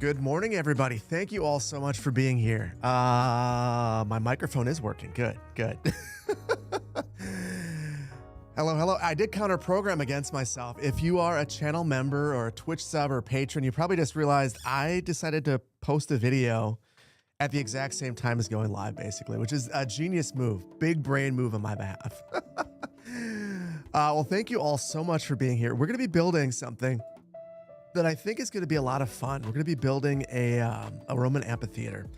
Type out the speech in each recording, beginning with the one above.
Good morning, everybody. Thank you all so much for being here. My microphone is working. Good. Hello. I did counter program against myself. If you are a channel member or a Twitch sub or patron, you probably just realized I decided to post a video at the exact same time as going live, basically, which is a genius move, big brain move on my behalf. Well, thank you all so much for being here. We're going to be building something that I think is going to be a lot of fun. We're going to be building a Roman amphitheater.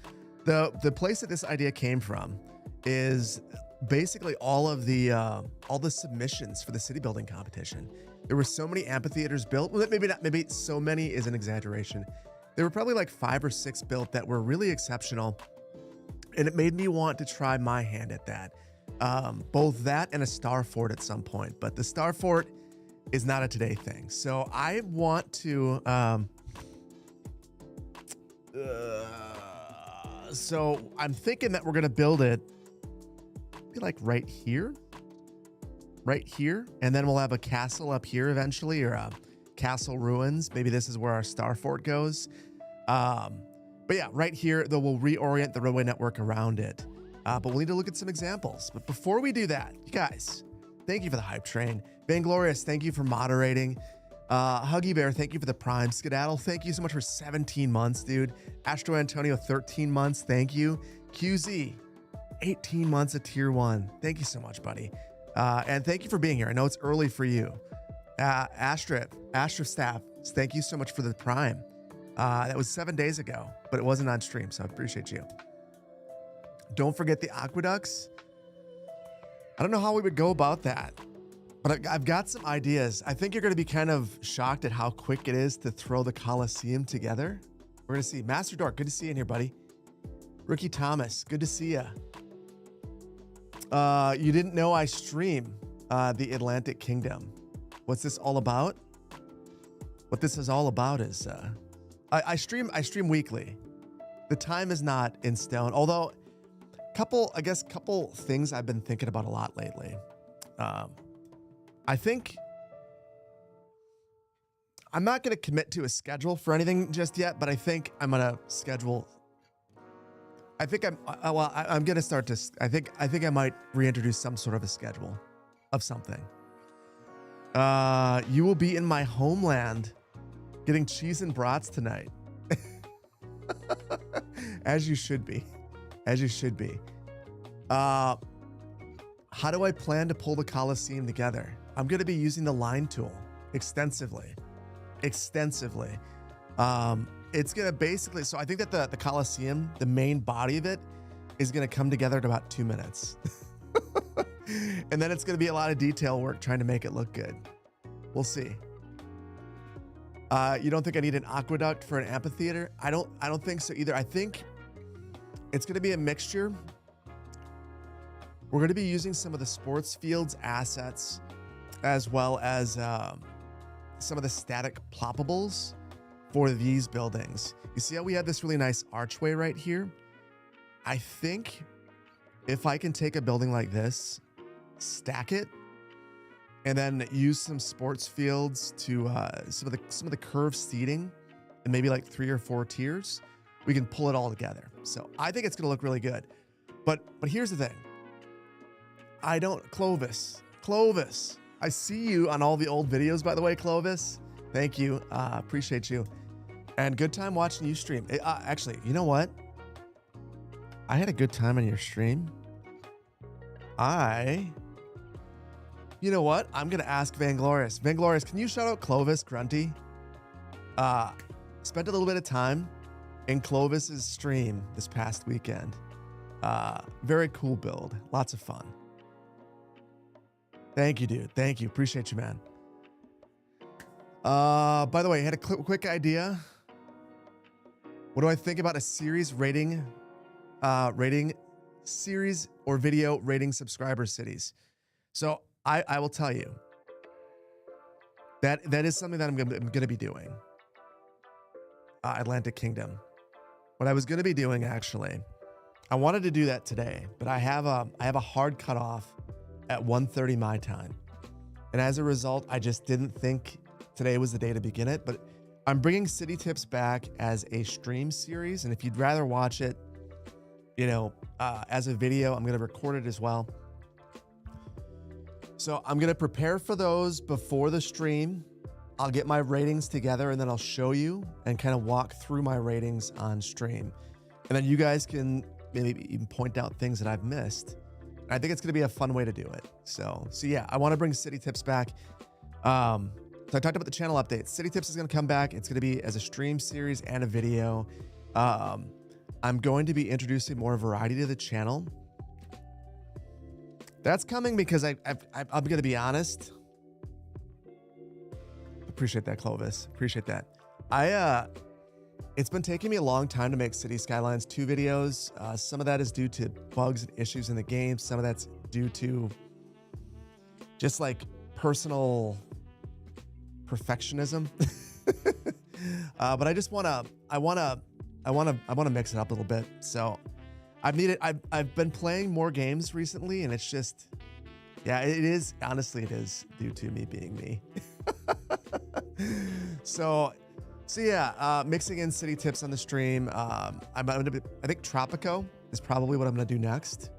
The place that this idea came from is basically all the submissions for the city building competition. There were so many amphitheaters built. Well, maybe so many is an exaggeration. There were probably like 5 or 6 built that were really exceptional, and it made me want to try my hand at that. Both that and a star fort at some point, but the star fort is not a today thing. So I want to, so I'm thinking that we're going to build it maybe like right here, and then we'll have a castle up here eventually, or a castle ruins. Maybe this is where our star fort goes. But yeah, right here, though, we'll reorient the roadway network around it. But we'll need to look at some examples. But before we do that, you guys, thank you for the hype train. Vainglorious, thank you for moderating. Huggy Bear, thank you for the prime. Skedaddle, thank you so much for 17 months, dude. Astro Antonio, 13 months, thank you. QZ, 18 months of tier 1. Thank you so much, buddy. And thank you for being here. I know it's early for you. Astra Staff, thank you so much for the prime. That was 7 days ago, but it wasn't on stream, so I appreciate you. Don't forget the aqueducts. I don't know how we would go about that, but I've got some ideas. I think you're going to be kind of shocked at how quick it is to throw the Coliseum together. We're going to see. Master Dork, good to see you in here, buddy. Ricky Thomas, good to see ya. You didn't know I stream the Atlantic Kingdom. What's this all about? What this is all about is I stream weekly. The time is not in stone, although couple things I've been thinking about a lot lately. I think I'm not going to commit to a schedule for anything just yet, but I think I'm going to schedule. I'm going to start to, I think I might reintroduce some sort of a schedule of something. You will be in my homeland getting cheese and brats tonight. As you should be. How do I plan to pull the Coliseum together? I'm going to be using the line tool extensively. It's going to basically, so I think that the Coliseum, the main body of it, is going to come together in about 2 minutes. And then it's going to be a lot of detail work trying to make it look good. We'll see. You don't think I need an aqueduct for an amphitheater? I don't think so either. I think it's going to be a mixture. We're going to be using some of the sports fields assets, as well as some of the static ploppables for these buildings. You see how we have this really nice archway right here? I think if I can take a building like this, stack it, and then use some sports fields to some of the curved seating, and maybe like 3 or 4 tiers, we can pull it all together. So I think it's going to look really good. But here's the thing. Clovis, I see you on all the old videos, by the way, Clovis. Thank you. Appreciate you. And good time watching you stream. Actually, you know what? I had a good time on your stream. You know what? I'm going to ask Vainglorious. Vainglorious, can you shout out Clovis Grunty? Spent a little bit of time in Clovis's stream this past weekend. Very cool build. Lots of fun. Thank you, dude. Thank you. Appreciate you, man. By the way, I had a quick idea. What do I think about a series rating series or video rating subscriber cities? So I will tell you that is something that I'm going to be doing. Atlantic Kingdom. What I was going to be doing, actually, I wanted to do that today, but I have a hard cutoff at 1:30 my time. And as a result, I just didn't think today was the day to begin it. But I'm bringing City Tips back as a stream series, and if you'd rather watch it, you know, as a video, I'm going to record it as well. So I'm going to prepare for those before the stream. I'll get my ratings together, and then I'll show you and kind of walk through my ratings on stream. And then you guys can maybe even point out things that I've missed. I think it's going to be a fun way to do it. So yeah, I want to bring City Tips back. So I talked about the channel updates. City Tips is going to come back. It's going to be as a stream series and a video. I'm going to be introducing more variety to the channel. That's coming because I'm going to be honest. Appreciate that, Clovis. Appreciate that. It's been taking me a long time to make City Skylines 2 videos. Some of that is due to bugs and issues in the game. Some of that's due to just like personal perfectionism. But I just I want to mix it up a little bit. So I've been playing more games recently, and it's just, yeah, honestly, it is due to me being me. So yeah, mixing in City Tips on the stream. I think Tropico is probably what I'm going to do next,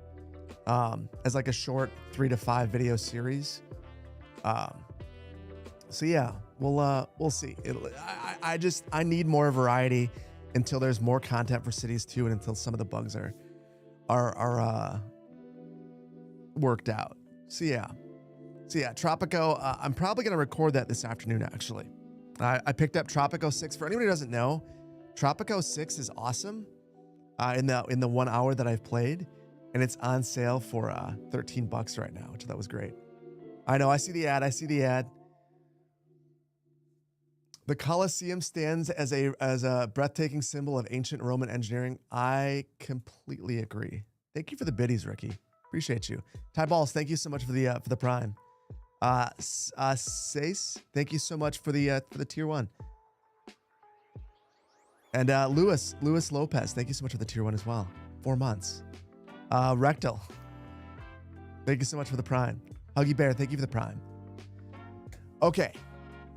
as like a short 3 to 5 video series. So yeah, we'll see. I need more variety until there's more content for Cities 2 and until some of the bugs are worked out. So yeah, Tropico. I'm probably going to record that this afternoon, actually. I picked up Tropico 6. For anybody who doesn't know, Tropico 6 is awesome in the 1 hour that I've played, and it's on sale for $13 right now, which I thought was great. I know, I see the ad. The Colosseum stands as a breathtaking symbol of ancient Roman engineering. I completely agree. Thank you for the biddies, Ricky. Appreciate you. Ty Balls, thank you so much for the prime. Sace, thank you so much for the tier 1. And Luis Lopez, thank you so much for the tier 1 as well. 4 months. Rectal, thank you so much for the prime. Huggy Bear, thank you for the prime. Okay,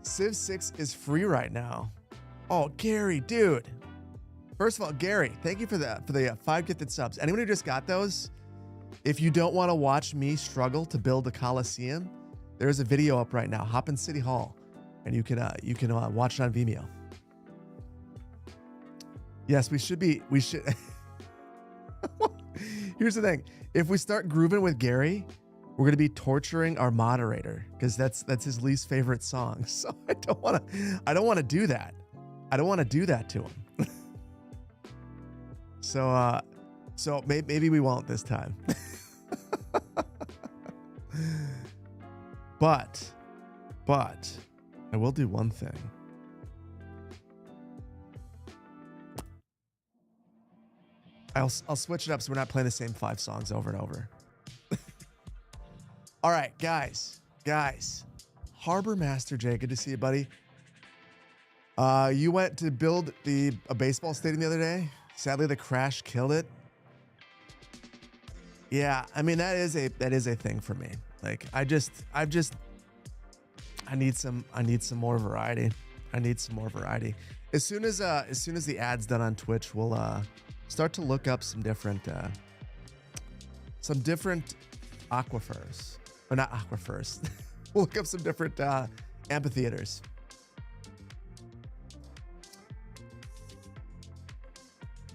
Civ 6 is free right now. Oh, Gary, dude. First of all, Gary, thank you for the 5 gifted subs. Anyone who just got those, if you don't want to watch me struggle to build a Coliseum, there's a video up right now. Hop in City Hall, and you can watch it on Vimeo. Yes, we should. Here's the thing: if we start grooving with Gary, we're gonna be torturing our moderator because that's his least favorite song. So I don't want to do that. I don't want to do that to him. So maybe we won't this time. But I will do one thing. I'll switch it up so we're not playing the same 5 songs over and over. All right, guys. Harbor Master Jay, good to see you, buddy. You went to build a baseball stadium the other day. Sadly, the crash killed it. Yeah, I mean that is a thing for me. Like I need some more variety. As soon as the ad's done on Twitch, we'll start to look up some different aquifers. Or not aquifers. We'll look up some different amphitheaters.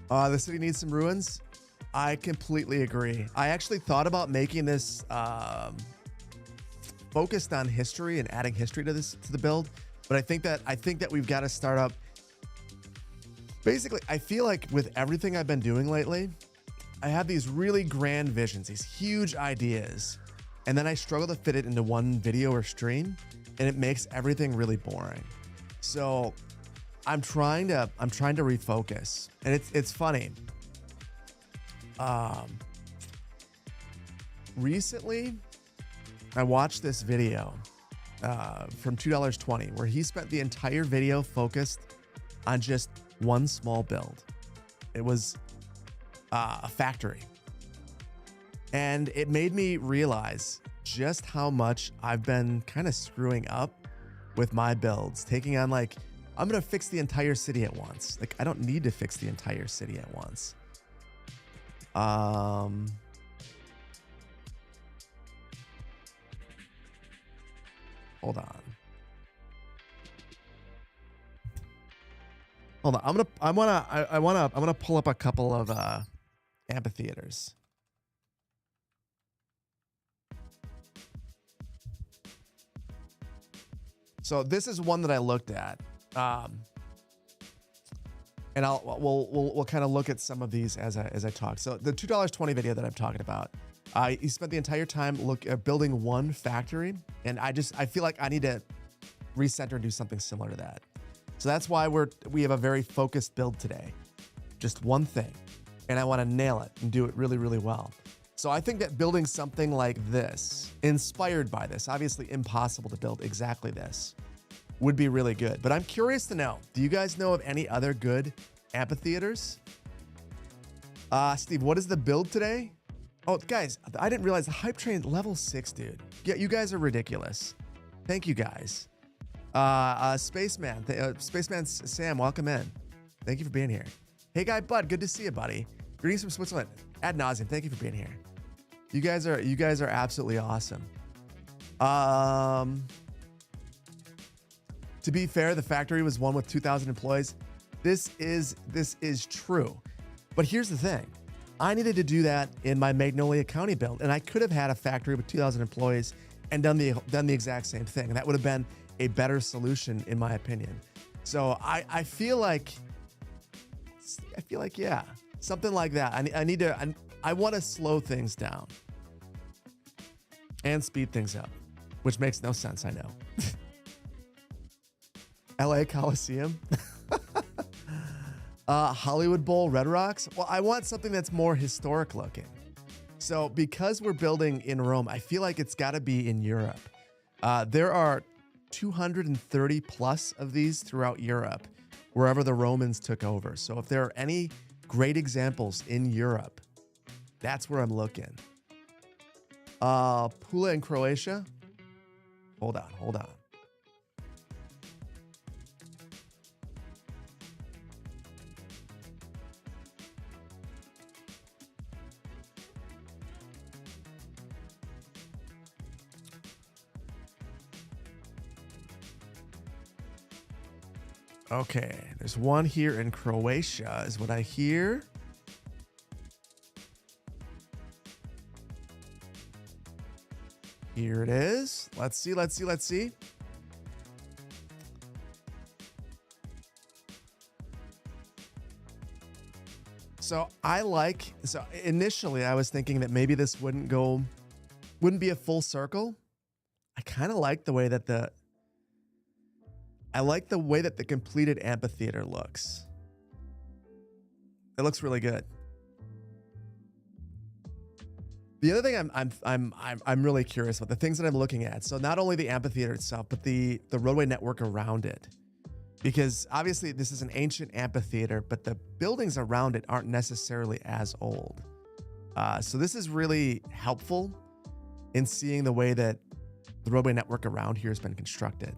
The city needs some ruins. I completely agree. I actually thought about making this focused on history and adding history to the build, but I think that we've got to start up. Basically, I feel like with everything I've been doing lately, I have these really grand visions, these huge ideas, and then I struggle to fit it into one video or stream, and it makes everything really boring. So I'm trying to refocus, and it's funny. Recently, I watched this video from $2.20 where he spent the entire video focused on just one small build. It was a factory. And it made me realize just how much I've been kind of screwing up with my builds, taking on like I'm going to fix the entire city at once. Like, I don't need to fix the entire city at once. Hold on. Hold on. I'm gonna pull up a couple of amphitheaters. So this is one that I looked at. And we'll kind of look at some of these as I talk. So the $2.20 video that I'm talking about, he spent the entire time building one factory, and I feel like I need to recenter and do something similar to that. So that's why we have a very focused build today, just one thing, and I want to nail it and do it really, really well. So I think that building something like this, inspired by this, obviously impossible to build exactly this, would be really good. But I'm curious to know, do you guys know of any other good amphitheaters? Steve, what is the build today? Oh, guys, I didn't realize the hype train level 6, dude. Yeah, you guys are ridiculous. Thank you, guys. Spaceman Sam, welcome in. Thank you for being here. Hey, guy Bud, good to see you, buddy. Greetings from Switzerland. Ad nauseum, thank you for being here. You guys are absolutely awesome. To be fair, the factory was one with 2,000 employees. This is true. But here's the thing. I needed to do that in my Magnolia County build, and I could have had a factory with 2,000 employees and done the exact same thing. And that would have been a better solution, in my opinion. So I feel like yeah, something like that. I want to slow things down and speed things up, which makes no sense, I know. LA Coliseum. Hollywood Bowl, Red Rocks. Well, I want something that's more historic looking. So because we're building in Rome, I feel like it's got to be in Europe. There are 230 plus of these throughout Europe, wherever the Romans took over. So if there are any great examples in Europe, that's where I'm looking. Pula in Croatia. Hold on. Okay, there's one here in Croatia, is what I hear. Here it is. Let's see. So initially I was thinking that maybe this wouldn't be a full circle. I kind of like the way that the completed amphitheater looks. It looks really good. The other thing I'm really curious about, the things that I'm looking at. So not only the amphitheater itself, but the roadway network around it. Because obviously this is an ancient amphitheater, but the buildings around it aren't necessarily as old. So this is really helpful in seeing the way that the roadway network around here has been constructed.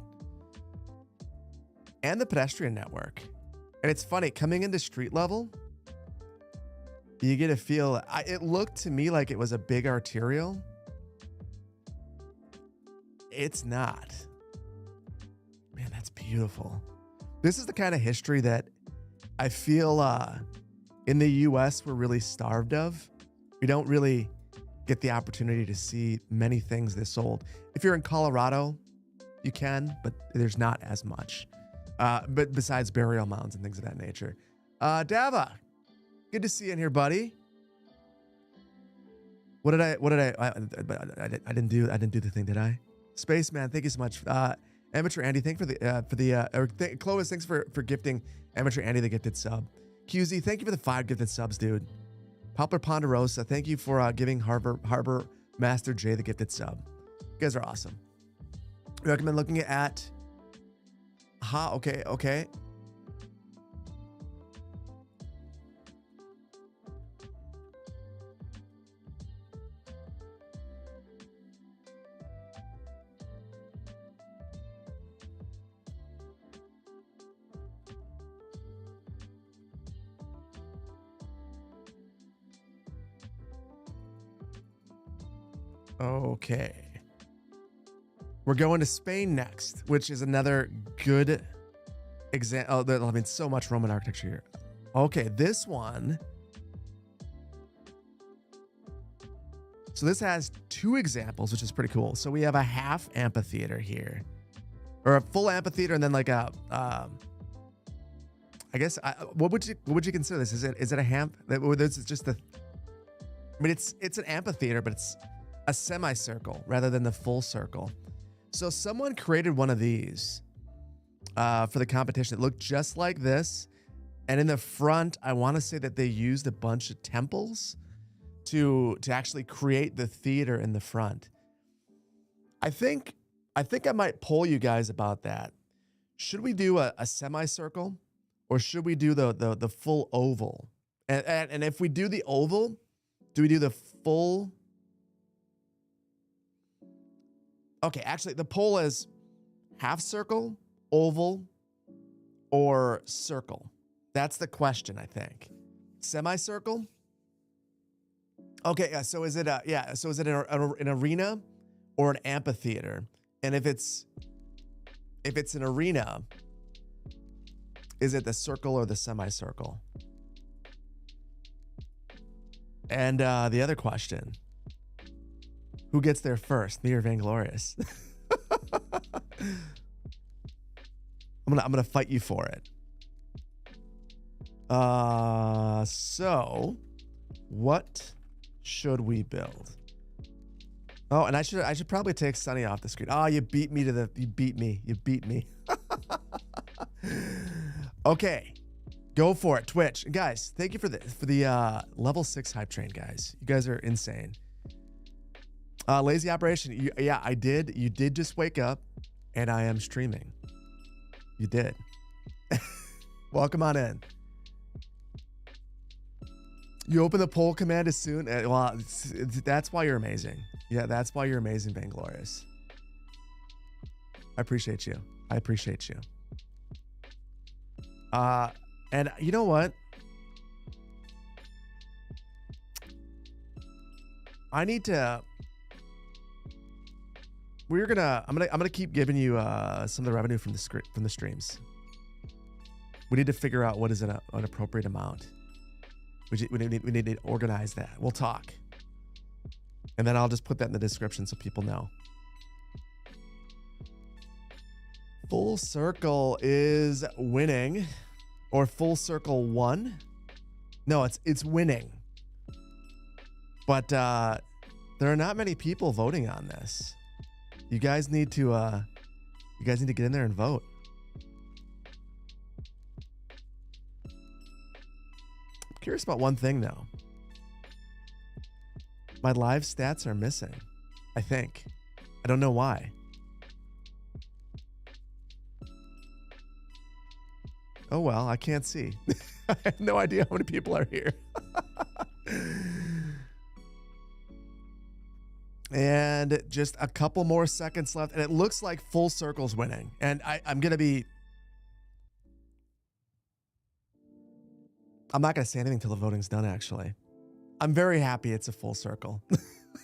And the pedestrian network. And it's funny, coming into street level, you get a feel. It looked to me like it was a big arterial. It's not. Man, that's beautiful. This is the kind of history that I feel in the US we're really starved of. We don't really get the opportunity to see many things this old. If you're in Colorado, you can, but there's not as much. But besides burial mounds and things of that nature. Dava, good to see you in here, buddy. I didn't do the thing, did I? Spaceman, thank you so much. Amateur Andy, thank you for Clovis, thanks for gifting Amateur Andy the gifted sub. QZ, thank you for the 5 gifted subs, dude. Poplar Ponderosa, thank you for giving Harbor Master J the gifted sub. You guys are awesome. I recommend looking at okay. Okay. We're going to Spain next, which is another good example. Oh, I mean, so much Roman architecture here. Okay, this one. So this has two examples, which is pretty cool. So we have a half amphitheater here, or a full amphitheater, and then like a, I guess, what would you consider this? Is it a half? Or this is just the. I mean, it's an amphitheater, but it's a semicircle rather than the full circle. So someone created one of these for the competition. It looked just like this, and in the front, I want to say that they used a bunch of temples to actually create the theater in the front. I think I might poll you guys about that. Should we do a semicircle, or should we do the full oval? And if we do the oval, do we do the full? Okay, actually, the poll is half circle, oval, or circle. That's the question, I think. Semicircle? Okay, so is it an arena or an amphitheater? And if it's an arena, is it the circle or the semicircle? And the other question, who gets there first, me or Vainglorious? I'm gonna fight you for it. So what should we build? Oh, and I should probably take Sunny off the screen. Oh, you beat me. You beat me. Okay, go for it, Twitch. Guys, thank you for the level 6 hype train, guys. You guys are insane. Lazy operation. Yeah, I did. You did just wake up, and I am streaming. You did. Welcome on in. You open the poll command as soon. Well, that's why you're amazing. Yeah, that's why you're amazing, Vainglorious. I appreciate you. And you know what? I need to. I'm gonna keep giving you some of the revenue from the streams. We need to figure out what is an appropriate amount. We need to organize that. We'll talk. And then I'll just put that in the description so people know. Full Circle is winning. Or Full Circle won. No, it's winning. But there are not many people voting on this. You guys need to get in there and vote. I'm curious about one thing though. My live stats are missing, I think. I don't know why. Oh well, I can't see. I have no idea how many people are here. And just a couple more seconds left, and it looks like Full Circle's winning. And I'm not gonna say anything until the voting's done, actually. I'm very happy it's a Full Circle.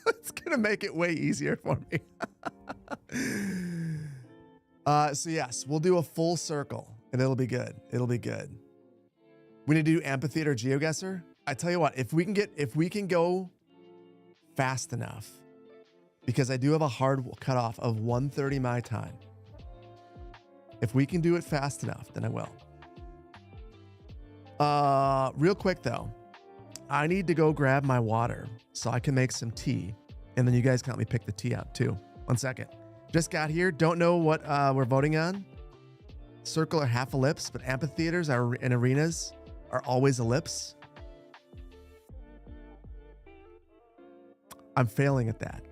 It's gonna make it way easier for me. So yes, we'll do a Full Circle, and it'll be good. We need to do Amphitheater GeoGuessr. I tell you what, if we can go fast enough, because I do have a hard cutoff of 1:30 my time. If we can do it fast enough, then I will. Real quick though, I need to go grab my water so I can make some tea, and then you guys can help me pick the tea out too. 1 second. Just got here. Don't know what we're voting on. Circle or half ellipse, but amphitheaters and arenas are always ellipse. I'm failing at that.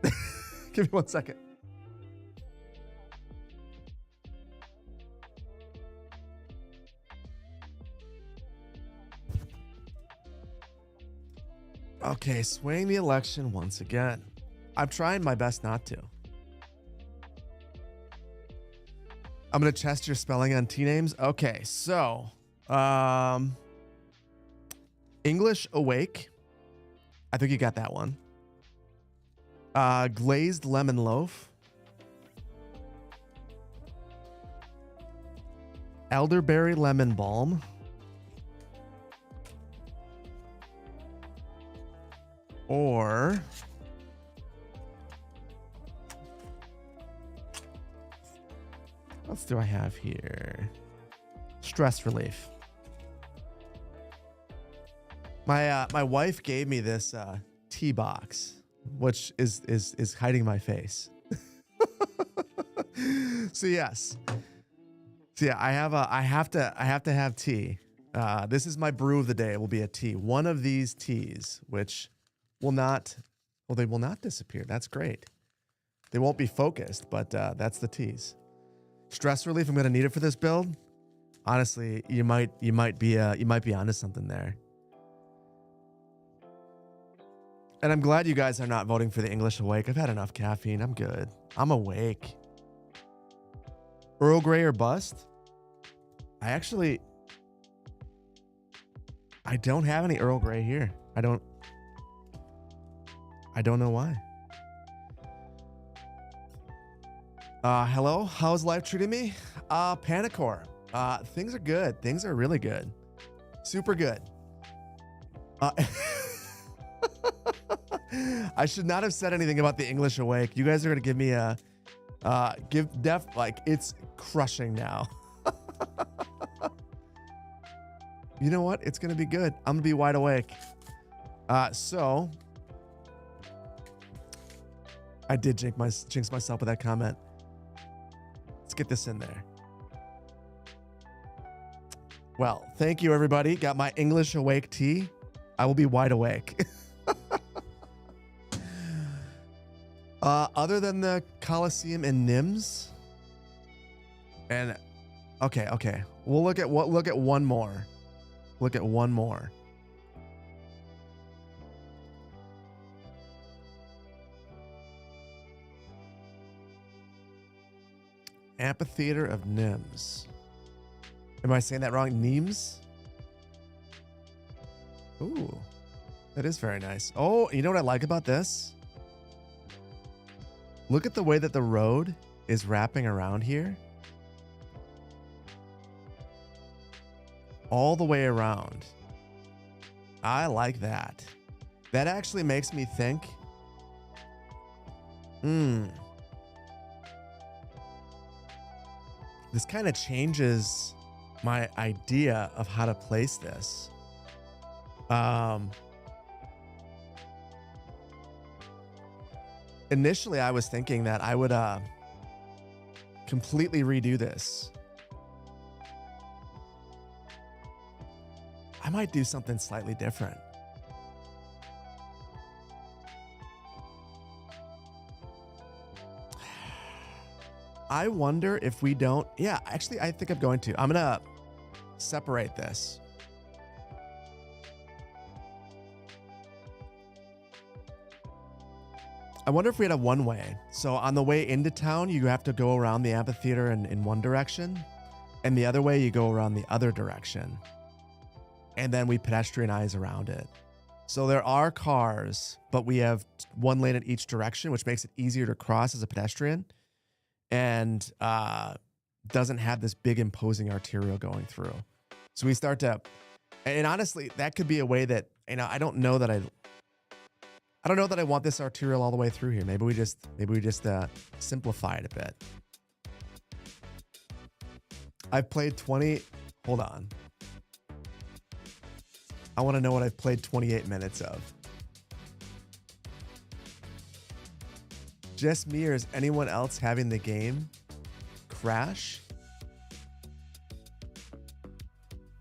Give me 1 second. Okay, swaying the election once again. I'm trying my best not to. I'm going to test your spelling on T names. Okay, so English awake. I think you got that one. Glazed lemon loaf. Elderberry lemon balm. Or what else do I have here? Stress relief. My wife gave me this tea box, which is hiding my face. So yes. So yeah, I have to have tea. This is my brew of the day. It will be a tea. One of these teas, which will not, well, they will not disappear. That's great. They won't be focused, but that's the teas. Stress relief. I'm gonna need it for this build. Honestly, you might be onto something there. And I'm glad you guys are not voting for the English Awake. I've had enough caffeine. I'm good. I'm awake. Earl Grey or bust? I don't have any Earl Grey here. I don't know why. Hello, how's life treating me? Panicore. Things are good. Things are really good. Super good. I should not have said anything about the English Awake. You guys are gonna give me a like it's crushing now. You know what? It's gonna be good. I'm gonna be wide awake. So I did jinx myself with that comment. Let's get this in there. Well, thank you everybody. Got my English Awake tea. I will be wide awake. Other than the Coliseum and Nims, and okay, we'll look at one more. Look at one more. Amphitheater of Nims. Am I saying that wrong? Nims? Ooh, that is very nice. Oh, you know what I like about this? Look at the way that the road is wrapping around here. All the way around. I like that. That actually makes me think. This kind of changes my idea of how to place this. Initially, I was thinking that I would completely redo this. I might do something slightly different. I wonder if we don't. Yeah, actually, I think I'm going to. I'm going to separate this. I wonder if we had a one-way. So on the way into town, you have to go around the amphitheater in one direction, and the other way you go around the other direction. And then we pedestrianize around it. So there are cars, but we have one lane in each direction, which makes it easier to cross as a pedestrian, and doesn't have this big imposing arterial going through. So we start to, and honestly, that could be a way that, I don't know that I want this arterial all the way through here. Maybe we just simplify it a bit. I've played 20. Hold on. I want to know what I've played 28 minutes of. Just me, or is anyone else having the game crash?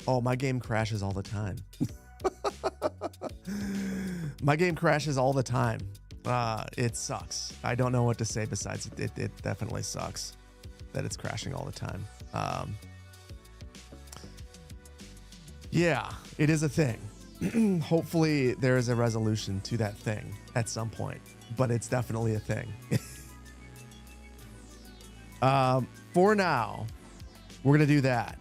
Oh, my game crashes all the time. My game crashes all the time. It sucks. I don't know what to say besides it definitely sucks that it's crashing all the time. Yeah, it is a thing. Hopefully there is a resolution to that thing at some point, but it's definitely a thing. For now, we're going to do that.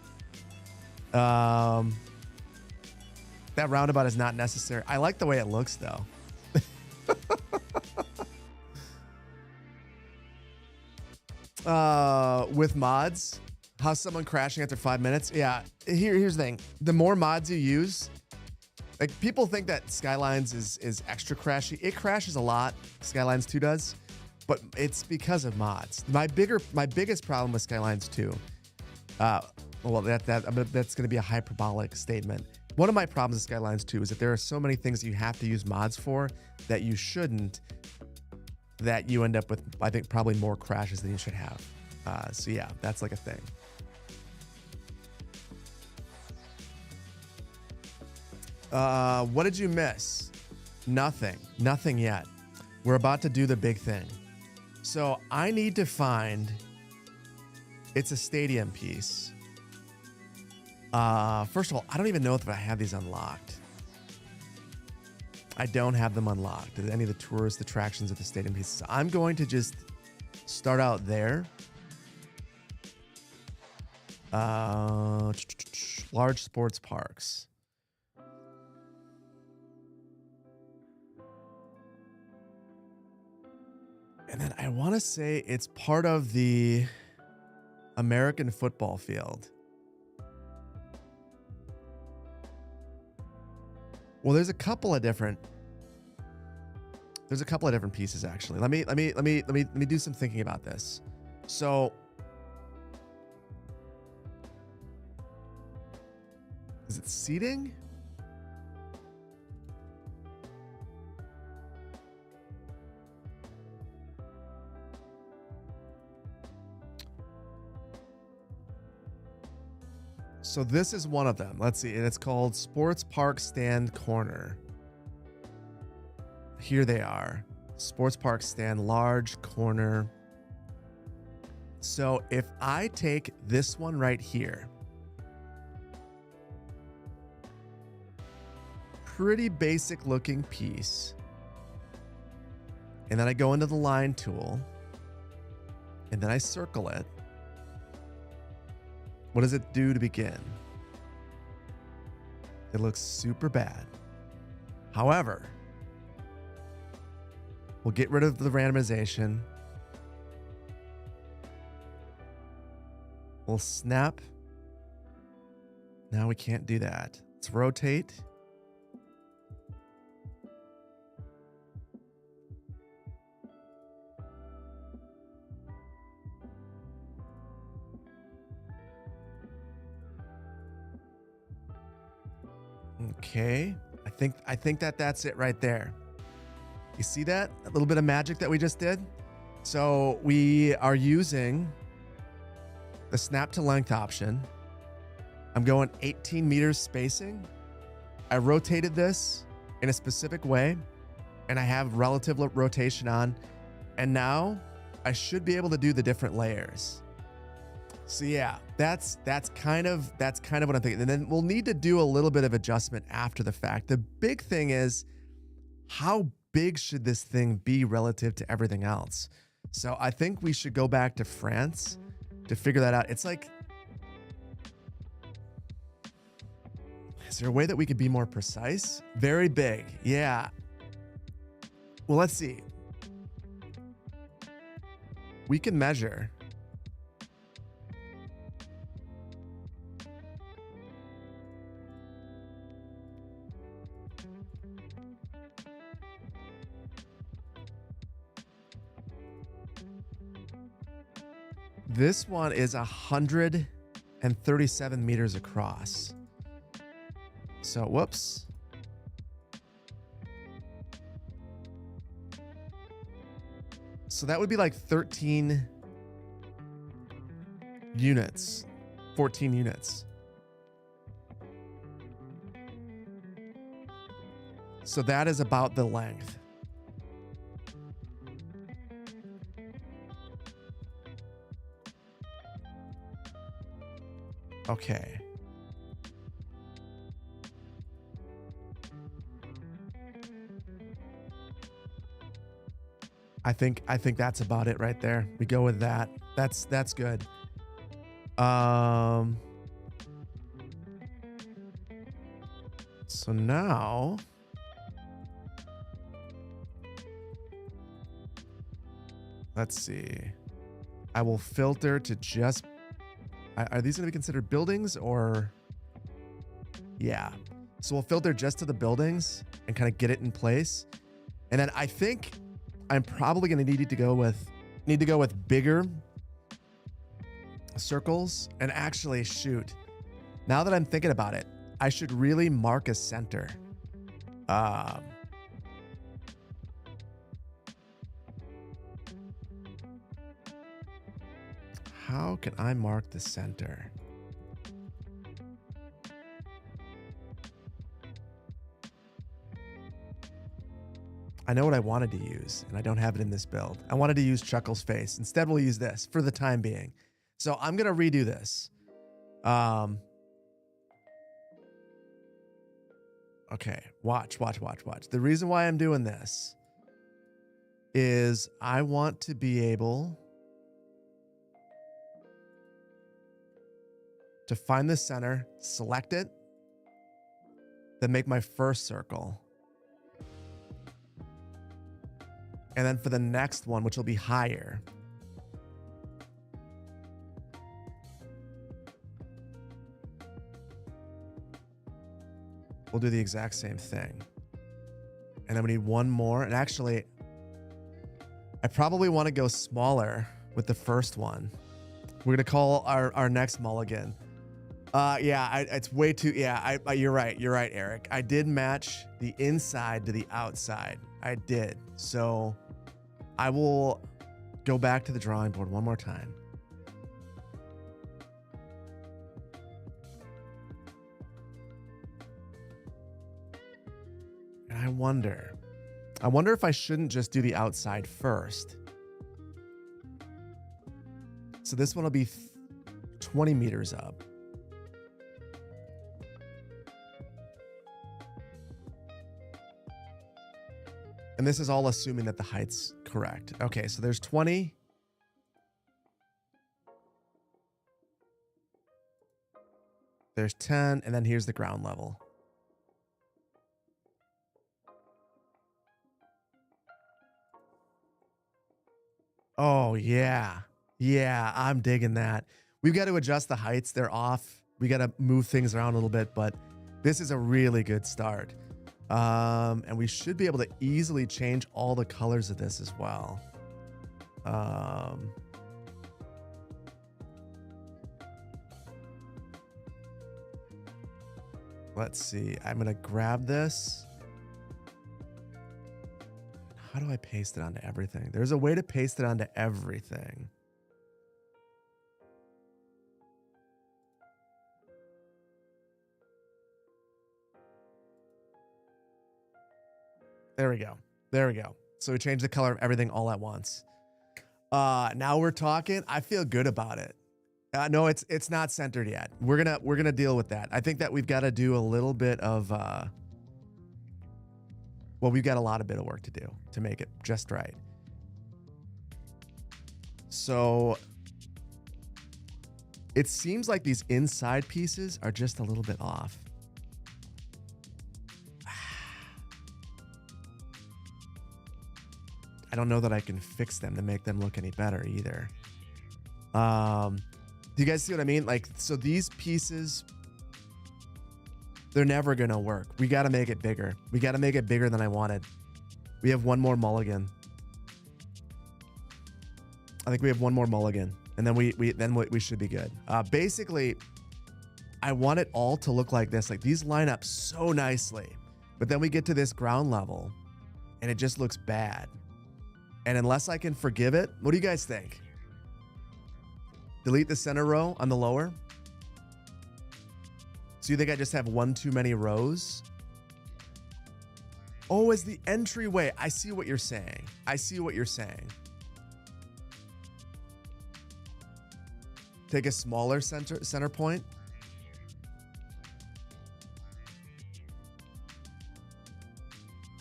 That roundabout is not necessary. I like the way it looks, though. With mods, how someone crashing after 5 minutes. Yeah, here's the thing. The more mods you use, like people think that Skylines is extra crashy. It crashes a lot. Skylines 2 does, but it's because of mods. My biggest problem with Skylines 2, well, that's going to be a hyperbolic statement. One of my problems with Skylines 2 is that there are so many things that you have to use mods for that you shouldn't, that you end up with, I think, probably more crashes than you should have. So yeah, that's like a thing. What did you miss? Nothing yet. We're about to do the big thing. So I need to find, it's a stadium piece. First of all, I don't even know if I have these unlocked. I don't have them unlocked. Any of the tourist attractions at the stadium pieces. I'm going to just start out there. Large sports parks. And then I want to say it's part of the American football field. Well, there's a couple of different pieces actually. Let me do some thinking about this. So is it seating? So this is one of them. Let's see. And it's called Sports Park Stand Corner. Here they are. Sports Park Stand, large corner. So if I take this one right here, pretty basic looking piece. And then I go into the line tool and then I circle it. What does it do to begin? It looks super bad. However, we'll get rid of the randomization. We'll snap. Now we can't do that. Let's rotate. Okay, I think that's it right there. You see that? A little bit of magic that we just did? So we are using the snap to length option. I'm going 18 meters spacing. I rotated this in a specific way and I have relative rotation on. And now I should be able to do the different layers. So yeah, that's kind of what I'm thinking. And then we'll need to do a little bit of adjustment after the fact. The big thing is, how big should this thing be relative to everything else? So I think we should go back to France to figure that out. It's like, is there a way that we could be more precise? Very big. Yeah. Well, let's see. We can measure. This one is 137 meters across. So, whoops. So that would be like 13 units, 14 units. So that is about the length. Okay. I think that's about it right there. We go with that. That's good. So now let's see. I will filter to just, are these going to be considered buildings or? Yeah. So we'll filter just to the buildings and kind of get it in place. And then I think I'm probably going to need to go with bigger circles. And actually, shoot, now that I'm thinking about it, I should really mark a center. How can I mark the center? I know what I wanted to use, and I don't have it in this build. I wanted to use Chuckle's face. Instead, we'll use this for the time being. So I'm going to redo this. Okay, watch. The reason why I'm doing this is I want to be able to find the center, select it, then make my first circle. And then for the next one, which will be higher, we'll do the exact same thing. And then we need one more. And actually, I probably want to go smaller with the first one. We're going to call our next mulligan. It's way too, you're right, Eric. I did match the inside to the outside. I did. So I will go back to the drawing board one more time. And I wonder if I shouldn't just do the outside first. So this one will be 20 meters up. And this is all assuming that the height's correct. Okay, so there's 20. There's 10, and then here's the ground level. Oh, yeah. Yeah, I'm digging that. We've got to adjust the heights. They're off. We got to move things around a little bit, but this is a really good start. And we should be able to easily change all the colors of this as well. Let's see. I'm going to grab this. How do I paste it onto everything? There's a way to paste it onto everything. There we go. There we go. So we changed the color of everything all at once. Now we're talking. I feel good about it. No, it's not centered yet. We're gonna deal with that. I think that we've got to do a little bit of well, we've got a lot of bit of work to do to make it just right. So it seems like these inside pieces are just a little bit off. I don't know that I can fix them to make them look any better either. Do you guys see what I mean? Like, so these pieces, they're never going to work. We got to make it bigger. We got to make it bigger than I wanted. We have one more mulligan. I think we have one more mulligan, and then we should be good. Basically, I want it all to look like this. Like, these line up so nicely, but then we get to this ground level and it just looks bad. And unless I can forgive it, what do you guys think? Delete the center row on the lower. So you think I just have one too many rows? Oh, as the entryway. I see what you're saying. I see what you're saying. Take a smaller center point.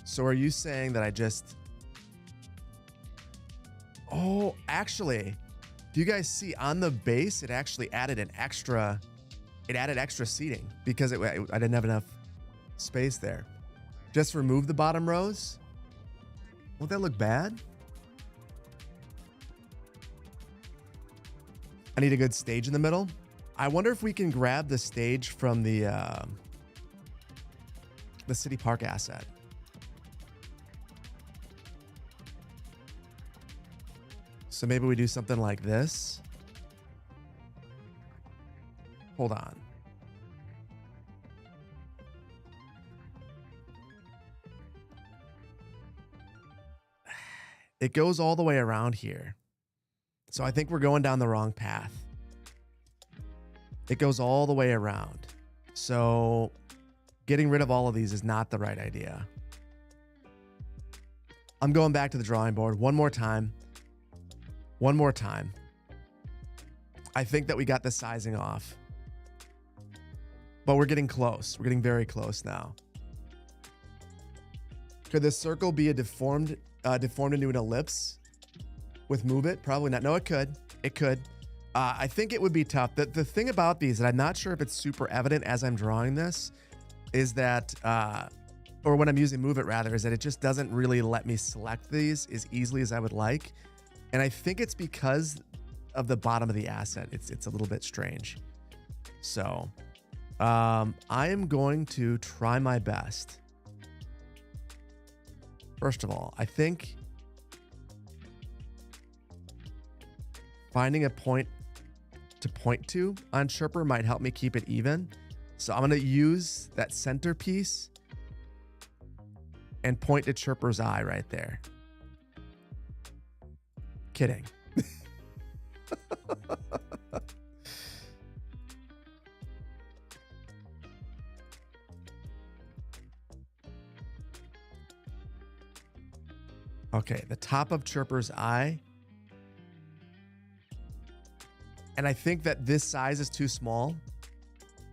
So are you saying that I just... Oh, actually, do you guys see on the base, it actually added an extra, seating because I didn't have enough space there. Just remove the bottom rows. Won't that look bad? I need a good stage in the middle. I wonder if we can grab the stage from the City Park asset. So maybe we do something like this. Hold on. It goes all the way around here. So I think we're going down the wrong path. It goes all the way around. So getting rid of all of these is not the right idea. I'm going back to the drawing board one more time. One more time. I think that we got the sizing off. But we're getting close. We're getting very close now. Could this circle be a deformed into an ellipse with Move It? Probably not. No, it could. It could. I think it would be tough. The thing about these, and I'm not sure if it's super evident as I'm drawing this, is that, or when I'm using Move It rather, is that it just doesn't really let me select these as easily as I would like. And I think it's because of the bottom of the asset. It's a little bit strange. So I am going to try my best. First of all, I think finding a point to point to on Chirper might help me keep it even. So I'm going to use that centerpiece and point to Chirper's eye right there. Kidding. Okay, the top of Chirper's eye. And I think that this size is too small.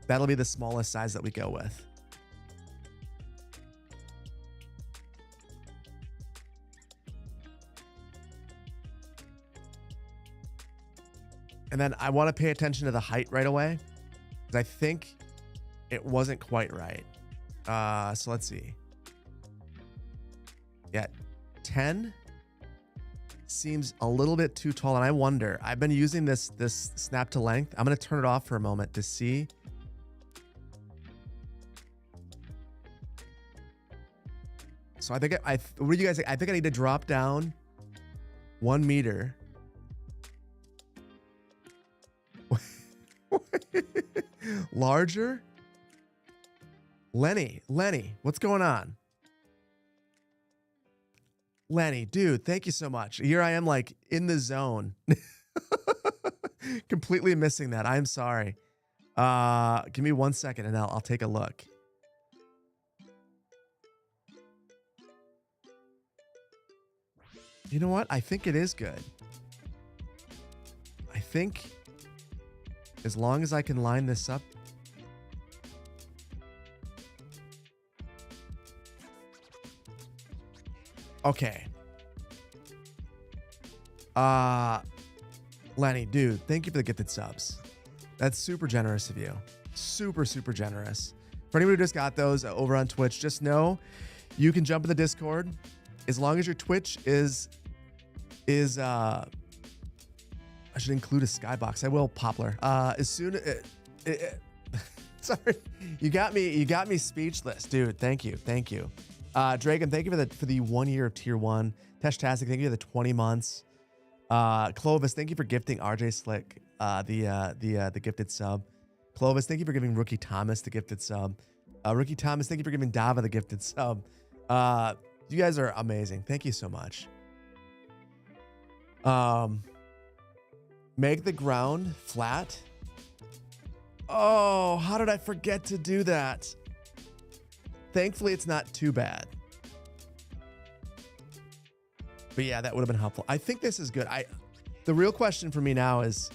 That'll be the smallest size that we go with. And then I want to pay attention to the height right away, because I think it wasn't quite right. So let's see. Yeah, 10 seems a little bit too tall, and I wonder. I've been using this snap to length. I'm going to turn it off for a moment to see. So I think what do you guys think? I think I need to drop down 1 meter. Larger? Lenny, what's going on? Lenny, dude, thank you so much. Here I am, like, in the zone. Completely missing that. I'm sorry. Give me 1 second and I'll take a look. You know what? I think it is good. I think as long as I can line this up. Okay. Lenny, dude, thank you for the gifted subs. That's super generous of you. Super, super generous. For anyone who just got those over on Twitch, just know you can jump in the Discord as long as your Twitch is I should include a skybox. I will, Poplar. As soon sorry, you got me speechless, dude. Thank you. Dragon, thank you for the 1 year of tier 1. Teshtastic, thank you for the 20 months. Clovis, thank you for gifting RJ Slick the gifted sub. Clovis, thank you for giving Rookie Thomas the gifted sub. Rookie Thomas, thank you for giving Dava the gifted sub. You guys are amazing. Thank you so much. Make the ground flat. Oh, how did I forget to do that? Thankfully, it's not too bad. But yeah, that would have been helpful. I think this is good. The real question for me now is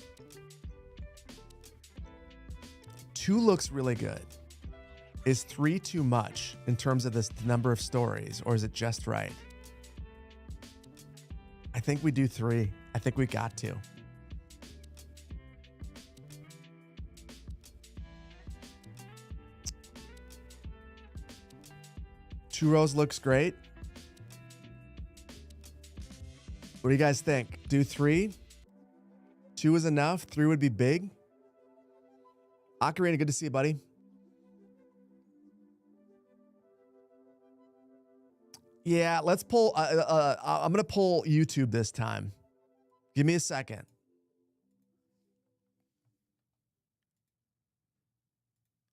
2 looks really good. Is 3 too much in terms of the number of stories, or is it just right? I think we do 3. I think we got to. Two rows looks great. What do you guys think? Do 3? 2 is enough. 3 would be big. Ocarina, good to see you, buddy. Yeah, let's pull. I'm going to pull YouTube this time. Give me a second.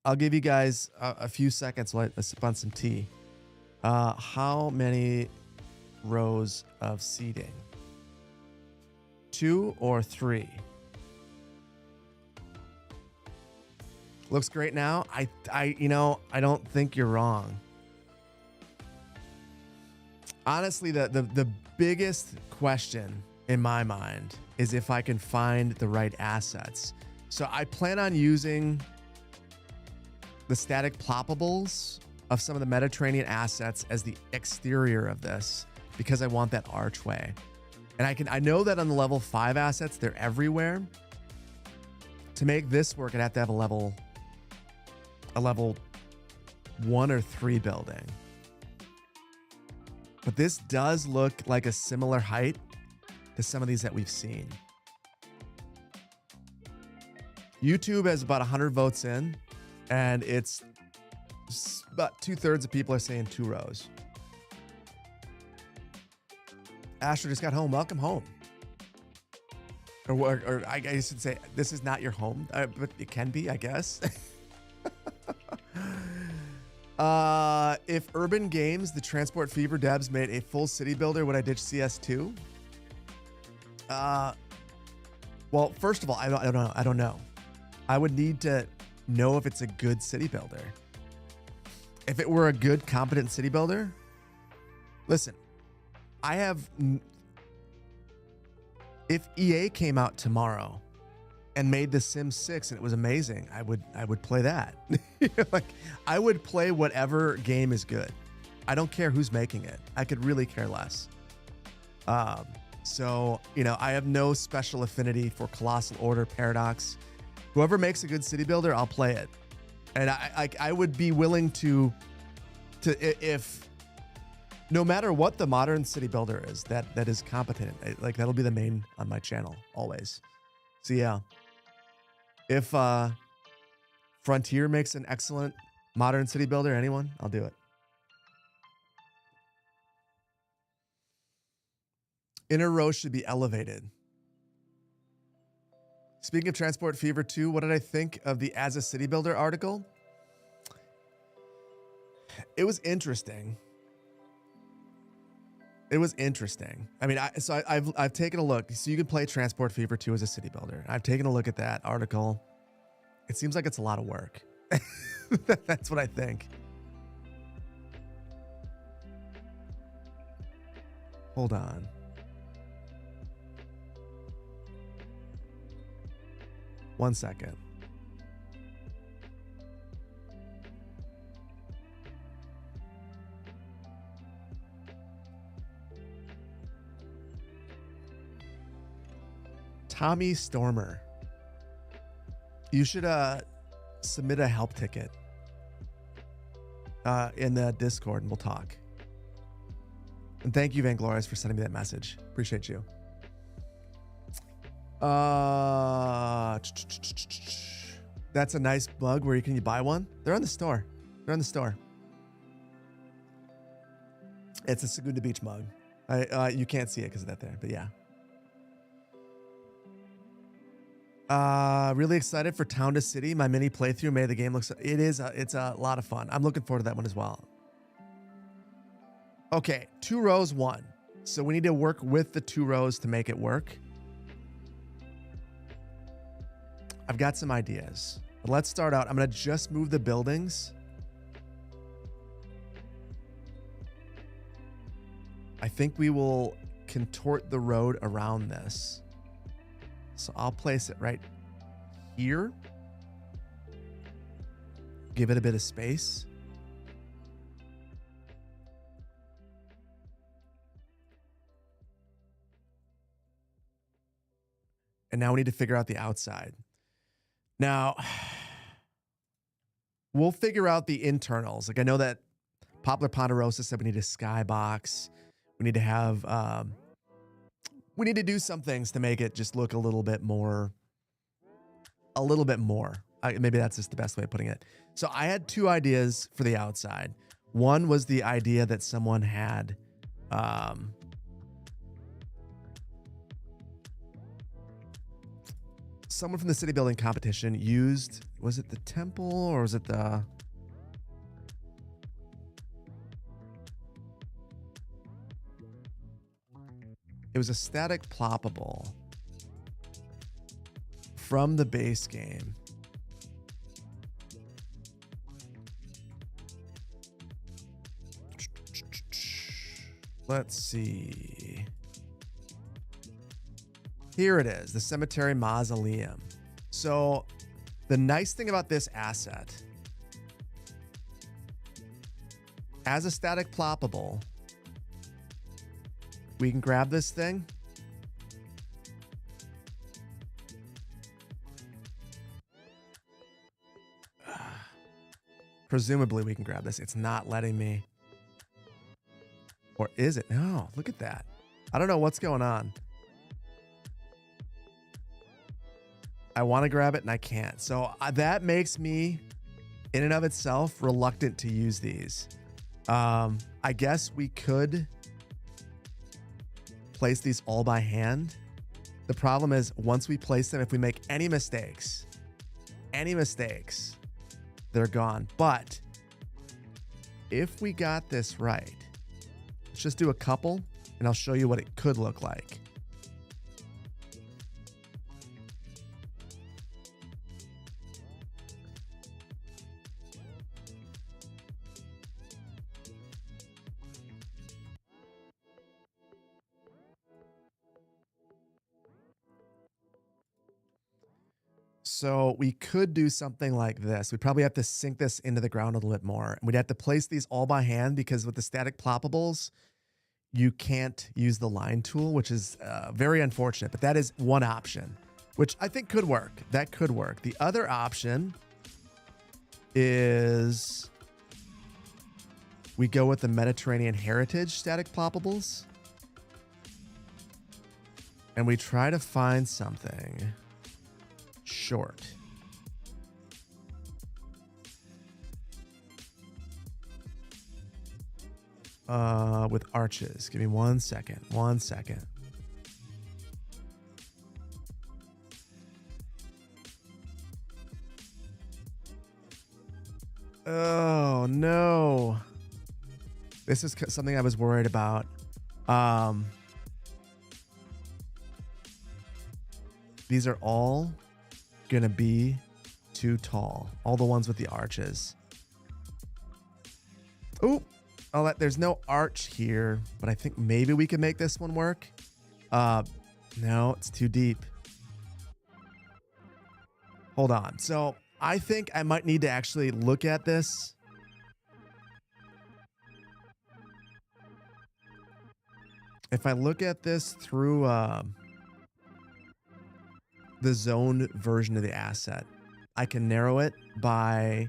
I'll give you guys a few seconds while I sip on some tea. How many rows of seating? 2 or 3? Looks great now. I don't think you're wrong. Honestly, the biggest question in my mind is if I can find the right assets. So I plan on using the static ploppables of some of the Mediterranean assets as the exterior of this because I want that archway. And I know that on the level 5 assets, they're everywhere. To make this work, I'd have to have a level 1 or 3 building. But this does look like a similar height to some of these that we've seen. YouTube has about 100 votes in, and it's about 2/3 of people are saying 2 rows. Asher just got home. Welcome home. Or I guess you'd say this is not your home, but it can be, I guess. If Urban Games, the Transport Fever devs, made a full city builder, would I ditch CS2? Well, first of all, I don't know. I would need to know if it's a good city builder. If it were a good, competent city builder, listen, if EA came out tomorrow and made The Sims 6 and it was amazing, I would play that. Like, I would play whatever game is good. I don't care who's making it. I could really care less. So, I have no special affinity for Colossal Order, Paradox. Whoever makes a good city builder, I'll play it. And I would be willing to if no matter what the modern city builder is that is competent, like that'll be the main on my channel always. So yeah, if Frontier makes an excellent modern city builder, anyone, I'll do it. Inner row should be elevated. Speaking of Transport Fever 2, what did I think of the As a City Builder article? It was interesting. I mean, I've taken a look. So you can play Transport Fever 2 as a city builder. I've taken a look at that article. It seems like it's a lot of work. That's what I think. Hold on. One second. Tommy Stormer. You should submit a help ticket in the Discord and we'll talk. And thank you, Vanglorious, for sending me that message. Appreciate you. That's a nice mug. Where can you buy one? They're on the store. It's a Segunda Beach mug. You can't see it because of that there, but yeah. Really excited for Town to City. My mini playthrough made the game look. It's a lot of fun. I'm looking forward to that one as well. Okay, 2 rows, 1. So we need to work with the 2 rows to make it work. I've got some ideas. But let's start out. I'm going to just move the buildings. I think we will contort the road around this. So I'll place it right here. Give it a bit of space. And now we need to figure out the outside. Now, we'll figure out the internals. Like I know that Poplar Ponderosa said we need a skybox. We need to have we need to do some things to make it just look a little bit more. Maybe that's just the best way of putting it. So I had two ideas for the outside. One was the idea that someone had, someone from the city building competition used, was it the temple or was it the... It was a static ploppable from the base game. Let's see. Here it is, the Cemetery Mausoleum. So the nice thing about this asset, as a static ploppable, we can grab this thing. Presumably we can grab this. It's not letting me. Or is it? No, look at that. I don't know what's going on. I want to grab it and I can't. So that makes me, in and of itself, reluctant to use these. I guess we could place these all by hand. The problem is once we place them, if we make any mistakes, they're gone. But if we got this right, let's just do a couple and I'll show you what it could look like. So we could do something like this. We probably have to sink this into the ground a little bit more. And we'd have to place these all by hand because with the static ploppables, you can't use the line tool, which is very unfortunate. But that is one option, which I think could work. That could work. The other option is we go with the Mediterranean Heritage static ploppables. And we try to find something short. With arches. Give me 1 second. 1 second. Oh, no. This is something I was worried about. These are all gonna be too tall. All the ones with the arches. Oh, there's no arch here, but I think maybe we can make this one work. No, it's too deep. Hold on. So I think I might need to actually look at this. If I look at this through the zoned version of the asset, I can narrow it by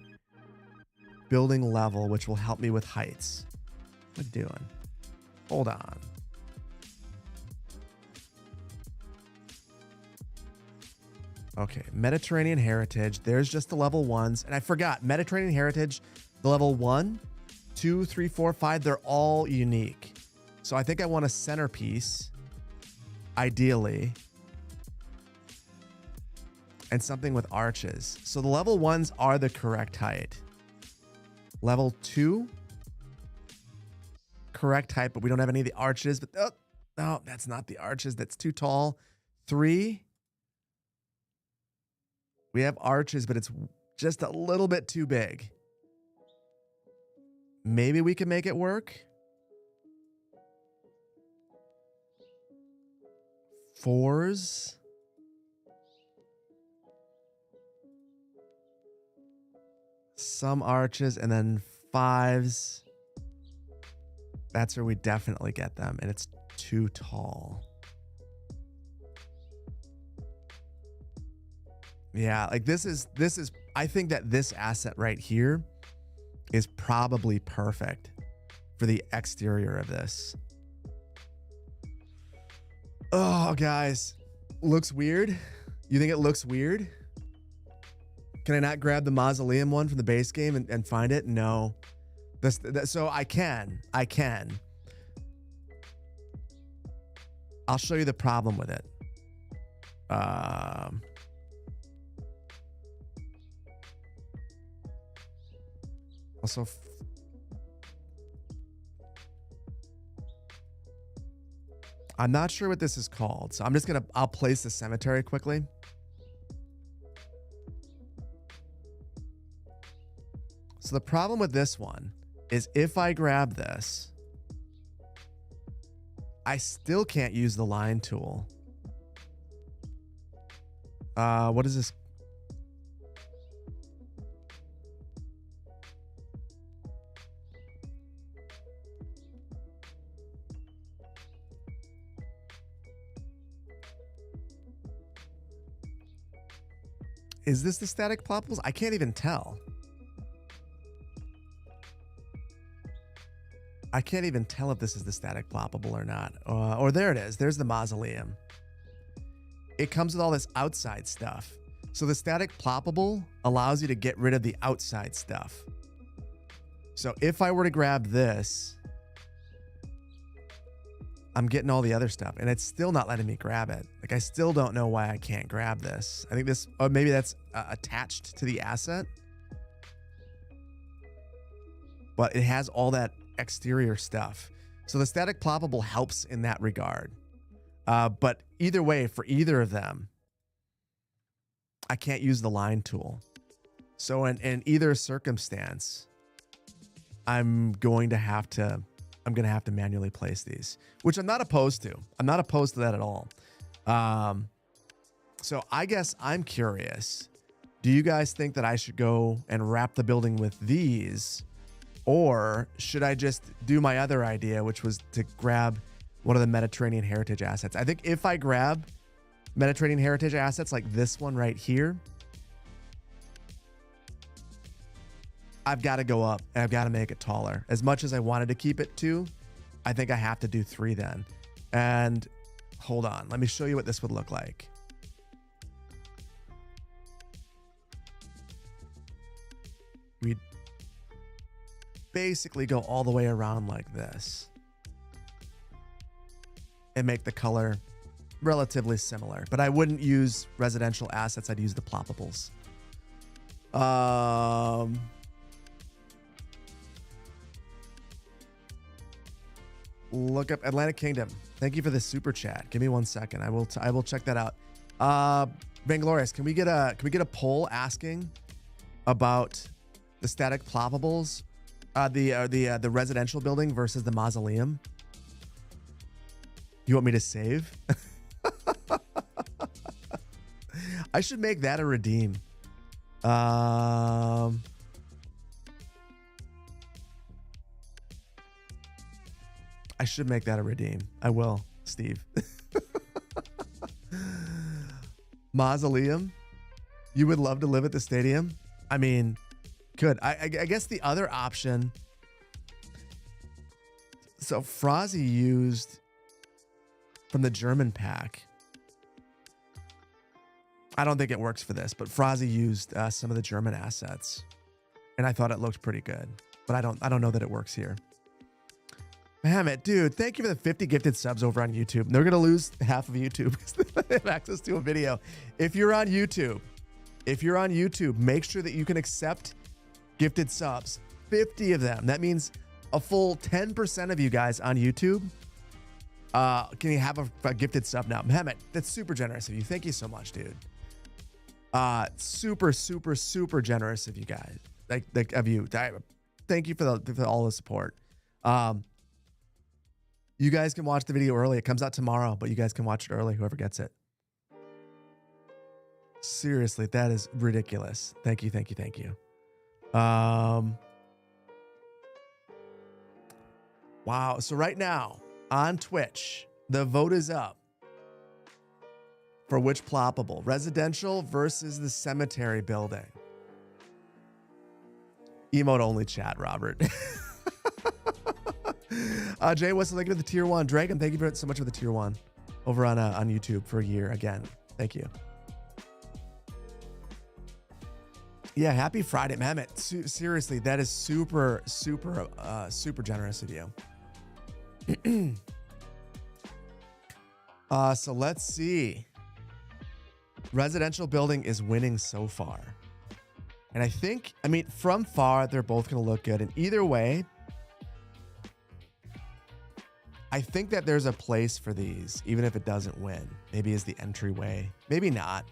building level, which will help me with heights. What am I doing? Hold on. Okay, Mediterranean Heritage. There's just the level ones. And I forgot, Mediterranean Heritage, the level 1, 2, 3, 4, 5, they're all unique. So I think I want a centerpiece, ideally, and something with arches. So the level 1s are the correct height. Level 2, correct height, but we don't have any of the arches. But no, that's not the arches. That's too tall. 3, we have arches, but it's just a little bit too big. Maybe we can make it work. 4s. Some arches, and then 5s. That's where we definitely get them, and it's too tall. Yeah, like this is I think that this asset right here is probably perfect for the exterior of this. Oh, guys, looks weird. You think it looks weird? Can I not grab the mausoleum one from the base game and find it? No. So I can. I'll show you the problem with it. Also, I'm not sure what this is called, so I'll place the cemetery quickly. So the problem with this one is if I grab this, I still can't use the line tool. What is this? Is this the static ploppables? I can't even tell. I can't even tell if this is the static ploppable or not. Or there it is. There's the mausoleum. It comes with all this outside stuff. So the static ploppable allows you to get rid of the outside stuff. So if I were to grab this, I'm getting all the other stuff and it's still not letting me grab it. Like, I still don't know why I can't grab this. I think this, or maybe that's attached to the asset, but it has all that exterior stuff. So the static ploppable helps in that regard. But either way, for either of them, I can't use the line tool. So in either circumstance, I'm going to have to manually place these, which I'm not opposed to. I'm not opposed to that at all. So I guess I'm curious. Do you guys think that I should go and wrap the building with these? Or should I just do my other idea, which was to grab one of the Mediterranean heritage assets? I think if I grab Mediterranean heritage assets like this one right here, I've got to go up and I've got to make it taller. As much as I wanted to keep it 2, I think I have to do 3 then. And hold on, let me show you what this would look like. We'd basically go all the way around like this and make the color relatively similar, but I wouldn't use residential assets. I'd use the ploppables. Look up Atlantic Kingdom. Thank you for the super chat. Give me 1 second. I will check that out. Vainglorious, can we get a poll asking about the static ploppables, the residential building versus the mausoleum? You want me to save? I should make that a redeem. I should make that a redeem. I will, Steve. Mausoleum? You would love to live at the stadium? I mean, good. I guess the other option. So Frozzy used from the German pack. I don't think it works for this, but Frozzy used some of the German assets, and I thought it looked pretty good. But I don't know that it works here. Mohammed, dude, thank you for the 50 gifted subs over on YouTube. They're gonna lose half of YouTube because they have access to a video. If you're on YouTube, make sure that you can accept gifted subs. 50 of them. That means a full 10% of you guys on YouTube can you have a gifted sub now. Mohammed, that's super generous of you. Thank you so much, dude. Super generous of you guys. Like of you. Thank you for all the support. You guys can watch the video early. It comes out tomorrow, but you guys can watch it early, whoever gets it. Seriously, that is ridiculous. Thank you. Wow. So right now on Twitch, the vote is up for which ploppable, residential versus the cemetery building. Emote only chat, Robert. Jay Whistle, thank you for the tier 1. Dragon, thank you so much for the tier 1. over on YouTube for a year again. Thank you. Yeah, happy Friday, Mehmet. Seriously, that is super generous of you. So let's see. Residential building is winning so far. And I mean, from far, they're both going to look good. And either way, I think that there's a place for these, even if it doesn't win. Maybe as the entryway. Maybe not.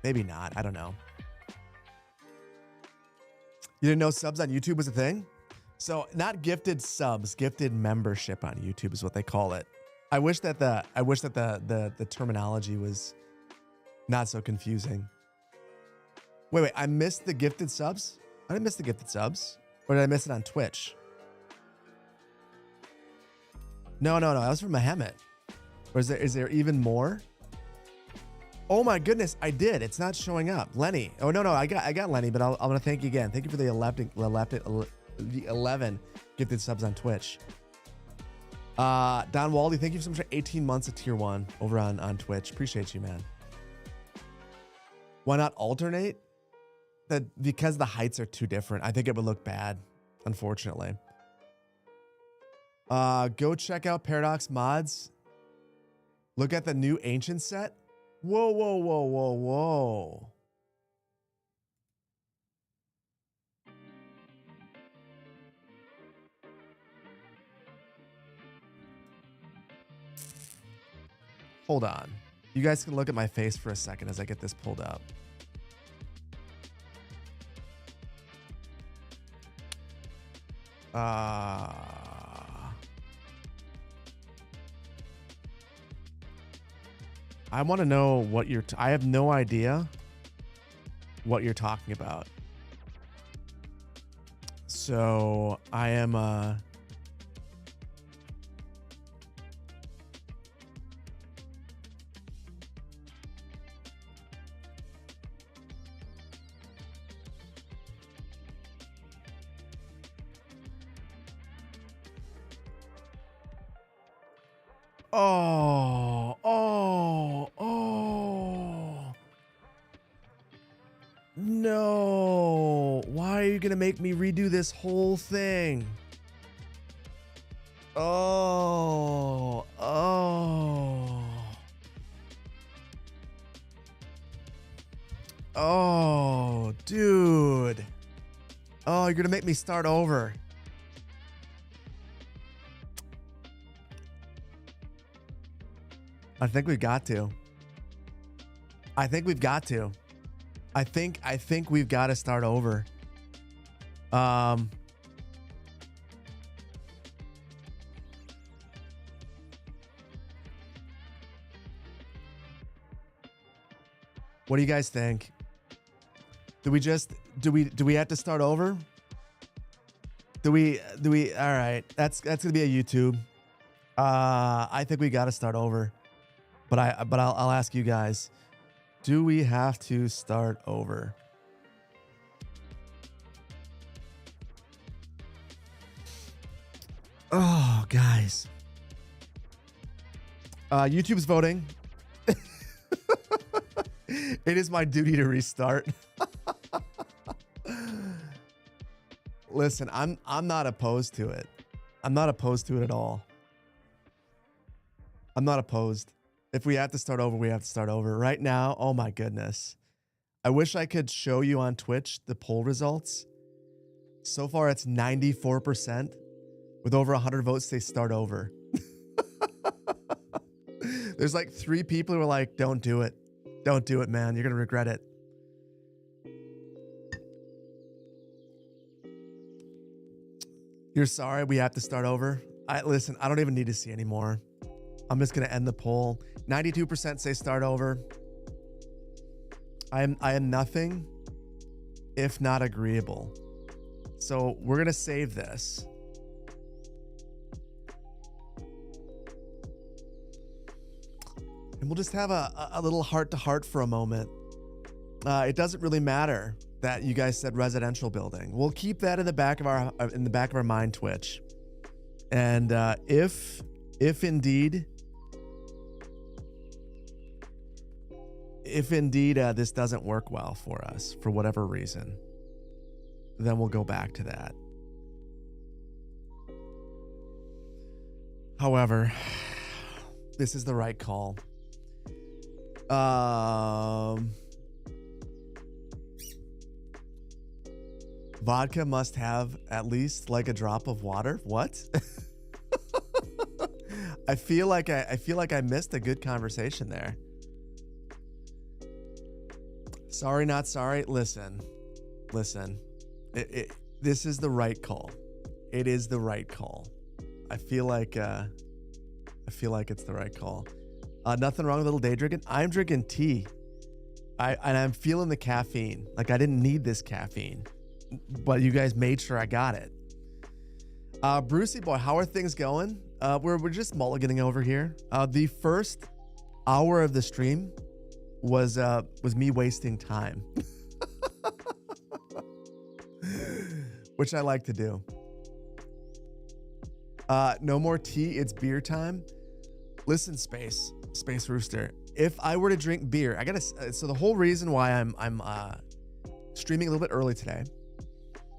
Maybe not. I don't know. You didn't know subs on YouTube was a thing? So not gifted subs, gifted membership on YouTube is what they call it. I wish that the terminology was not so confusing. Wait, I missed the gifted subs? I didn't miss the gifted subs. Or did I miss it on Twitch? No. That was from Mohammed. Or is there even more? Oh my goodness, I did. It's not showing up. Lenny. Oh no, I got Lenny, but I'm gonna thank you again. Thank you for the 11 gifted subs on Twitch. Don Waldy, thank you so much for 18 months of tier 1 over on Twitch. Appreciate you, man. Why not alternate? Because the heights are too different. I think it would look bad, unfortunately. Go check out Paradox Mods. Look at the new Ancient set. Whoa. Hold on. You guys can look at my face for a second as I get this pulled up. I want to know what I have no idea what you're talking about. So I am, no. Why are you going to make me redo this whole thing? Oh, dude. Oh, you're going to make me start over. I think we've got to. I think we've got to start over. What do you guys think? Do we have to start over? Do we all right. That's going to be a YouTube. I think we got to start over. But I'll ask you guys, do we have to start over? Oh, guys. YouTube's voting. It is my duty to restart. Listen, I'm not opposed to it. I'm not opposed to it at all. I'm not opposed. If we have to start over, we have to start over. Right now, oh my goodness. I wish I could show you on Twitch the poll results. So far, it's 94%. With over 100 votes, they start over. There's like 3 people who are like, don't do it. Don't do it, man. You're going to regret it. You're sorry we have to start over? Listen, I don't even need to see anymore. I'm just going to end the poll. 92% say start over. I am nothing if not agreeable. So we're going to save this. And we'll just have a little heart-to-heart for a moment. It doesn't really matter that you guys said residential building. We'll keep that in the back of our mind, Twitch. And if indeed if indeed this doesn't work well for us for whatever reason, then we'll go back to that. However, this is the right call. Vodka must have at least like a drop of water. What? I feel like I missed a good conversation there. Sorry, not sorry. Listen. This is the right call. It is the right call. I feel like it's the right call. Nothing wrong with a little day drinking. I'm drinking tea. I'm feeling the caffeine. Like I didn't need this caffeine, but you guys made sure I got it. Brucey boy, how are things going? We're just mulliganing over here. The first hour of the stream was me wasting time, which I like to do. No more tea. It's beer time. Listen, Space Rooster. If I were to drink beer, I gotta. So the whole reason why I'm streaming a little bit early today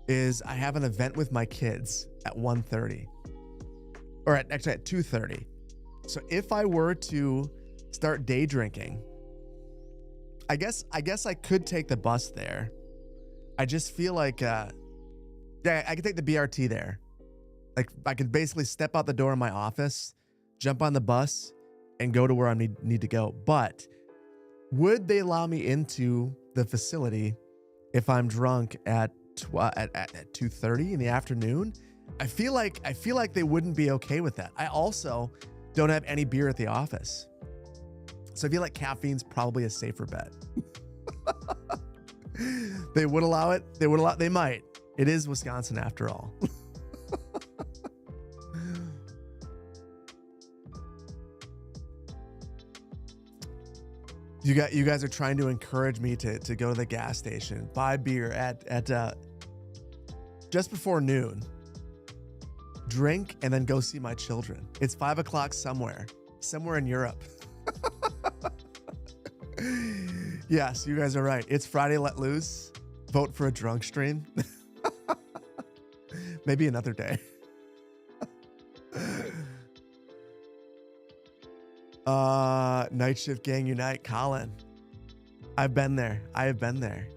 is I have an event with my kids at 1:30, or actually at 2:30. So if I were to start day drinking, I guess I could take the bus there. I just feel like, yeah, I could take the BRT there. Like I could basically step out the door in my office, jump on the bus, and go to where I need to go. But would they allow me into the facility if I'm drunk at 2:30 in the afternoon? I feel like they wouldn't be okay with that. I also don't have any beer at the office, so I feel like caffeine's probably a safer bet. They would allow it. They might. It is Wisconsin after all. You guys are trying to encourage me to go to the gas station, buy beer at just before noon, drink, and then go see my children. It's 5 o'clock somewhere in Europe. Yes, you guys are right. It's Friday Let Loose. Vote for a drunk stream. Maybe another day. Night shift gang unite. Colin, I've been there. I have been there.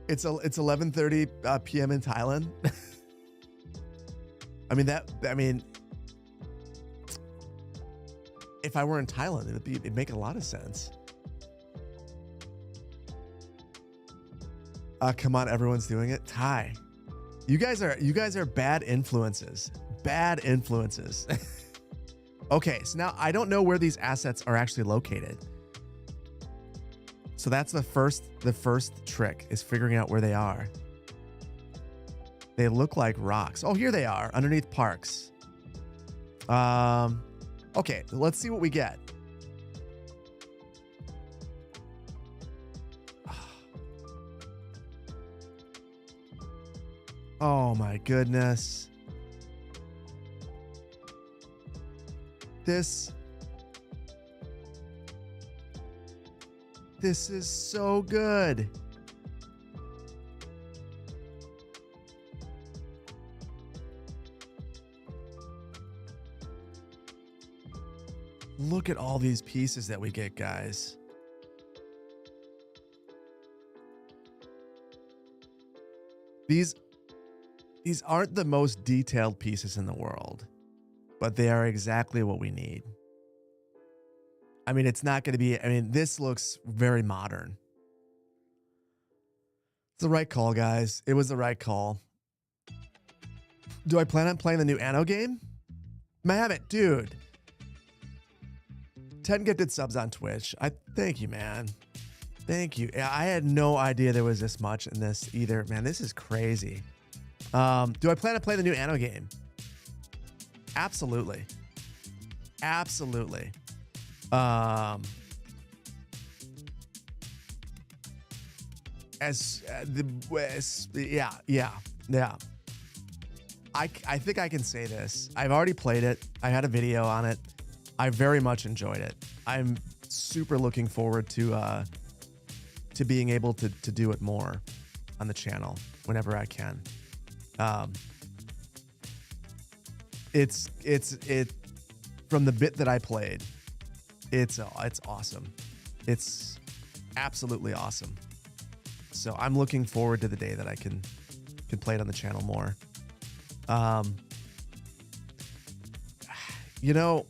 It's 11:30 p.m. in Thailand. I mean, if I were in Thailand, it'd make a lot of sense. Come on, everyone's doing it. Thai, you guys are bad influences. Bad influences. Okay, so now I don't know where these assets are actually located. So that's the first trick, is figuring out where they are. They look like rocks. Oh, here they are, underneath parks. Okay, let's see what we get. Oh my goodness. This is so good. Look at all these pieces that we get, guys. These aren't the most detailed pieces in the world, but they are exactly what we need. I mean, it's not going to be, I mean, this looks very modern. It's the right call, guys. It was the right call. Do I plan on playing the new Anno game? I haven't, dude. 10 gifted subs on Twitch. Thank you, man. Thank you. I had no idea there was this much in this either. Man, this is crazy. Do I plan to play the new Anno game? Absolutely. Absolutely. Yeah. I think I can say this. I've already played it. I had a video on it. I very much enjoyed it. I'm super looking forward to being able to do it more on the channel whenever I can. It from the bit that I played, it's awesome. It's absolutely awesome. So I'm looking forward to the day that I can play it on the channel more. You know,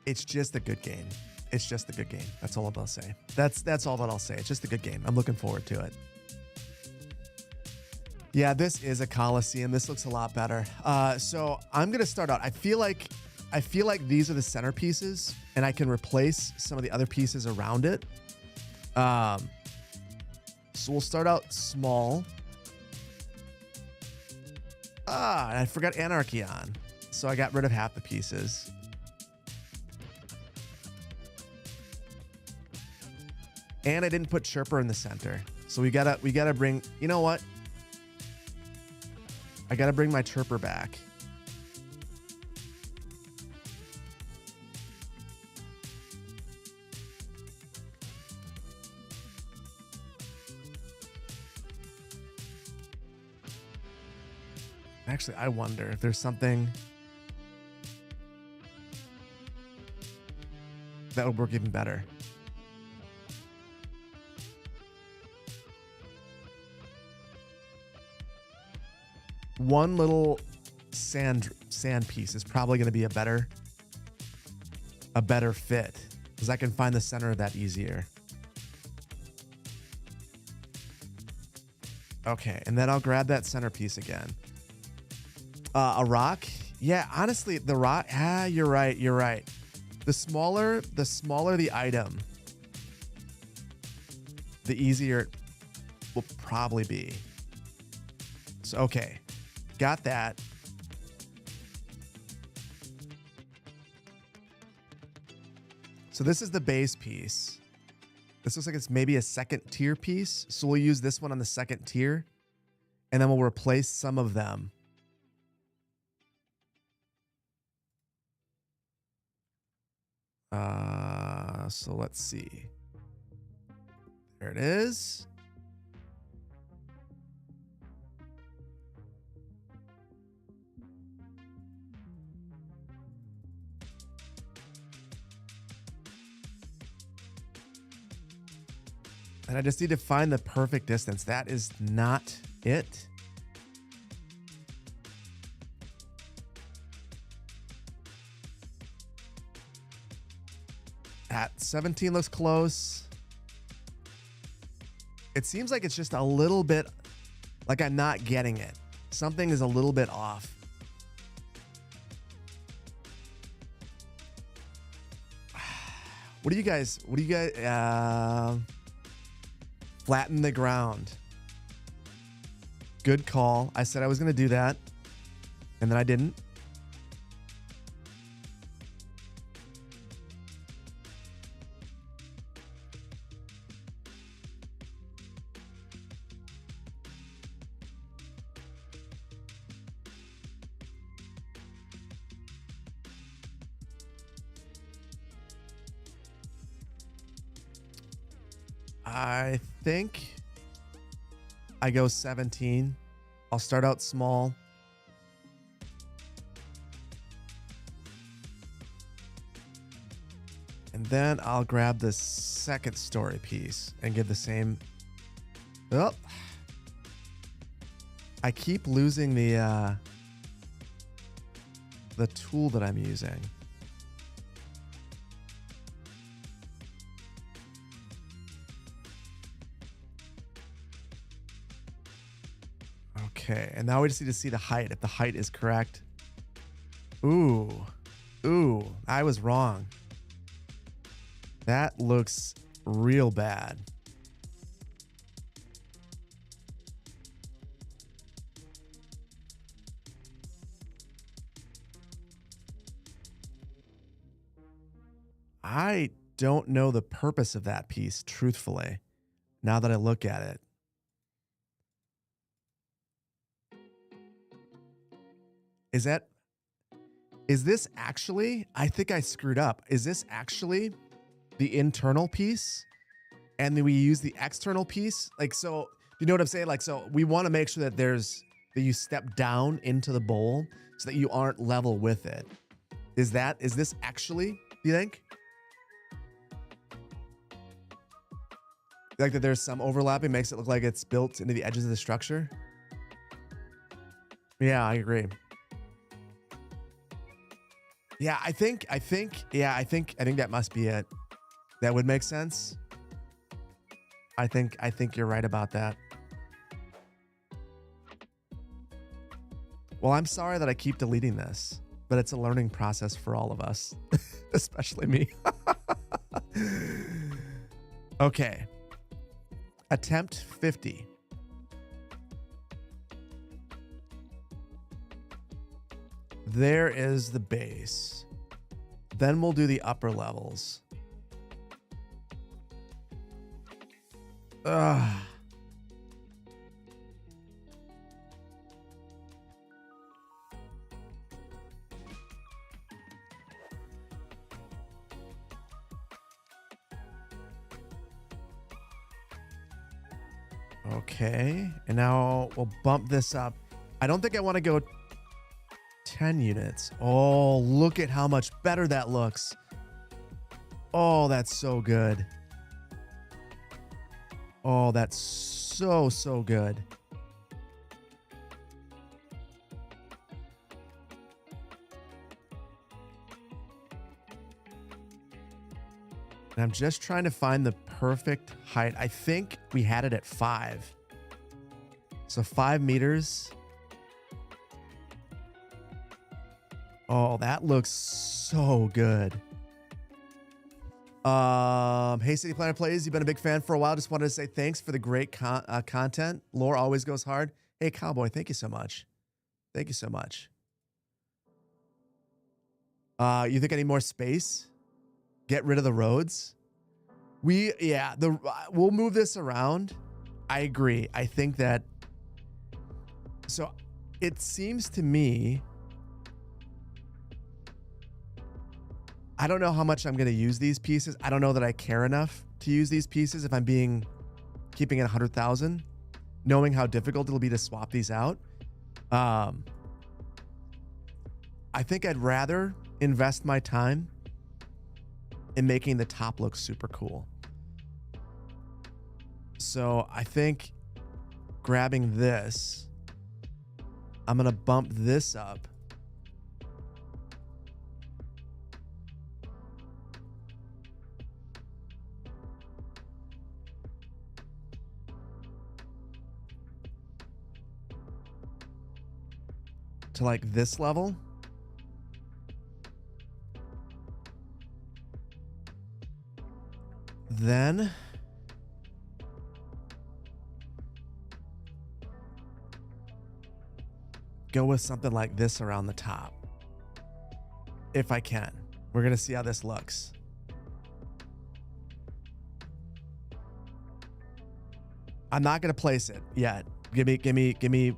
it's just a good game. It's just a good game. That's all I'll say. That's all that I'll say. It's just a good game. I'm looking forward to it. Yeah, this is a Coliseum. This looks a lot better. So I'm gonna start out. I feel like these are the centerpieces, and I can replace some of the other pieces around it. So we'll start out small. And I forgot Anarchy on, so I got rid of half the pieces. And I didn't put Chirper in the center, so we gotta bring. You know what? I gotta bring my Chirper back. Actually, I wonder if there's something that would work even better. One little sand piece is probably going to be a better fit, because I can find the center of that easier. Okay, and then I'll grab that centerpiece again. A rock? Yeah, honestly, the rock. You're right. The smaller the item, the easier it will probably be. So okay, got that. So this is the base piece. This looks like it's maybe a second tier piece. So we'll use this one on the second tier, and then we'll replace some of them. So let's see. There it is. And I just need to find the perfect distance. That is not it. At 17 looks close. It seems like it's just a little bit, like I'm not getting it. Something is a little bit off. What do you guys, flatten the ground. Good call. I said I was going to do that, and then I didn't. I think I go 17. I'll start out small. And then I'll grab the second story piece and give the same. Oh, I keep losing the tool that I'm using. Okay, and now we just need to see the height, if the height is correct. Ooh, I was wrong. That looks real bad. I don't know the purpose of that piece, truthfully, now that I look at it. Is this actually, I think I screwed up. Is this actually the internal piece? And then we use the external piece? Like, so, you know what I'm saying? Like, so we want to make sure that that you step down into the bowl so that you aren't level with it. Is this actually, do you think? Like that there's some overlapping, makes it look like it's built into the edges of the structure? Yeah, I agree. Yeah, I think that must be it. That would make sense. I think you're right about that. Well, I'm sorry that I keep deleting this, but it's a learning process for all of us, especially me. Okay. Attempt 50. There is the base. Then we'll do the upper levels. Ugh. Okay, and now we'll bump this up. I don't think I want to go 10 units. Oh, look at how much better that looks. Oh, that's so good. Oh, that's so good. And I'm just trying to find the perfect height. I think we had it at 5. So 5 meters. Oh, that looks so good. Hey, City Planner Plays, you've been a big fan for a while. Just wanted to say thanks for the great content. Lore always goes hard. Hey, Cowboy, thank you so much. Thank you so much. You think I need more space? Get rid of the roads? We'll move this around. I agree. I think that, so it seems to me, I don't know how much I'm going to use these pieces. I don't know that I care enough to use these pieces if I'm keeping it 100,000, knowing how difficult it'll be to swap these out. I think I'd rather invest my time in making the top look super cool. So I think grabbing this, I'm going to bump this up. To like this level. Then go with something like this around the top. If I can. We're going to see how this looks. I'm not going to place it yet. Give me.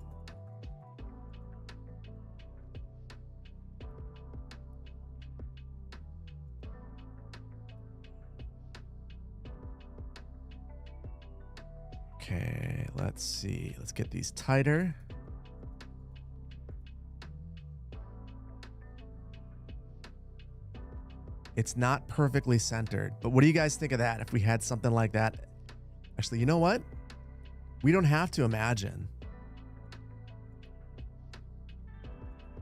Okay, let's see. Let's get these tighter. It's not perfectly centered, but what do you guys think of that if we had something like that? Actually, you know what? We don't have to imagine.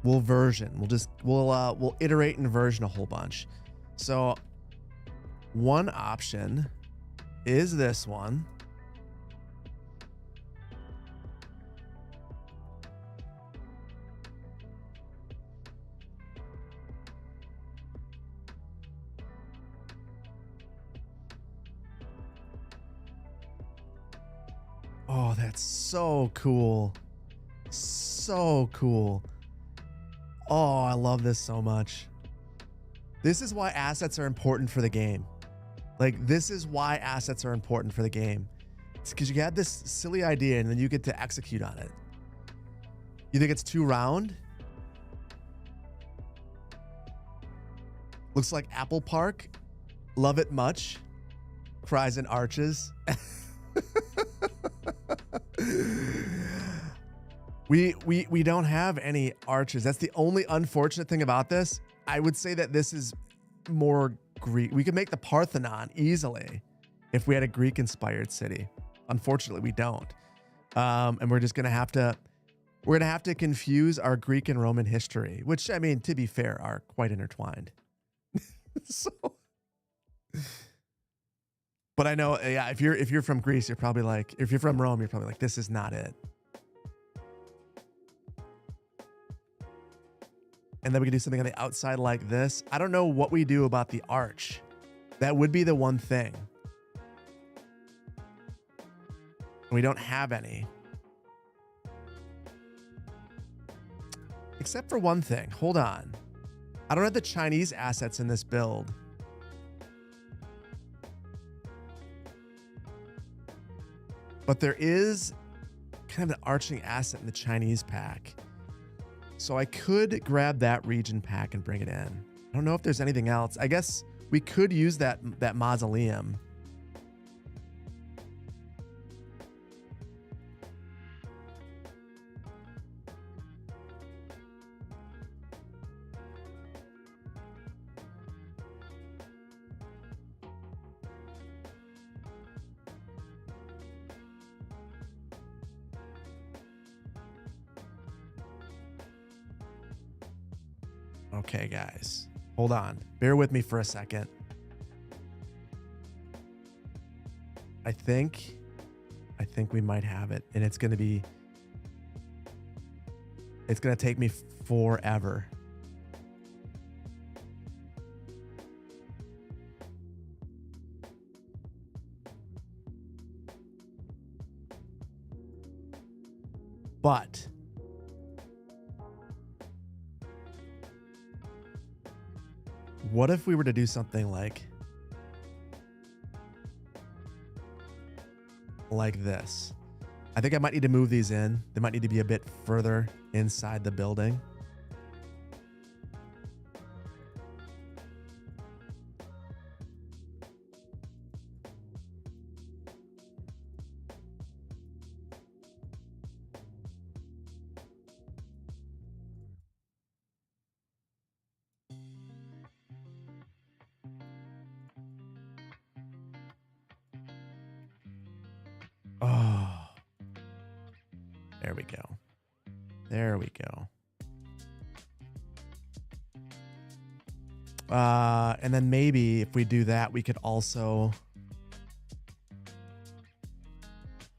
We'll version. We'll iterate and version a whole bunch. So one option is this one. Oh, that's so cool. So cool. Oh, I love this so much. This is why assets are important for the game. Like, this is why assets are important for the game. It's because you have this silly idea and then you get to execute on it. You think it's too round? Looks like Apple Park. Love it much. Cries and arches. We don't have any arches. That's the only unfortunate thing about this. I would say that this is more Greek. We could make the Parthenon easily if we had a Greek-inspired city. Unfortunately, we don't. And we're going to have to confuse our Greek and Roman history, which, I mean, to be fair, are quite intertwined. So, but I know, yeah, if you're from Greece, you're probably like, if you're from Rome, you're probably like, this is not it. And then we can do something on the outside like this. I don't know what we do about the arch. That would be the one thing. We don't have any. Except for one thing. Hold on. I don't have the Chinese assets in this build. But there is kind of an arching asset in the Chinese pack. So I could grab that region pack and bring it in. I don't know if there's anything else. I guess we could use that mausoleum. Okay, guys, hold on. Bear with me for a second. I think we might have it, and it's going to take me forever. But what if we were to do something like this? I think I might need to move these in. They might need to be a bit further inside the building. Oh, there we go. There we go. And then maybe if we do that, we could also, I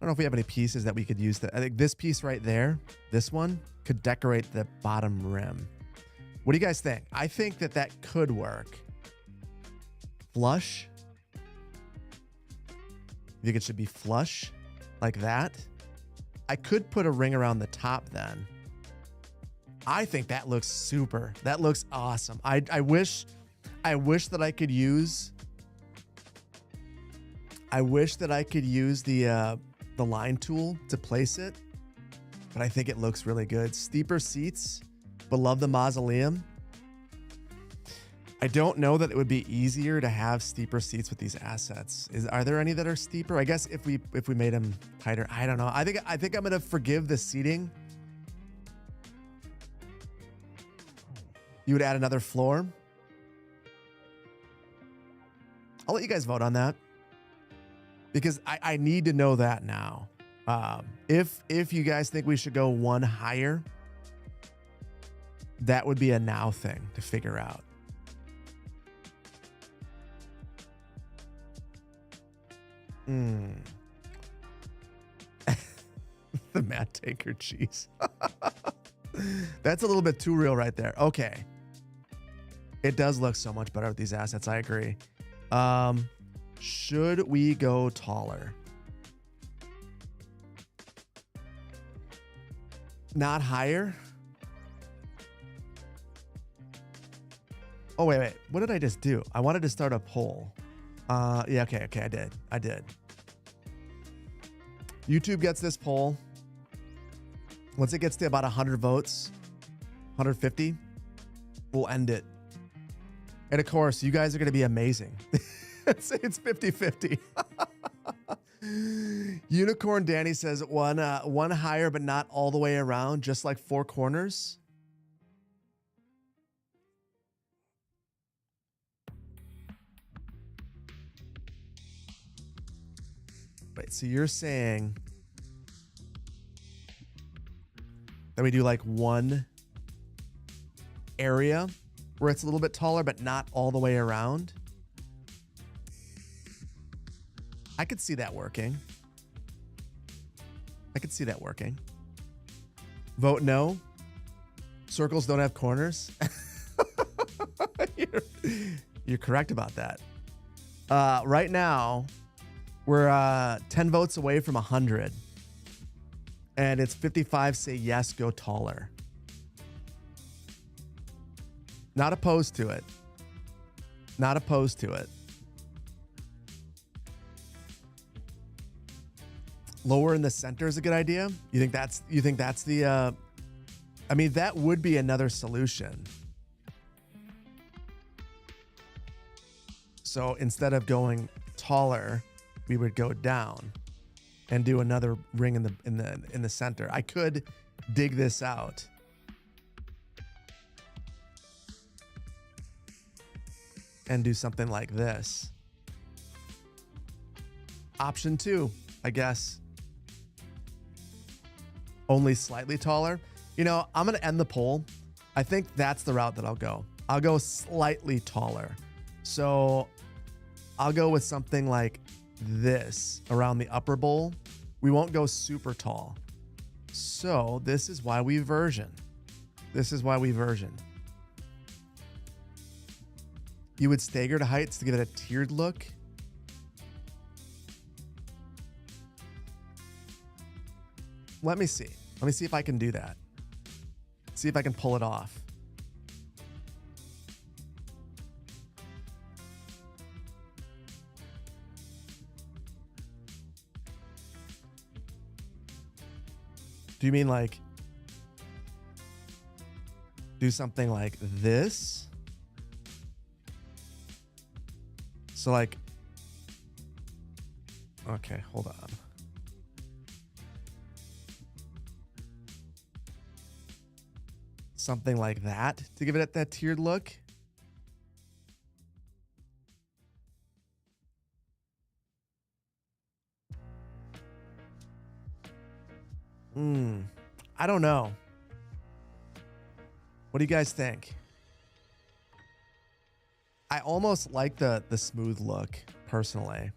don't know if we have any pieces that we could use. I think this piece right there, this one could decorate the bottom rim. What do you guys think? I think that could work. Flush. You think it should be flush? Like that. I could put a ring around the top then. I think that looks super. That looks awesome. I wish that I could use the line tool to place it, but I think it looks really good. Steeper seats, but love the mausoleum. I don't know that it would be easier to have steeper seats with these assets. Are there any that are steeper? I guess if we made them tighter, I don't know. I think I'm gonna forgive the seating. You would add another floor. I'll let you guys vote on that because I need to know that now. If you guys think we should go one higher, that would be a now thing to figure out. The Matt Tanker cheese. That's a little bit too real right there. Okay. It does look so much better with these assets. I agree. Should we go taller? Not higher? Oh, wait. What did I just do? I wanted to start a poll. Yeah, okay, I did. YouTube gets this poll. Once it gets to about 100 votes, 150, we'll end it. And of course, you guys are going to be amazing. It's 50-50. Unicorn Danny says one higher, but not all the way around, just like four corners. Wait, so you're saying that we do like one area where it's a little bit taller, but not all the way around? I could see that working. I could see that working. Vote no. Circles don't have corners. You're correct about that. Right now, we're 10 votes away from 100. And it's 55 say yes, go taller. Not opposed to it. Not opposed to it. Lower in the center is a good idea. You think that's the I mean, that would be another solution. So instead of going taller, we would go down and do another ring in the center. I could dig this out. And do something like this. Option 2, I guess. Only slightly taller. You know, I'm going to end the poll. I think that's the route that I'll go. I'll go slightly taller. So I'll go with something like this around the upper bowl. We won't go super tall. So this is why we version. This is why we version. You would stagger to heights to give it a tiered look. Let me see. Let me see if I can do that. See if I can pull it off. Do you mean like do something like this? So like, okay, hold on. Something like that to give it that tiered look. I don't know. What do you guys think? I almost like the smooth look, personally.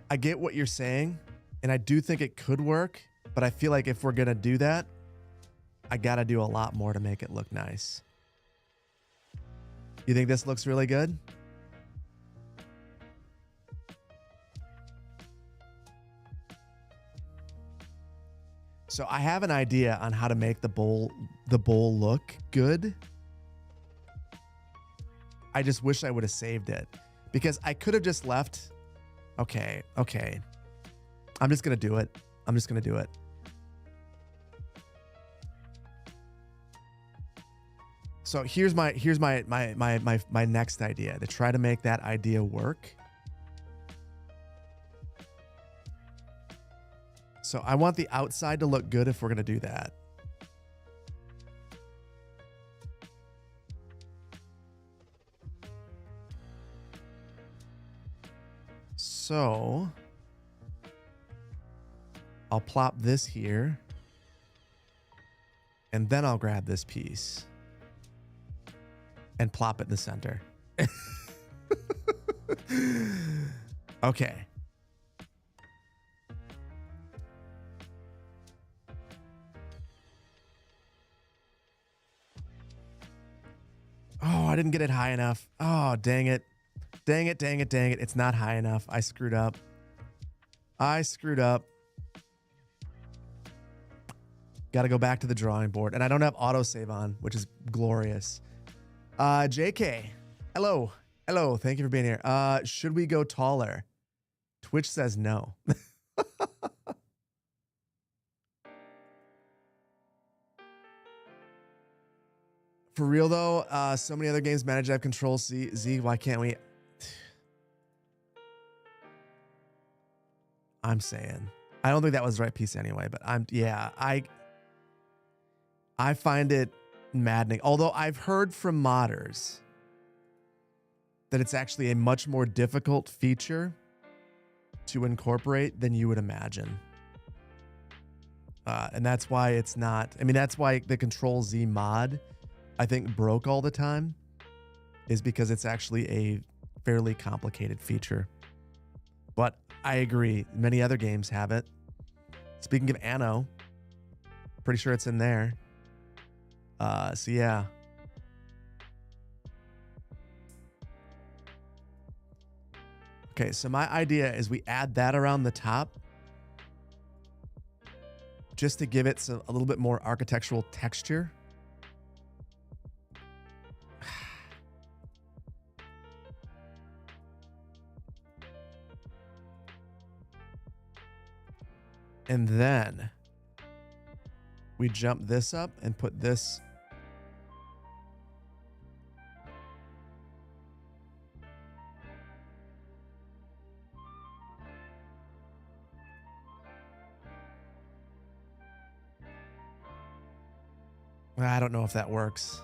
I get what you're saying, and I do think it could work, but I feel like if we're going to do that, I got to do a lot more to make it look nice. You think this looks really good? So I have an idea on how to make the bowl look good. I just wish I would have saved it because I could have just left. Okay. I'm just going to do it. I'm just going to do it. So here's my next idea to try to make that idea work. So I want the outside to look good if we're going to do that. So I'll plop this here and then I'll grab this piece and plop it in the center. Okay. Oh, I didn't get it high enough. Oh, dang it. Dang it. It's not high enough. I screwed up. Got to go back to the drawing board. And I don't have autosave on, which is glorious. JK. Hello. Thank you for being here. Should we go taller? Twitch says no. For real though, so many other games manage to have Control Z. Why can't we? I'm saying, I don't think that was the right piece anyway, but I find it maddening. Although I've heard from modders that it's actually a much more difficult feature to incorporate than you would imagine. And that's why it's not, I mean, that's why the Control Z mod, I think, broke all the time, is because it's actually a fairly complicated feature. But I agree, many other games have it. Speaking of Anno, pretty sure it's in there. So yeah. Okay, so my idea is we add that around the top just to give it a little bit more architectural texture. And then we jump this up and put this. I don't know if that works.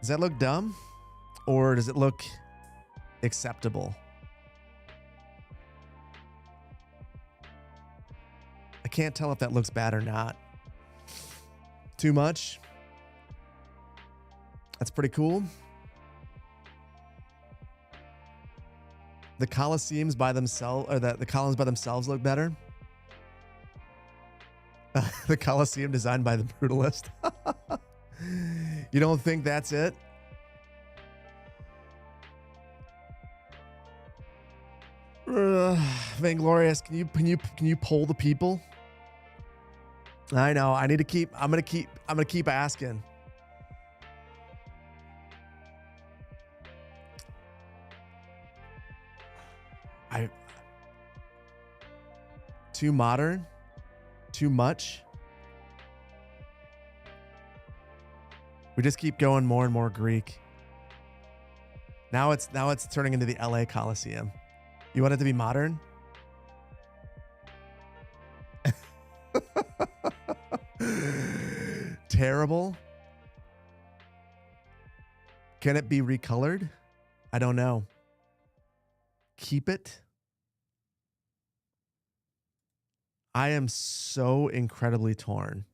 Does that look dumb? Or does it look acceptable? I can't tell if that looks bad or not. Too much? That's pretty cool. The Colosseums by themselves, or the columns by themselves look better. The Colosseum designed by the Brutalist. You don't think that's it? Vainglorious, can you poll the people? I know. I need to keep. I'm gonna keep asking. Too modern, too much. We just keep going more and more Greek. Now it's turning into the LA Coliseum. You want it to be modern? Terrible. Can it be recolored? I don't know. Keep it. I am so incredibly torn.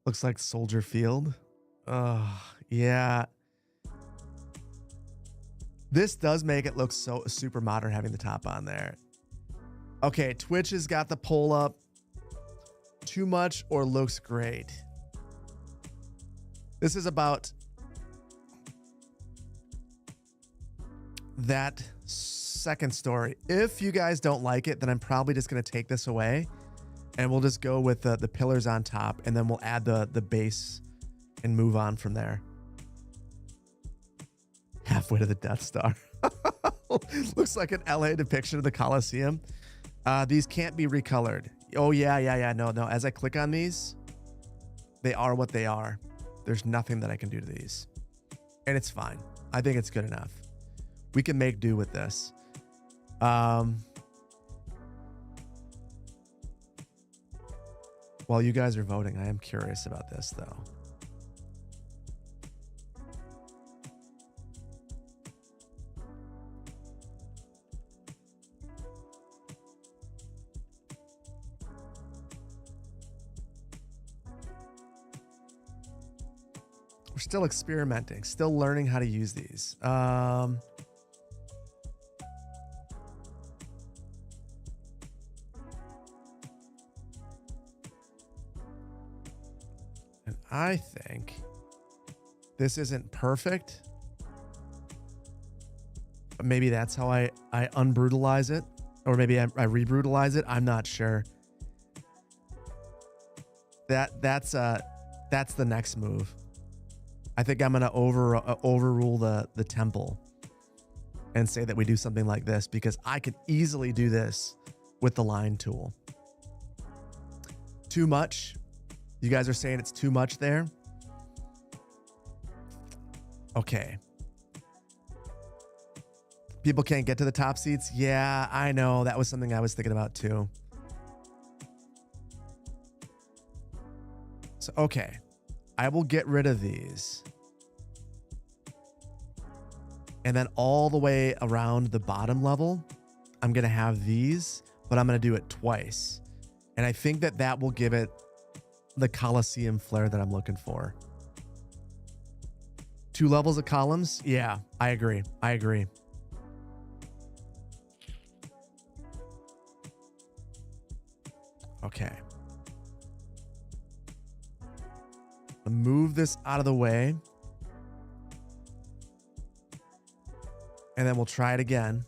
Looks like Soldier Field. Yeah. This does make it look so super modern having the top on there. Okay, Twitch has got the poll up. Too much or looks great? This is about that second story. If you guys don't like it, then I'm probably just going to take this away and we'll just go with the pillars on top, and then we'll add the base and move on from there. Halfway to the Death Star. Looks like an LA depiction of the Coliseum. These can't be recolored. Oh, yeah. No. As I click on these, they are what they are. There's nothing that I can do to these. And it's fine. I think it's good enough. We can make do with this. While you guys are voting, I am curious about this, though. We're still experimenting, still learning how to use these. And I think this isn't perfect. But maybe that's how I unbrutalize it. Or maybe I rebrutalize it. I'm not sure. That's the next move. I think I'm gonna overrule the temple and say that we do something like this, because I could easily do this with the line tool. Too much? You guys are saying it's too much there? Okay. People can't get to the top seats? Yeah, I know. That was something I was thinking about too. So, okay. I will get rid of these. And then all the way around the bottom level, I'm going to have these, but I'm going to do it twice. And I think that that will give it the Colosseum flair that I'm looking for. 2 levels of columns? Yeah, I agree. I agree. Okay. I'll move this out of the way. And then we'll try it again.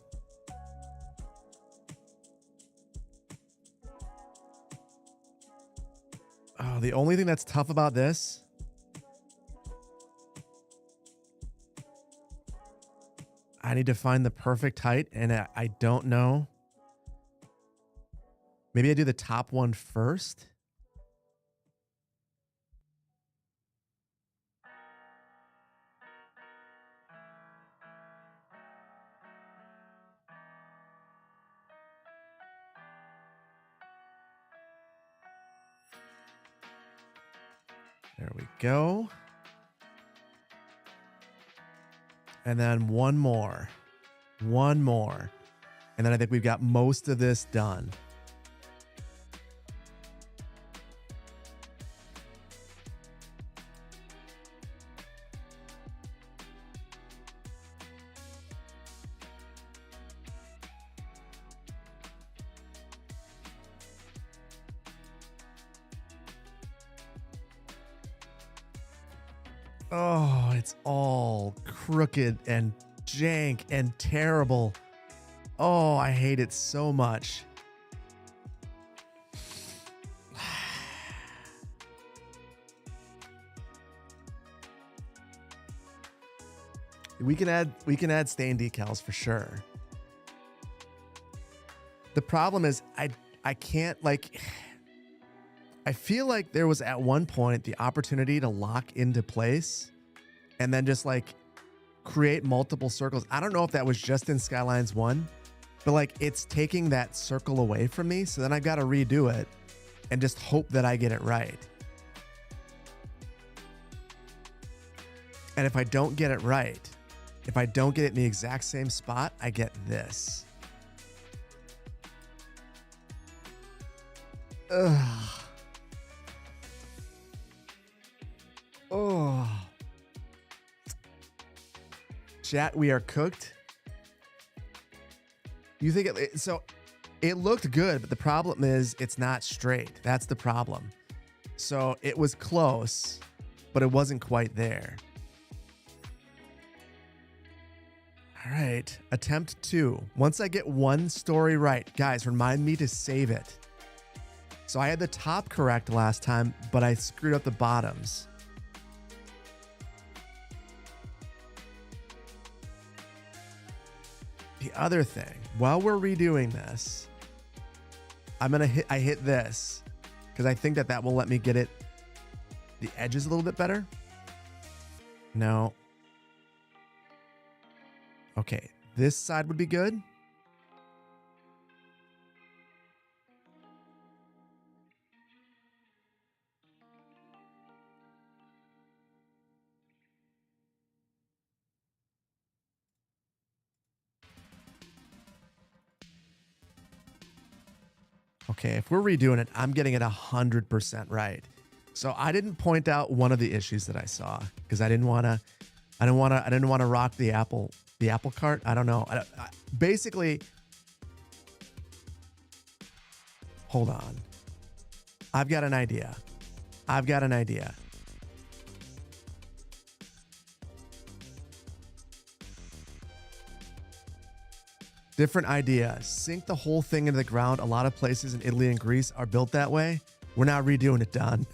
Oh, the only thing that's tough about this, I need to find the perfect height, and I don't know. Maybe I do the top one first. There we go. And then one more. One more. And then I think we've got most of this done. Oh, it's all crooked and jank and terrible. Oh, I hate it so much. We can add stain decals for sure. The problem is I can't, like, I feel like there was at one point the opportunity to lock into place and then just like create multiple circles. I don't know if that was just in Skylines 1, but like it's taking that circle away from me. So then I got to redo it and just hope that I get it right. And if I don't get it right, if I don't get it in the exact same spot, I get this. Ugh. Oh. Chat, we are cooked. You think so it looked good, but the problem is it's not straight. That's the problem. So it was close, but it wasn't quite there. All right, attempt 2. Once I get one story right, guys, remind me to save it. So I had the top correct last time, but I screwed up the bottoms. The other thing, while we're redoing this, I hit this because I think that will let me get it, the edges a little bit better. No. Okay, this side would be good. Okay, if we're redoing it, I'm getting it 100% right. So I didn't point out one of the issues that I saw because I didn't want to rock the apple cart. I don't know. Basically, hold on. I've got an idea. Different idea. Sink the whole thing into the ground. A lot of places in Italy and Greece are built that way. We're not redoing it, Don.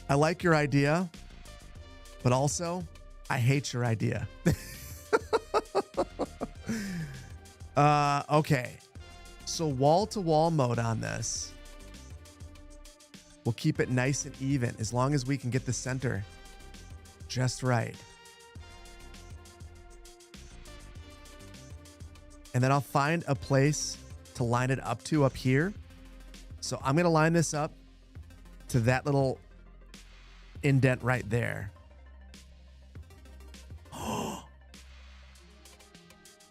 I like your idea, but also I hate your idea. Okay. So wall-to-wall mode on this. We'll keep it nice and even as long as we can get the center just right. And then I'll find a place to line it up to up here. So I'm going to line this up to that little indent right there.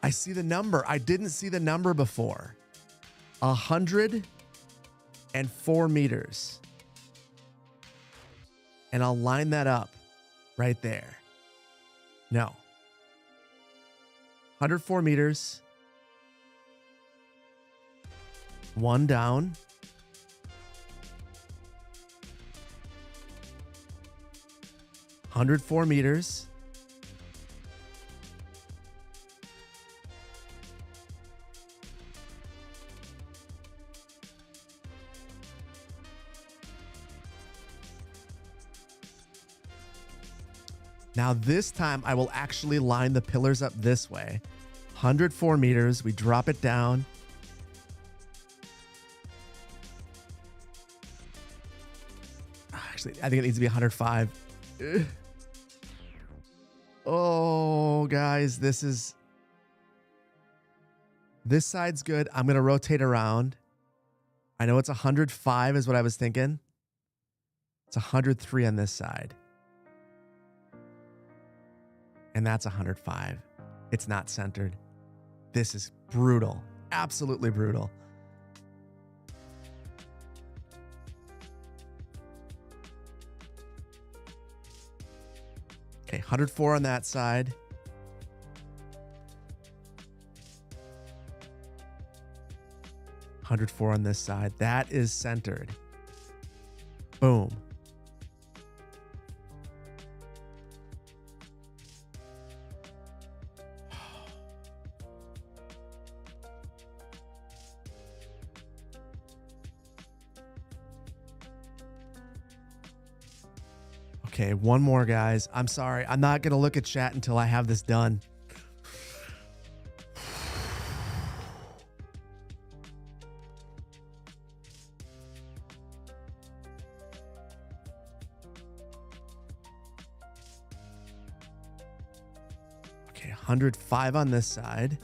I see the number. I didn't see the number before. 104 meters. And I'll line that up right there. No. 104 meters. One down. $104 meters. Now this time I will actually line the pillars up this way. 104 meters. We drop it down. Actually, I think it needs to be 105. Ugh. Oh, guys, this side's good. I'm going to rotate around. I know it's 105 is what I was thinking. It's 103 on this side. And that's 105. It's not centered. This is brutal. Absolutely brutal. Okay, 104 on that side. $104 on this side. That is centered. Boom. Okay, one more, guys. I'm sorry. I'm not going to look at chat until I have this done. Okay, 105 on this side.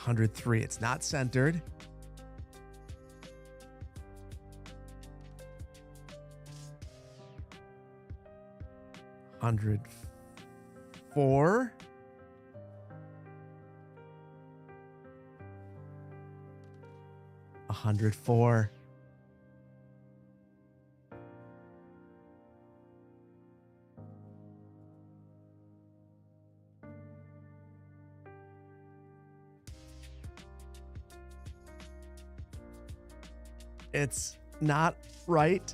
$103. It's not centered. $104. $104. It's not right.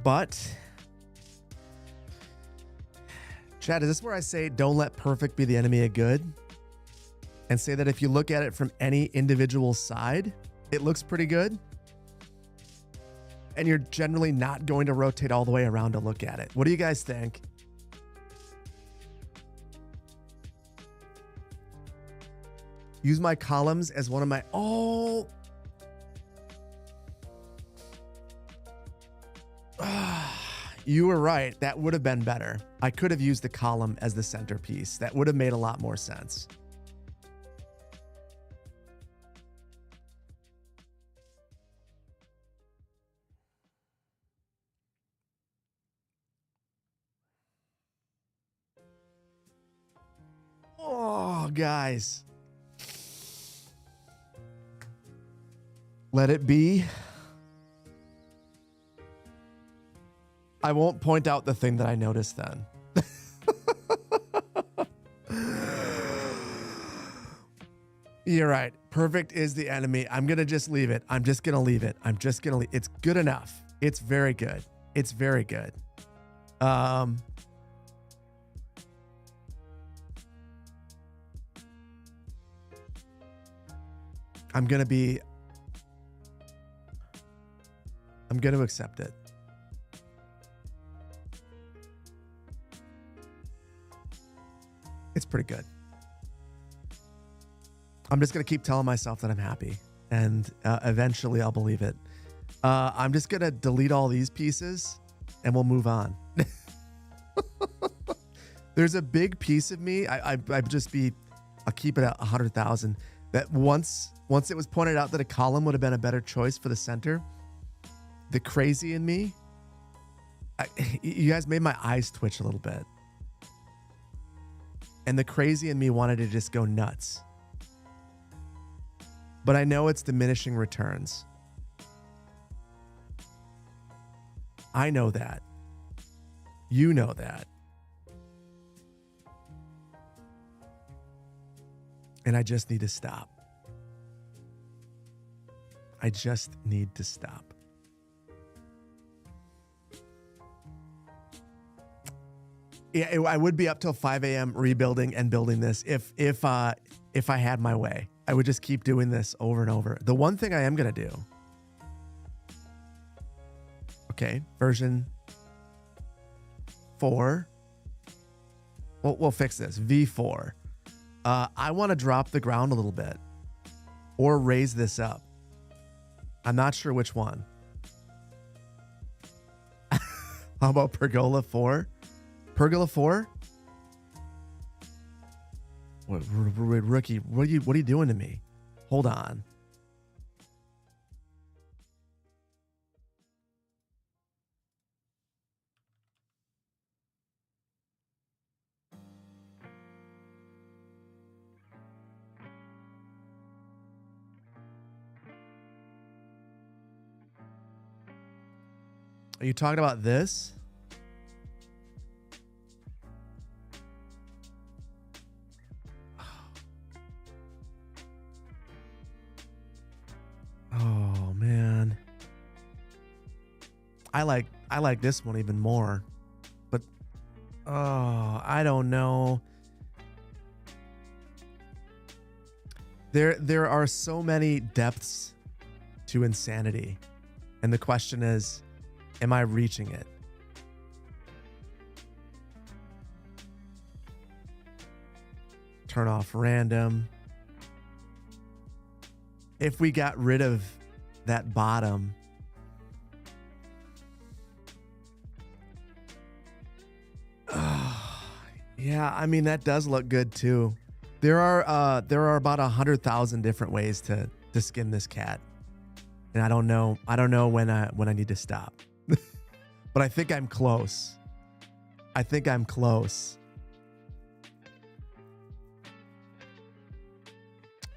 But, Chad, is this where I say don't let perfect be the enemy of good? And say that if you look at it from any individual side, it looks pretty good? And you're generally not going to rotate all the way around to look at it. What do you guys think? Use my columns as one of my... Oh... You were right. That would have been better. I could have used the column as the centerpiece. That would have made a lot more sense. Oh, guys. Let it be. I won't point out the thing that I noticed then. You're right. Perfect is the enemy. I'm going to just leave it. I'm just going to leave it. It's good enough. It's very good. It's very good. I'm going to be I'm going to accept it. It's pretty good. I'm just going to keep telling myself that I'm happy, and eventually I'll believe it. I'm just going to delete all these pieces and we'll move on. There's a big piece of me. I'll keep it at 100,000. That once it was pointed out that a column would have been a better choice for the center, the crazy in me, you guys made my eyes twitch a little bit. And the crazy in me wanted to just go nuts. But I know it's diminishing returns. I know that. You know that. And I just need to stop. I just need to stop. Yeah, I would be up till 5 a.m. rebuilding and building this if I had my way. I would just keep doing this over and over. The one thing I am going to do. Okay, version 4. We'll fix this. V4. I want to drop the ground a little bit or raise this up. I'm not sure which one. How about Pergola 4? Pergola 4? What, rookie, what are you doing to me? Hold on. Are you talking about this? Oh man. I like this one even more. But I don't know. There are so many depths to insanity. And the question is, am I reaching it? Turn off random. If we got rid of that bottom, yeah, I mean that does look good too. There are about 100,000 different ways to skin this cat, and I don't know when I need to stop. But I think I'm close.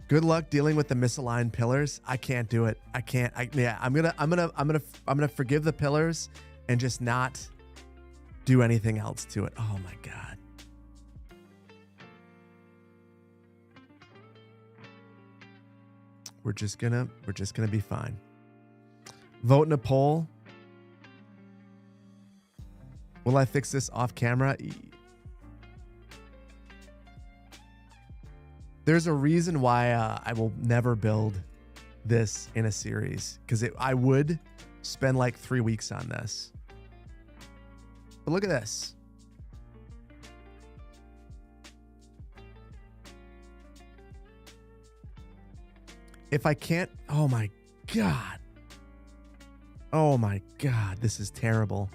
Good luck dealing with the misaligned pillars. I can't do it. I'm gonna forgive the pillars and just not do anything else to it. Oh my God. We're just gonna be fine. Vote in a poll. Will I fix this off camera? There's a reason why I will never build this in a series, because I would spend like 3 weeks on this. But look at this. If I can't, oh my God. Oh my God, this is terrible.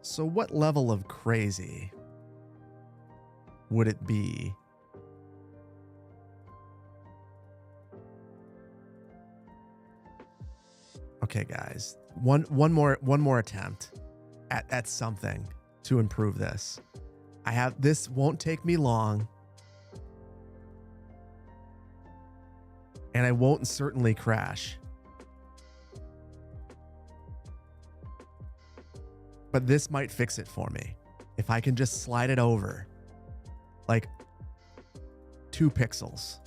So what level of crazy would it be? Okay, guys, one more attempt at something to improve this. This won't take me long, and I won't certainly crash. But this might fix it for me. If I can just slide it over like 2 pixels.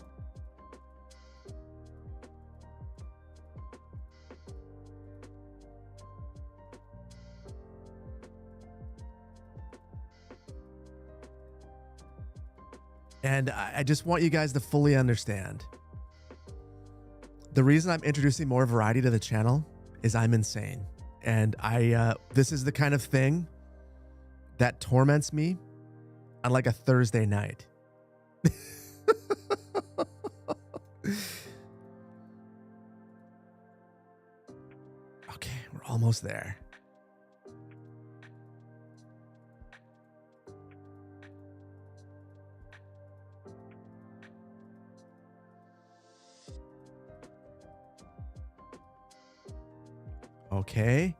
And I just want you guys to fully understand. The reason I'm introducing more variety to the channel is I'm insane. And this is the kind of thing that torments me on like a Thursday night. Okay, we're almost there. Okay.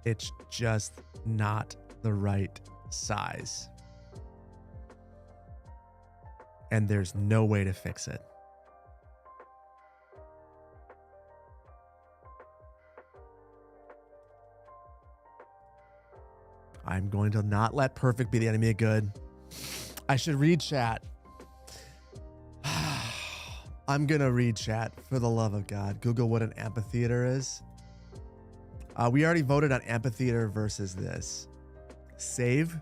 It's just not the right size. And there's no way to fix it. I'm going to not let perfect be the enemy of good. I should read chat. I'm going to read chat for the love of God. Google what an amphitheater is. We already voted on amphitheater versus this. Save.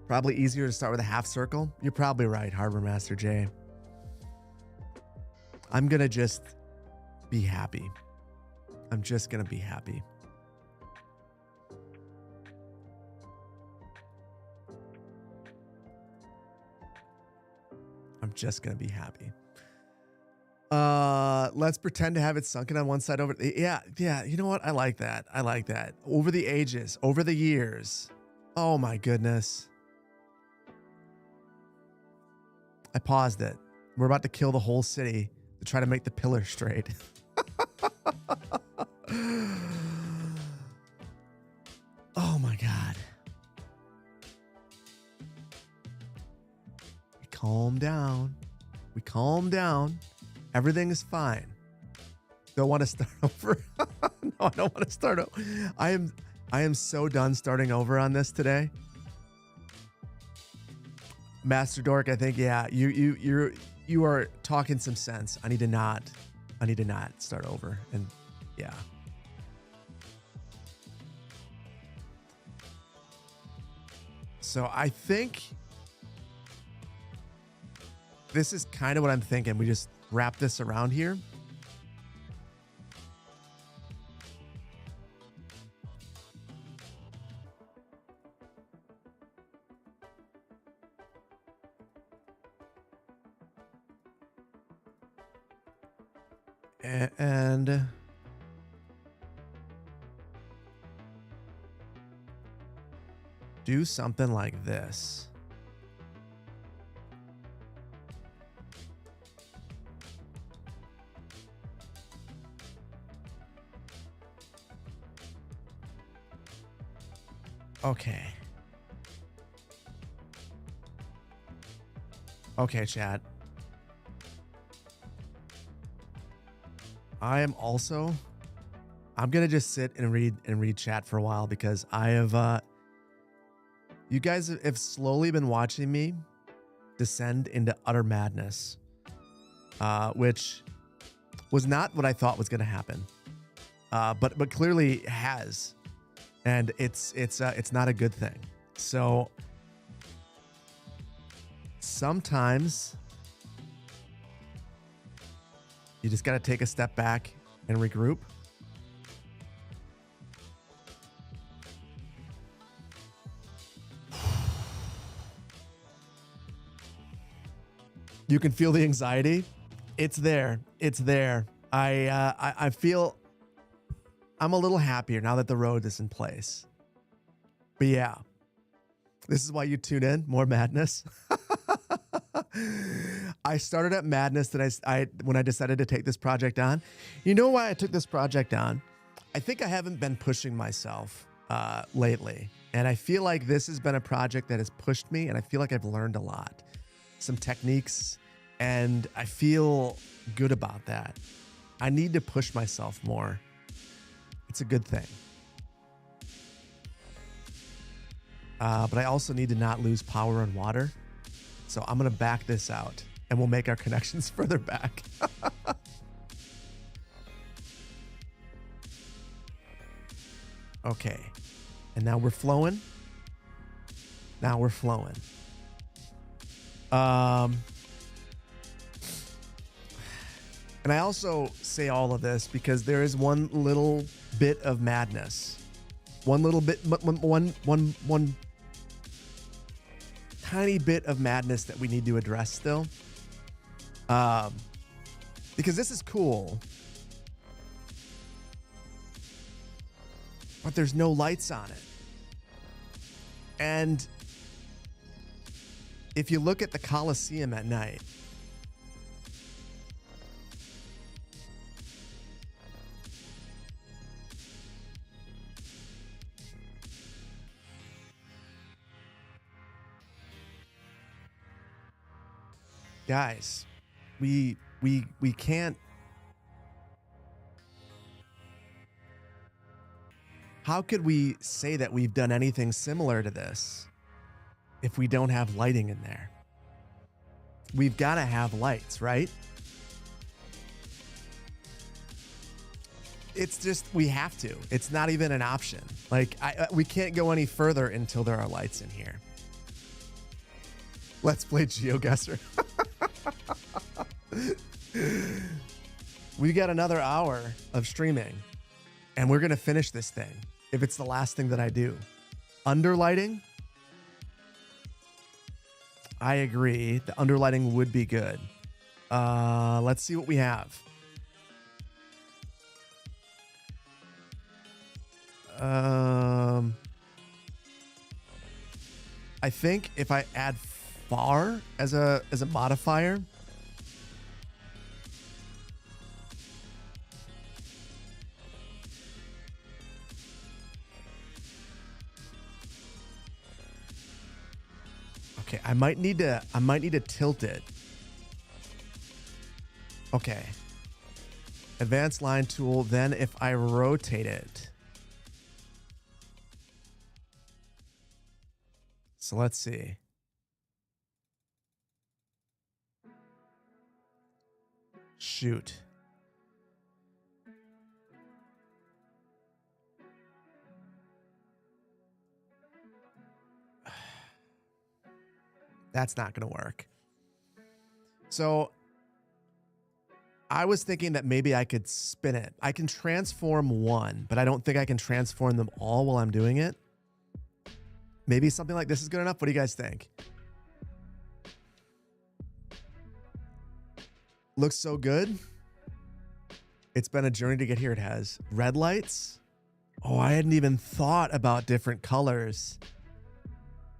Probably easier to start with a half circle. You're probably right, Harbor Master J. I'm going to just be happy. I'm just going to be happy. I'm just going to be happy. Let's pretend to have it sunken on one side over. Yeah. You know what? I like that. I like that. Over the ages, over the years. Oh my goodness. I paused it. We're about to kill the whole city to try to make the pillar straight. Oh my God. We calm down. We calm down. Everything is fine. Don't want to start over. No, I don't want to start over. I am so done starting over on this today. Master Dork, I think, yeah, you are talking some sense. I need to not start over. And yeah. So I think this is kind of what I'm thinking. We just wrap this around here. And do something like this. Okay. Okay, chat. I'm gonna just sit and read chat for a while because I have you guys have slowly been watching me descend into utter madness, which was not what I thought was gonna happen, but clearly has, and it's not a good thing. So sometimes you just got to take a step back and regroup. You can feel the anxiety. It's there. It's there. I feel I'm a little happier now that the road is in place. But yeah, this is why you tune in. More madness. I started at madness that when I decided to take this project on. You know why I took this project on? I think I haven't been pushing myself lately. And I feel like this has been a project that has pushed me, and I feel like I've learned a lot. Some techniques, and I feel good about that. I need to push myself more. It's a good thing. But I also need to not lose power and water. So I'm going to back this out, and we'll make our connections further back. Okay. And now we're flowing. Now we're flowing. And I also say all of this because there is one little bit of madness. One little bit, one tiny bit of madness that we need to address still. Because this is cool. But there's no lights on it. And if you look at the Coliseum at night, guys, we can't. How could we say that we've done anything similar to this if we don't have lighting in there? We've got to have lights, right? It's just, we have to. It's not even an option. Like, we can't go any further until there are lights in here. Let's play GeoGuessr. We got another hour of streaming, and we're going to finish this thing if it's the last thing that I do. Underlighting? I agree. The underlighting would be good. Let's see what we have. I think if I add far as a modifier, okay, I might need to tilt it. Okay. Advanced line tool, then if I rotate it. So let's see. Shoot. That's not going to work. So I was thinking that maybe I could spin it. I can transform one, but I don't think I can transform them all while I'm doing it. Maybe something like this is good enough. What do you guys think? Looks so good. It's been a journey to get here. It has red lights. Oh, I hadn't even thought about different colors.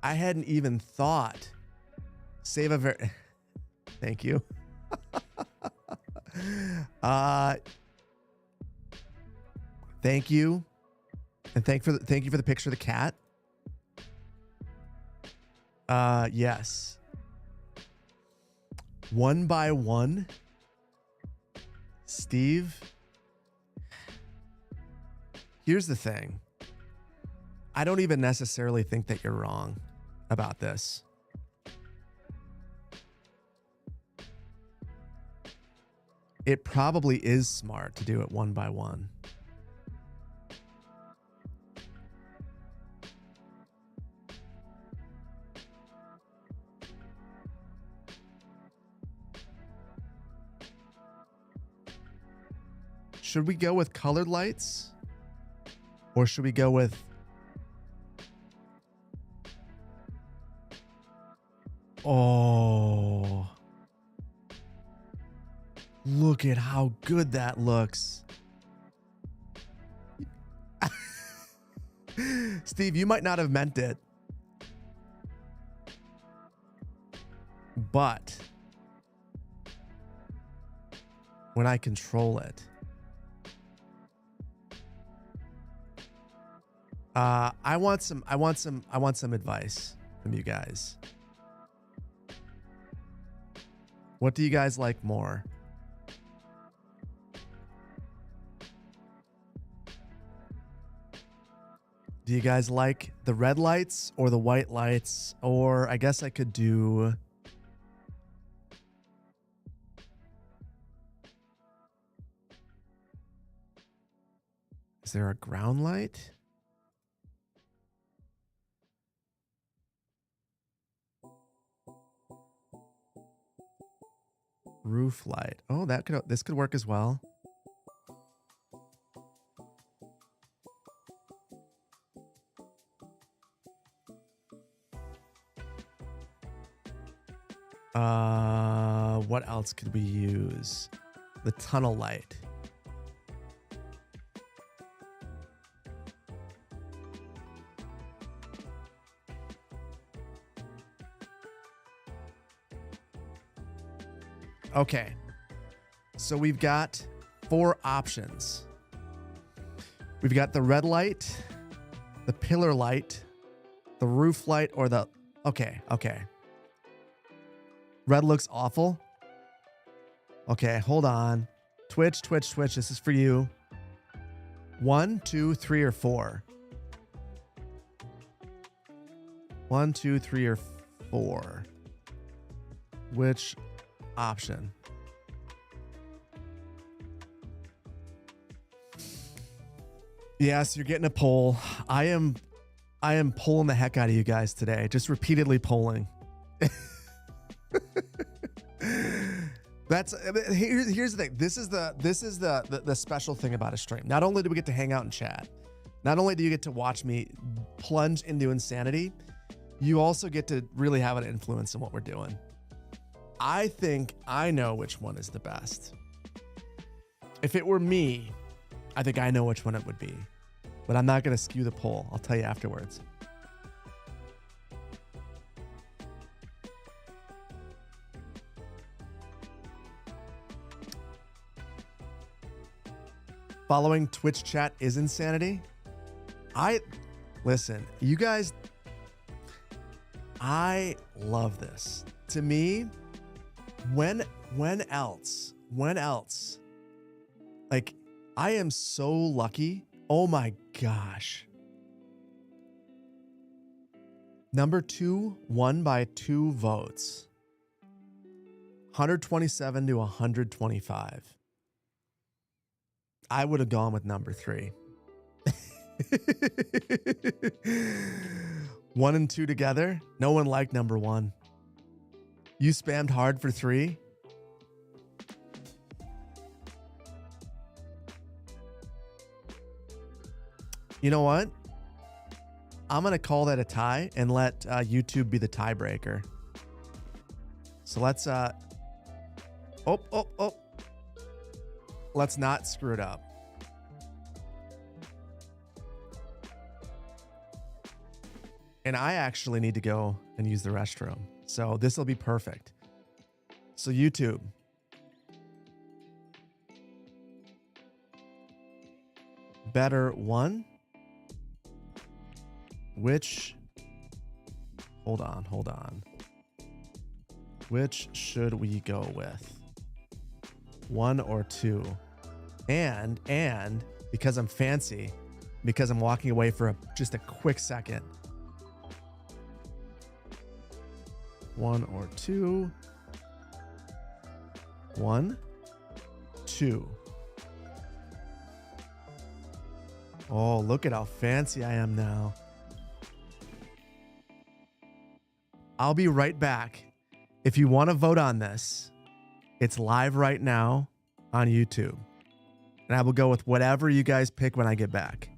I hadn't even thought. Save a very. Thank you. Thank you, and thank you for the picture of the cat. Yes. One by one. Steve. Here's the thing. I don't even necessarily think that you're wrong about this. It probably is smart to do it one by one. Should we go with colored lights? Or should we go with... Oh... Look at how good that looks. Steve, you might not have meant it. But when I control it. I want some advice from you guys. What do you guys like more? Do you guys like the red lights or the white lights? Or I guess I could do... Is there a ground light? Roof light. Oh, this could work as well. What else could we use? The tunnel light. Okay. So we've got 4 options. We've got the red light, the pillar light, the roof light, or the... Okay. Red looks awful. Okay, hold on. Twitch, this is for you. 1, 2, 3, or 4? 1, 2, 3, or 4? Which option? Yes, you're getting a poll. I am polling the heck out of you guys today. Just repeatedly polling. Here's the thing. This is the special thing about a stream. Not only do we get to hang out and chat, not only do you get to watch me plunge into insanity, you also get to really have an influence in what we're doing. I think I know which one is the best. If it were me, I think I know which one it would be. But I'm not going to skew the poll. I'll tell you afterwards. Following Twitch chat is insanity. Listen, you guys, I love this. To me, when else? Like, I am so lucky. Oh my gosh. Number 2 won by 2 votes. 127 to 125. I would have gone with number 3. 1 and 2 together. No one liked number 1. You spammed hard for 3. You know what? I'm going to call that a tie and let YouTube be the tiebreaker. So let's let's not screw it up. And I actually need to go and use the restroom. So this will be perfect. So YouTube. Better one. Which, hold on. Which should we go with? 1 or 2? And because I'm fancy, because I'm walking away for just a quick second. 1 or 2? 1, 2. Oh, look at how fancy I am now. I'll be right back. If you want to vote on this, it's live right now on YouTube. And I will go with whatever you guys pick when I get back.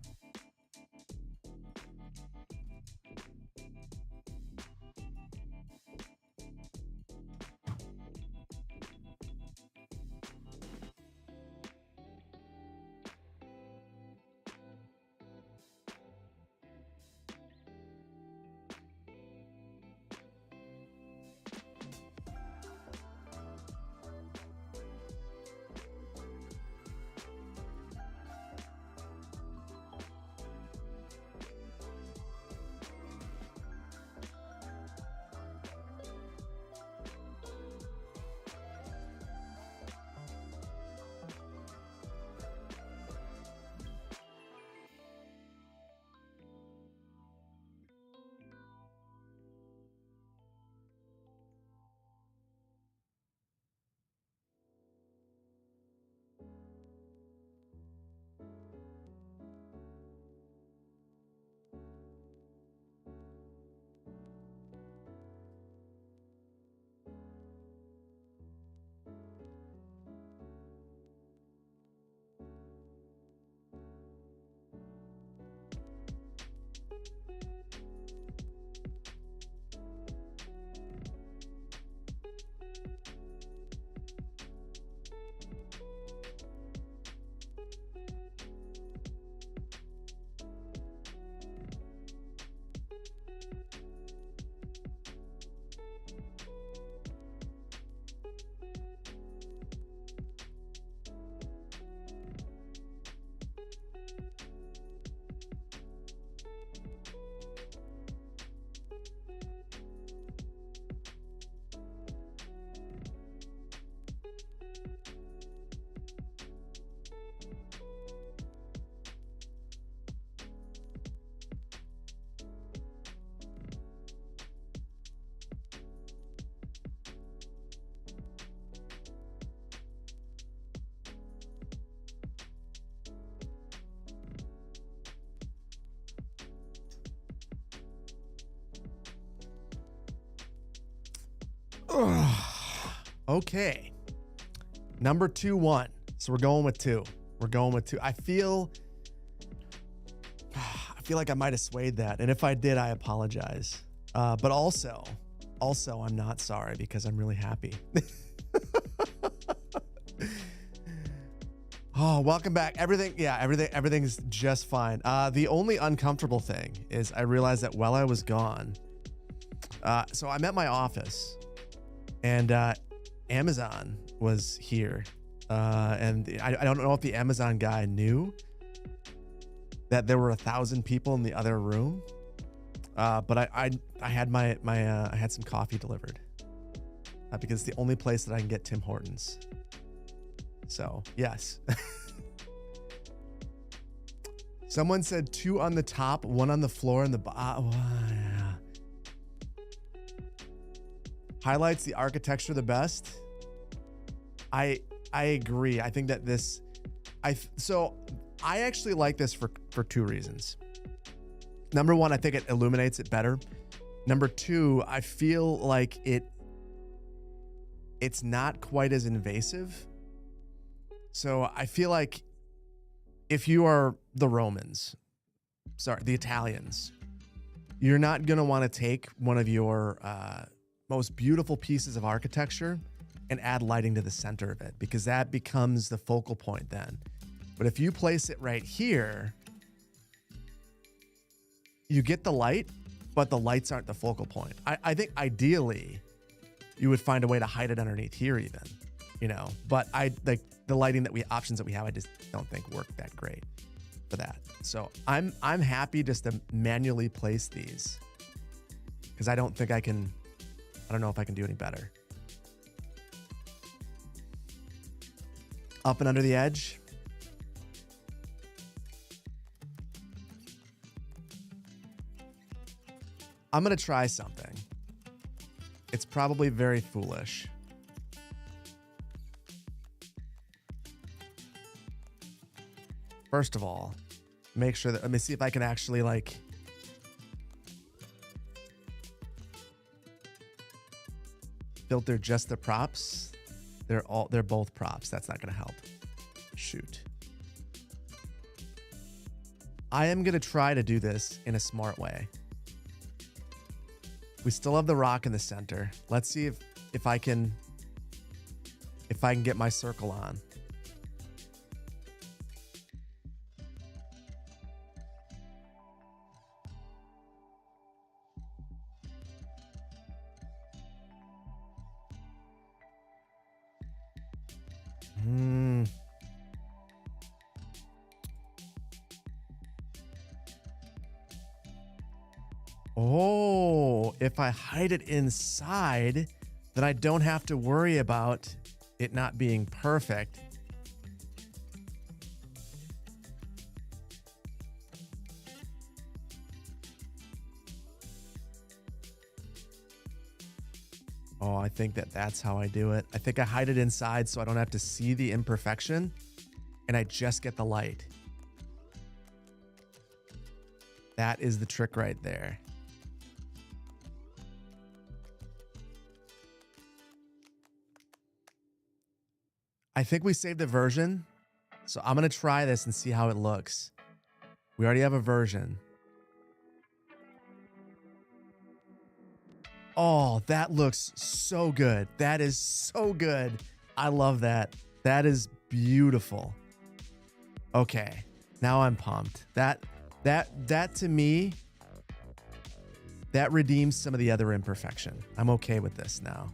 Ugh. Okay. Number 2-1. So we're going with 2. We're going with 2. I feel like I might have swayed that. And if I did, I apologize. But also, I'm not sorry because I'm really happy. Oh, welcome back. Everything's just fine. The only uncomfortable thing is I realized that while I was gone, so I'm at my office and Amazon was here. And I don't know if the Amazon guy knew that there were 1,000 people in the other room. But I had I had some coffee delivered because it's the only place that I can get Tim Hortons. So yes. Someone said 2 on the top, 1 on the floor, and the bottom. Yeah. Highlights the architecture the best. I agree. I think that this, I actually like this for 2 reasons. Number 1, I think it illuminates it better. Number 2, I feel like it's not quite as invasive. So I feel like if you are the Italians, you're not going to want to take one of your most beautiful pieces of architecture and add lighting to the center of it, because that becomes the focal point then. But if you place it right here, you get the light, but the lights aren't the focal point. I think ideally you would find a way to hide it underneath here even, but I like the lighting options that we have. I just don't think work that great for that. So I'm happy just to manually place these because I don't know if I can do any better. Up and under the edge. I'm going to try something. It's probably very foolish. First of all, make sure that, let me see if I can actually filter just the props. They're both props. That's not going to help. Shoot. I am going to try to do this in a smart way. We still have the rock in the center. Let's see if I can get my circle on. Oh, if I hide it inside, then I don't have to worry about it not being perfect. Oh, I think that's how I do it. I think I hide it inside so I don't have to see the imperfection and I just get the light. That is the trick right there. I think we saved a version, so I'm going to try this and see how it looks. We already have a version. Oh, that looks so good. That is so good. I love that. That is beautiful. Okay, now I'm pumped. That to me, that redeems some of the other imperfection. I'm okay with this now.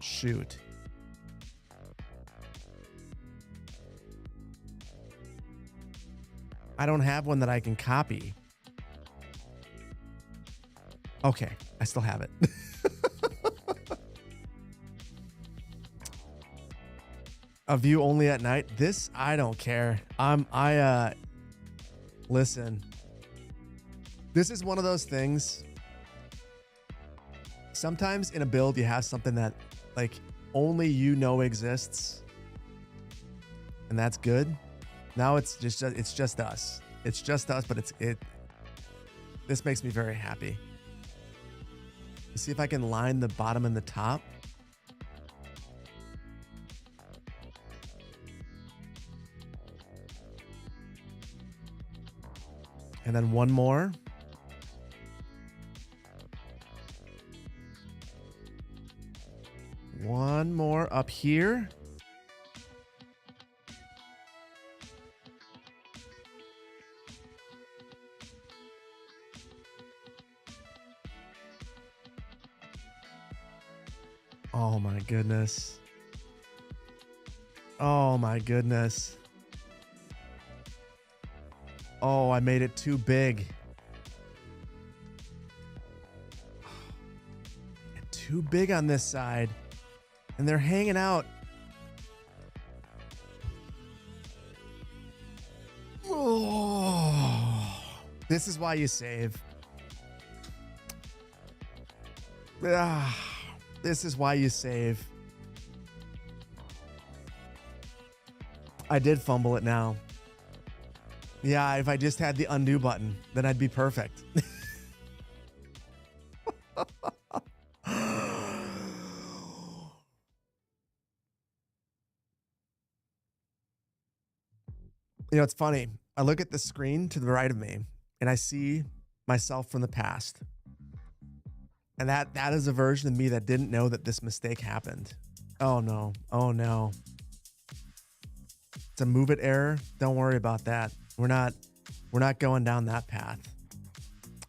Shoot. I don't have one that I can copy. Okay, I still have it. A view only at night. This, I don't care. Listen. This is one of those things. Sometimes in a build, you have something that only exists. And that's good. Now it's just us. It's just us, but this makes me very happy. See if I can line the bottom and the top. And then one more. One more up here. Oh my goodness. Oh my goodness. Oh, I made it too big. Too big on this side. And they're hanging out. Oh, this is why you save. This is why you save. I did fumble it now. Yeah, if I just had the undo button, then I'd be perfect. You know, it's funny. I look at the screen to the right of me and I see myself from the past. And that is a version of me that didn't know that this mistake happened. Oh no. Oh no. It's a move it error. Don't worry about that. We're not going down that path.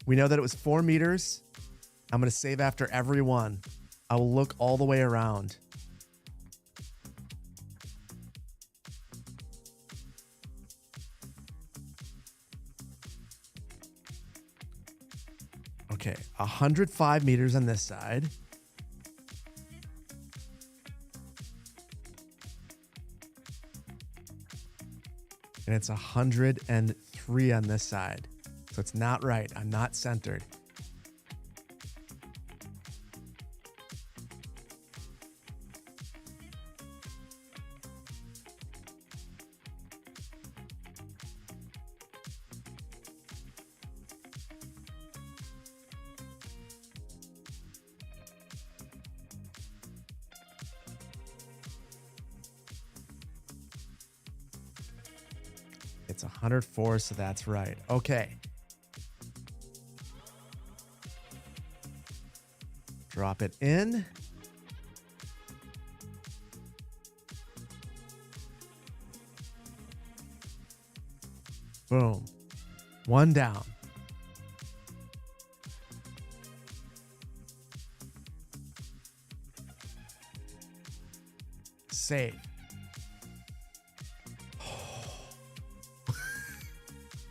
We know that it was 4 meters. I'm going to save after every one. I will look all the way around. Okay, 105 meters on this side. And it's 103 on this side. So it's not right. I'm not centered. It's 104, so that's right. Okay. Drop it in. Boom. One down. Save.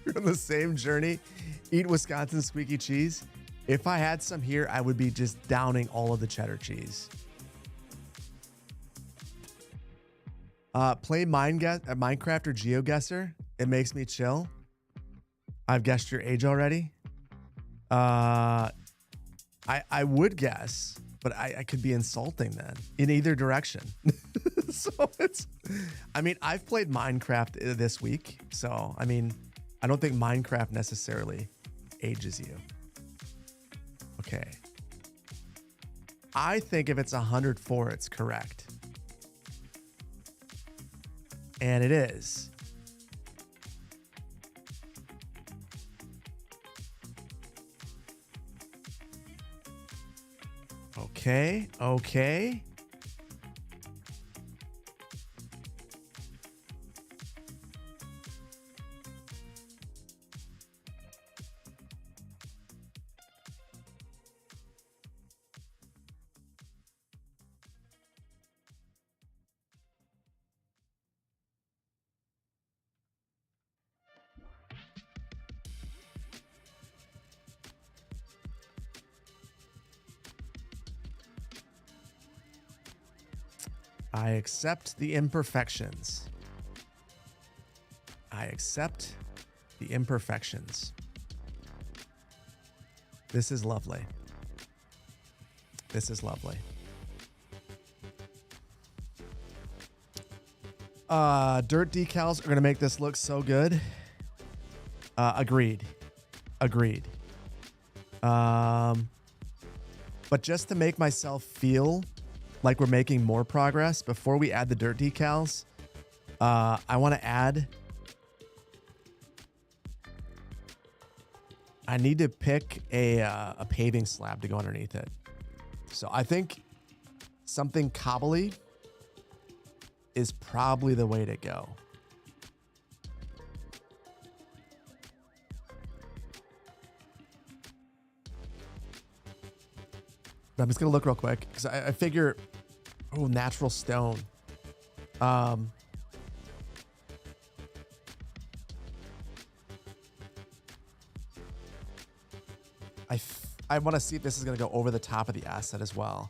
You're on the same journey. Eat Wisconsin squeaky cheese. If I had some here, I would be just downing all of the cheddar cheese. Play Minecraft or GeoGuessr. It makes me chill. I've guessed your age already. I would guess, but I could be insulting then in either direction. So it's, I mean, I've played Minecraft this week. So, I mean, I don't think Minecraft necessarily ages you. Okay. I think if it's 104, it's correct. And it is. Okay, okay. I accept the imperfections. I accept the imperfections. This is lovely. This is lovely. Dirt decals are going to make this look so good. Agreed. Agreed. But But just to make myself feel like we're making more progress, before we add the dirt decals, I want to add... I need to pick a paving slab to go underneath it. So I think something cobbly is probably the way to go. But I'm just going to look real quick because I figure, oh, natural stone. I want to see if this is going to go over the top of the asset as well.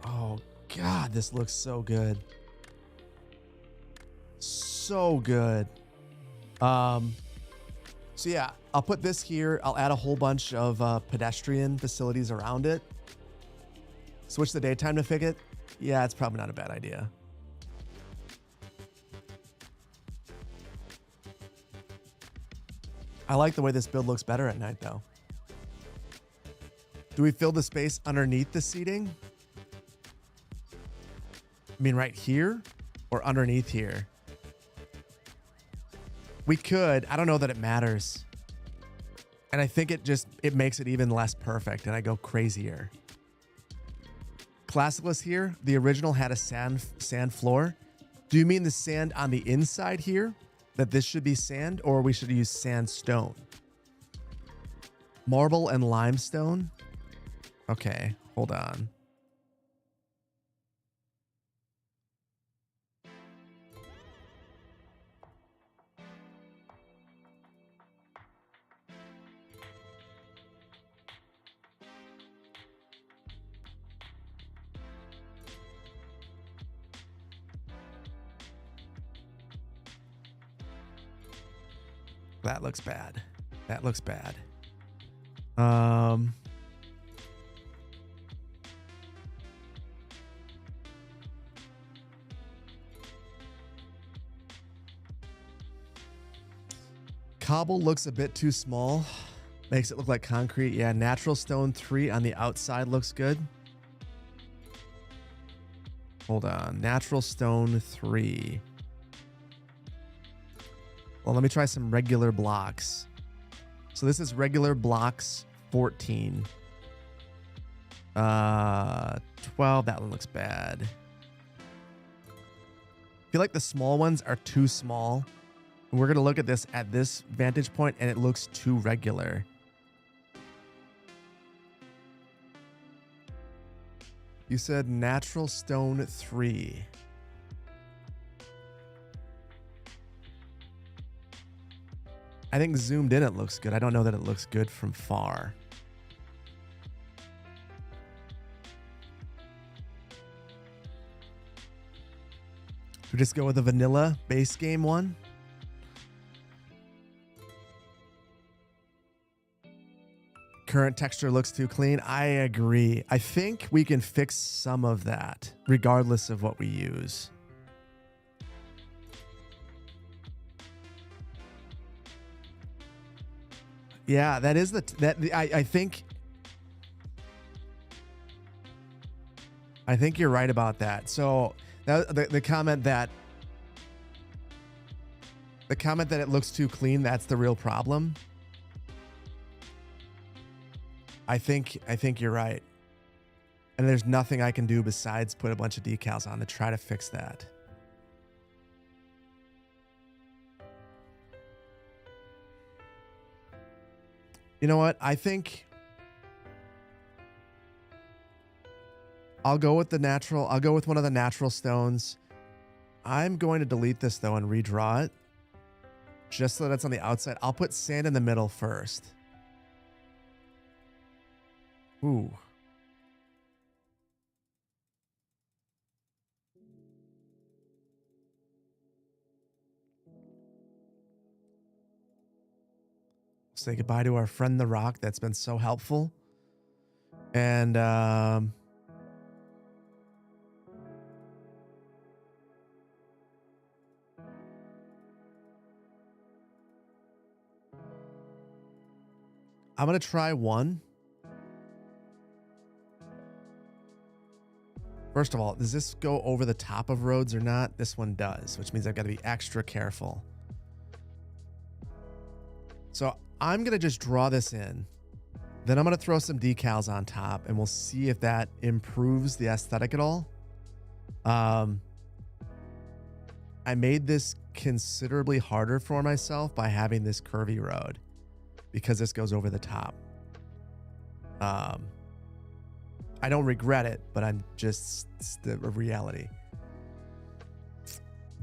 Oh, God, this looks so good. So good. So, yeah, I'll put this here. I'll add a whole bunch of pedestrian facilities around it. Switch the daytime to Figget. Yeah, it's probably not a bad idea. I like the way this build looks better at night, though. Do we fill the space underneath the seating? I mean, right here or underneath here? We could. I don't know that it matters. And I think it makes it even less perfect, and I go crazier. Classicless here, the original had a sand floor. Do you mean the sand on the inside here? That this should be sand, or we should use sandstone? Marble and limestone? Okay, hold on. That looks bad. That looks bad. Cobble looks a bit too small. Makes it look like concrete. Yeah, natural stone 3 on the outside looks good. Hold on. Natural stone 3. Well, let me try some regular blocks. So this is regular blocks 14. 12. That one looks bad. I feel like the small ones are too small. And we're going to look at this at this vantage point, and it looks too regular. You said natural stone 3. I think zoomed in it looks good. I don't know that it looks good from far. We just go with the vanilla base game one. Current texture looks too clean. I agree. I think we can fix some of that regardless of what we use. Yeah, that is I think you're right about that. So the comment that it looks too clean, that's the real problem. I think you're right. And there's nothing I can do besides put a bunch of decals on to try to fix that. You know what? I think I'll go with the natural. I'll go with one of the natural stones. I'm going to delete this though and redraw it just so that it's on the outside. I'll put sand in the middle first. Ooh. Say goodbye to our friend The Rock. That's been so helpful. And I'm going to try one. First of all, does this go over the top of roads or not? This one does, which means I've got to be extra careful. So I'm going to just draw this in. Then I'm going to throw some decals on top and we'll see if that improves the aesthetic at all. I made this considerably harder for myself by having this curvy road because this goes over the top. I don't regret it, but I'm just it's the reality.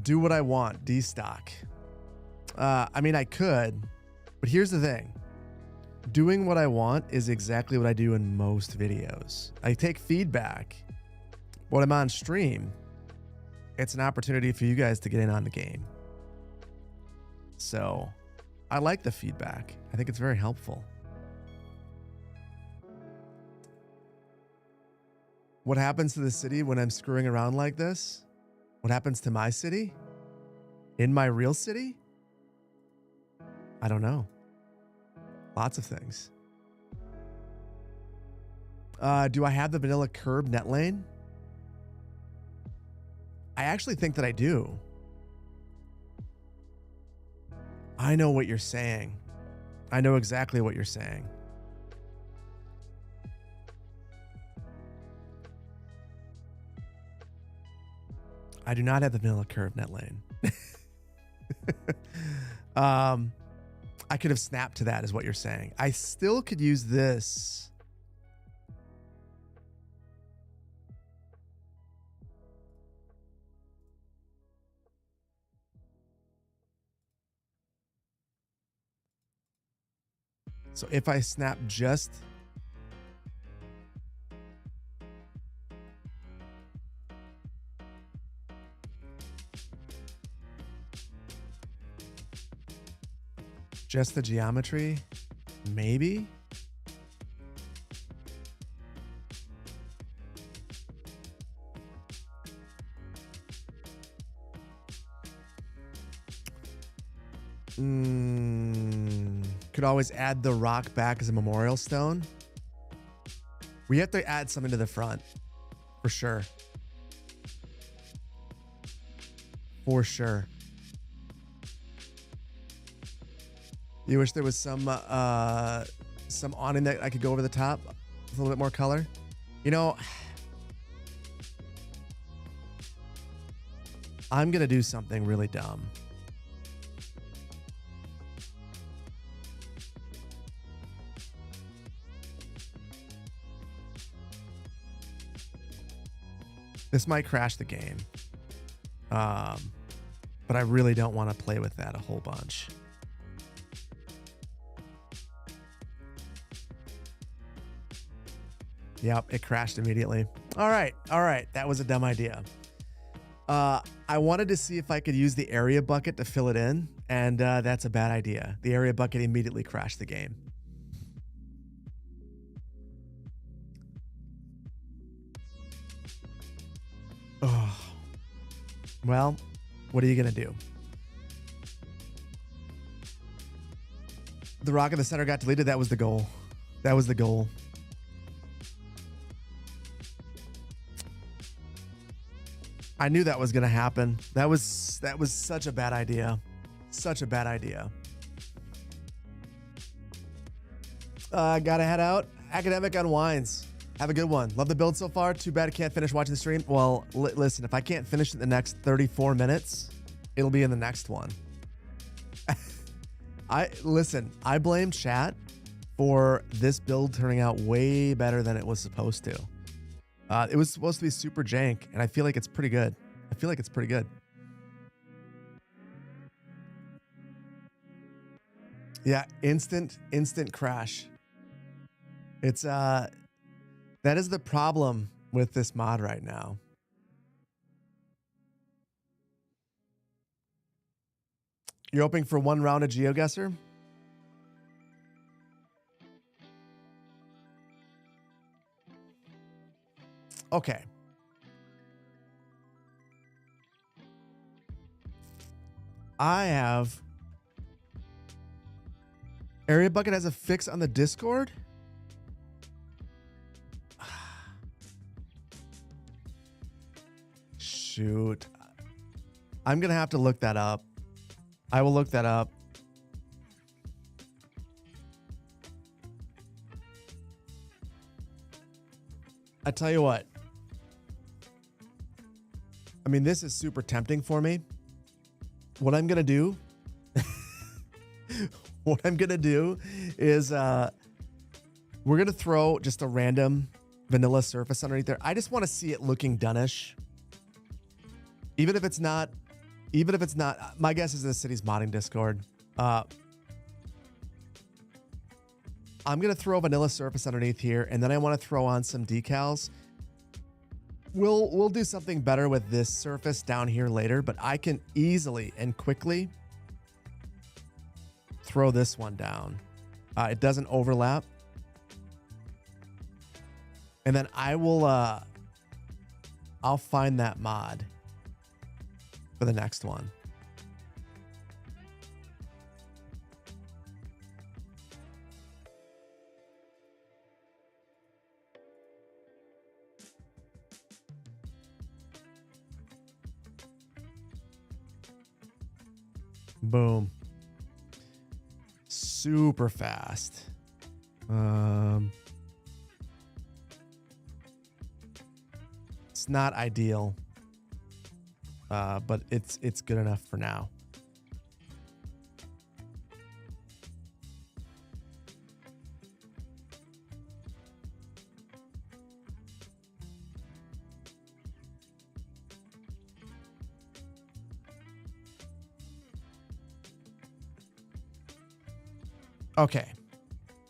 Do what I want, destock. I mean, I could, but here's the thing. Doing what I want is exactly what I do in most videos. I take feedback. When I'm on stream, it's an opportunity for you guys to get in on the game. So I like the feedback. I think it's very helpful. What happens to the city when I'm screwing around like this? What happens to my city? In my real city? I don't know. Lots of things. Do I have the vanilla curb net lane? I actually think that I do. I know what you're saying. I know exactly what you're saying. I do not have the vanilla curve net lane. I could have snapped to that is what you're saying. I still could use this. So if I snap just the geometry, maybe. Could always add the rock back as a memorial stone. We have to add something to the front, for sure. For sure. You wish there was some awning that I could go over the top with a little bit more color? You know, I'm going to do something really dumb. This might crash the game. But I really don't want to play with that a whole bunch. Yep, it crashed immediately. All right. That was a dumb idea. I wanted to see if I could use the area bucket to fill it in, and that's a bad idea. The area bucket immediately crashed the game. Oh. Well, what are you going to do? The rock in the center got deleted. That was the goal. That was the goal. I knew that was going to happen. That was such a bad idea. Such a bad idea. Gotta head out. Academic unwinds. Have a good one. Love the build so far. Too bad I can't finish watching the stream. Well, listen, if I can't finish in the next 34 minutes, it'll be in the next one. I blame chat for this build turning out way better than it was supposed to. It was supposed to be super jank, and I feel like it's pretty good. Yeah, instant crash. It's that is the problem with this mod right now. You're hoping for one round of GeoGuessr? Okay. Area Bucket has a fix on the Discord? Shoot. I'm going to have to look that up. I will look that up. I tell you what. I mean, this is super tempting for me. What I'm going to do, is we're going to throw just a random vanilla surface underneath there. I just want to see it looking done-ish. Even if it's not, my guess is the city's modding Discord. I'm going to throw a vanilla surface underneath here, and then I want to throw on some decals. We'll do something better with this surface down here later, but I can easily and quickly throw this one down. It doesn't overlap. And then I'll find that mod for the next one. Boom. Super fast. It's not ideal, but it's good enough for now. Okay.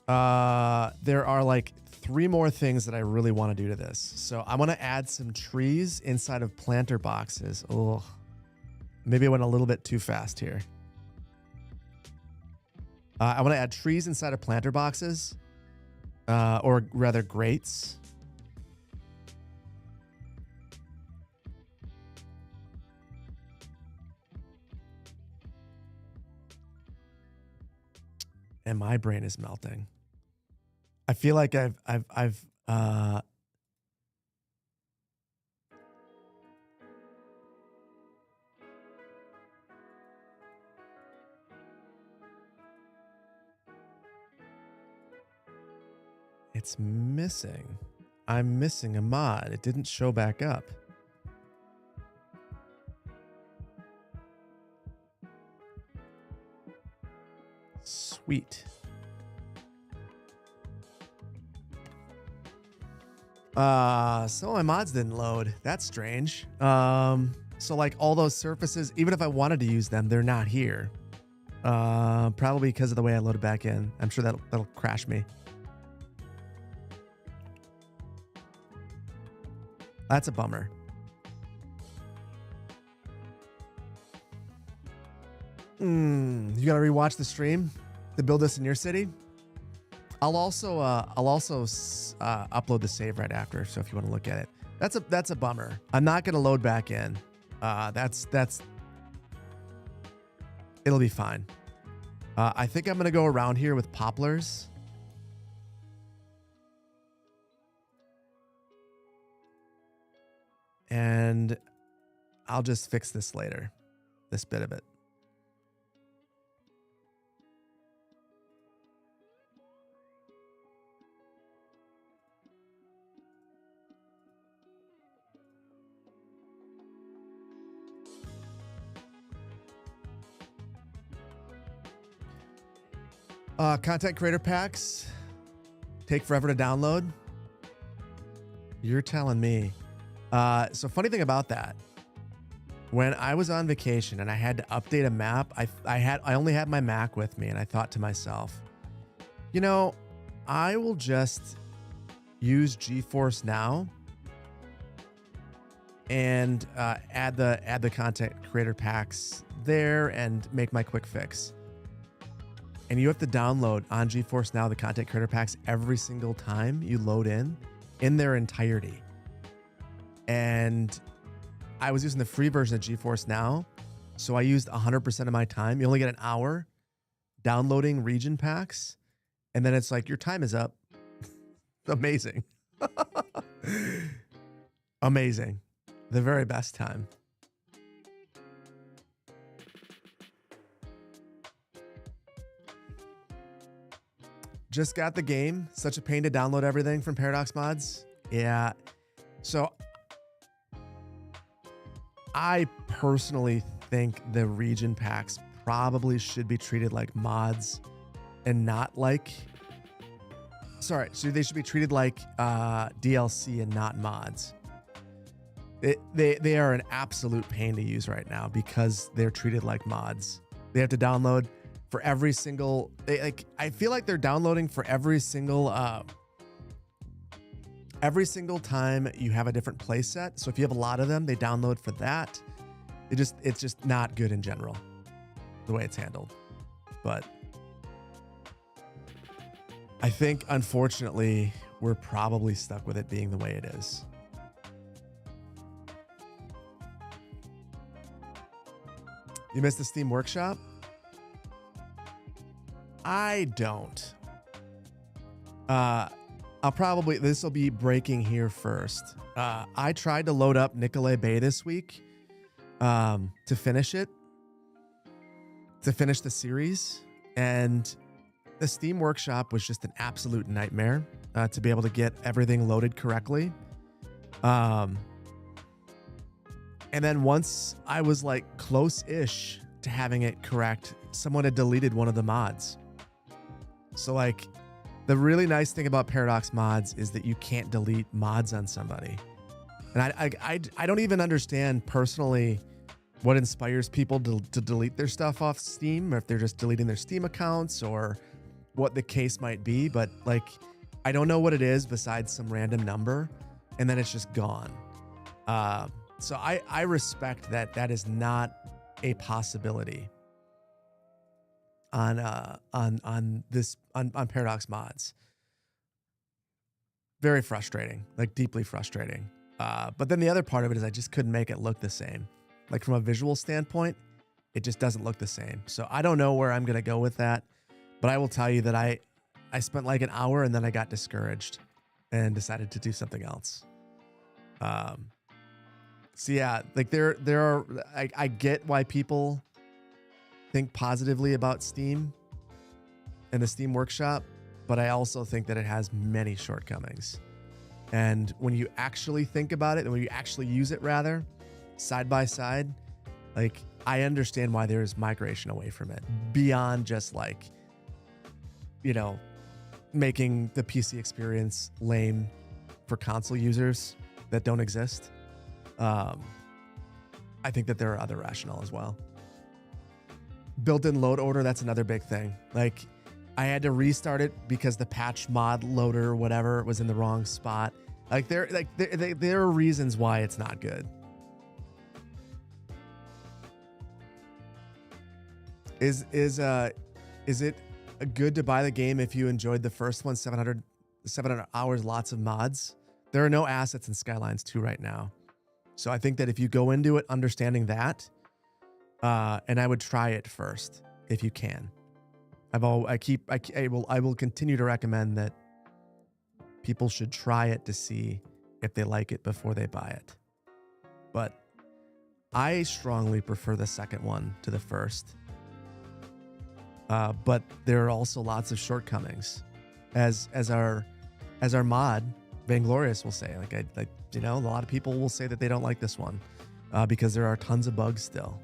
There are like 3 more things that I really want to do to this. So I want to add some trees inside of planter boxes. Oh, maybe I went a little bit too fast here. I want to add trees inside of planter boxes, or rather grates. And my brain is melting. I feel like it's missing. I'm missing a mod. It didn't show back up. Sweet. So my mods didn't load. That's strange. So like all those surfaces, even if I wanted to use them, they're not here. Probably because of the way I loaded back in. I'm sure that'll crash me. That's a bummer. You gotta rewatch the stream to build this in your city. I'll also upload the save right after, so if you want to look at it. That's a bummer. I'm not gonna load back in. It'll be fine. I think I'm gonna go around here with poplars. And I'll just fix this later, this bit of it. Content creator packs take forever to download. You're telling me. So funny thing about that, when I was on vacation and I had to update a map, I only had my Mac with me, and I thought to myself, you know, I will just use GeForce Now and add the content creator packs there and make my quick fix. And you have to download on GeForce Now the content creator packs every single time you load in their entirety. And I was using the free version of GeForce Now, so I used 100% of my time. You only get an hour, downloading region packs, and then it's like your time is up. Amazing. Amazing. The very best time. Just got the game. Such a pain to download everything from Paradox Mods. Yeah. So I personally think the region packs probably should be treated like mods and not like... Sorry, so they should be treated like DLC and not mods. They are an absolute pain to use right now because they're treated like mods. They have to download for every single... I feel like they're downloading for every single time you have a different play set. So if you have a lot of them, they download for that. It's just not good in general, the way it's handled. But I think, unfortunately, we're probably stuck with it being the way it is. You missed the Steam Workshop? I don't. This will be breaking here first. I tried to load up Nicolay Bay this week to finish it, to finish the series, and the Steam Workshop was just an absolute nightmare to be able to get everything loaded correctly. And then once I was like close-ish to having it correct, someone had deleted one of the mods. So like the really nice thing about Paradox Mods is that you can't delete mods on somebody. And I don't even understand personally what inspires people to delete their stuff off Steam, or if they're just deleting their Steam accounts or what the case might be. But like, I don't know what it is besides some random number, and then it's just gone. So I respect that is not a possibility on Paradox Mods. Very frustrating, like deeply frustrating. But then the other part of it is I just couldn't make it look the same. Like from a visual standpoint, it just doesn't look the same. So I don't know where I'm going to go with that, but I will tell you that I spent like an hour and then I got discouraged and decided to do something else. So yeah, like there are, I get why people think positively about Steam and the Steam Workshop, but I also think that it has many shortcomings. And when you actually think about it, and when you actually use it rather, side by side, like I understand why there's migration away from it beyond just like, you know, making the PC experience lame for console users that don't exist. I think that there are other rationale as well. Built-in load order, that's another big thing. Like I had to restart it because the patch mod loader or whatever was in the wrong spot. Like there are reasons why it's not good. Is it good to buy the game if you enjoyed the first one, 700 hours, lots of mods? There are no assets in Skylines 2 right now. So I think that if you go into it understanding that, and I would try it first if you can. I will continue to recommend that people should try it to see if they like it before they buy it. But I strongly prefer the second one to the first. But there are also lots of shortcomings, as our mod Vainglorious will say. Like you know, a lot of people will say that they don't like this one because there are tons of bugs still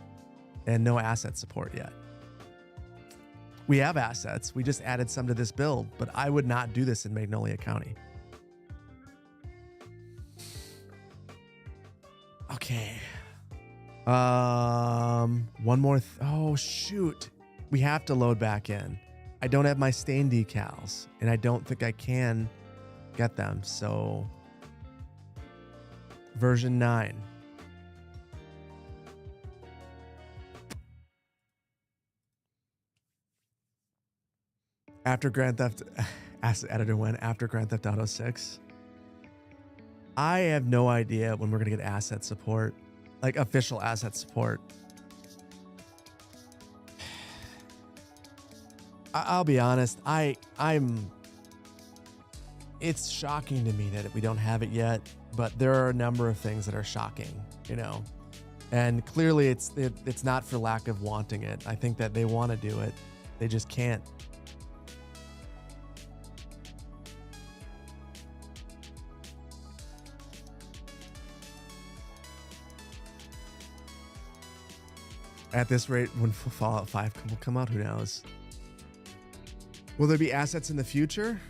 and no asset support yet. We have assets. We just added some to this build, but I would not do this in Magnolia County. Okay. One more. Oh, shoot. We have to load back in. I don't have my stain decals, and I don't think I can get them. So, version 9. After Grand Theft, Asset Editor when after Grand Theft Auto 6. I have no idea when we're gonna get asset support, like official asset support. I'll be honest. I'm. It's shocking to me that we don't have it yet, but there are a number of things that are shocking, you know. And clearly, it's not for lack of wanting it. I think that they want to do it, they just can't. At this rate, when Fallout 5 will come out, who knows? Will there be assets in the future?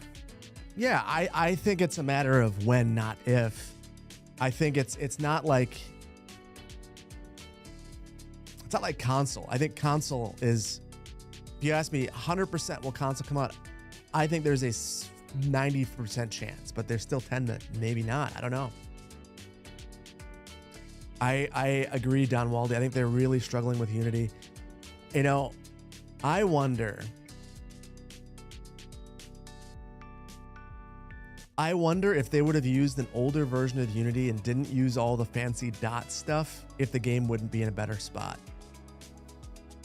Yeah, I think it's a matter of when, not if. I think it's not like console. I think console is, if you ask me 100% will console come out, I think there's a 90% chance, but there's still 10 that maybe not. I don't know. I agree, Don Waldy. I think they're really struggling with Unity. You know, I wonder if they would have used an older version of Unity and didn't use all the fancy dot stuff, if the game wouldn't be in a better spot.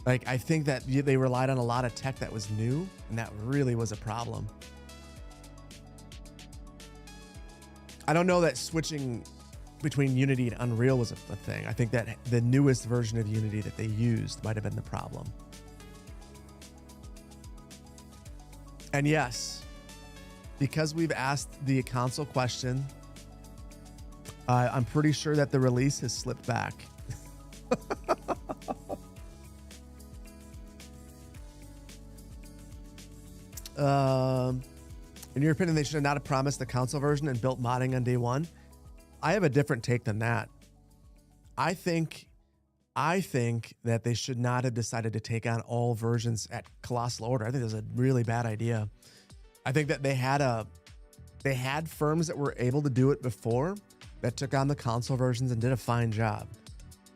Like, I think that they relied on a lot of tech that was new, and that really was a problem. I don't know that switching between Unity and Unreal was a thing. I think that the newest version of Unity that they used might have been the problem. And yes, because we've asked the console question, I'm pretty sure that the release has slipped back. In your opinion, they should have not promised the console version and built modding on day one. I have a different take than that. I think that they should not have decided to take on all versions at colossal order. I think that's a really bad idea. I think that they had firms that were able to do it before that took on the console versions and did a fine job.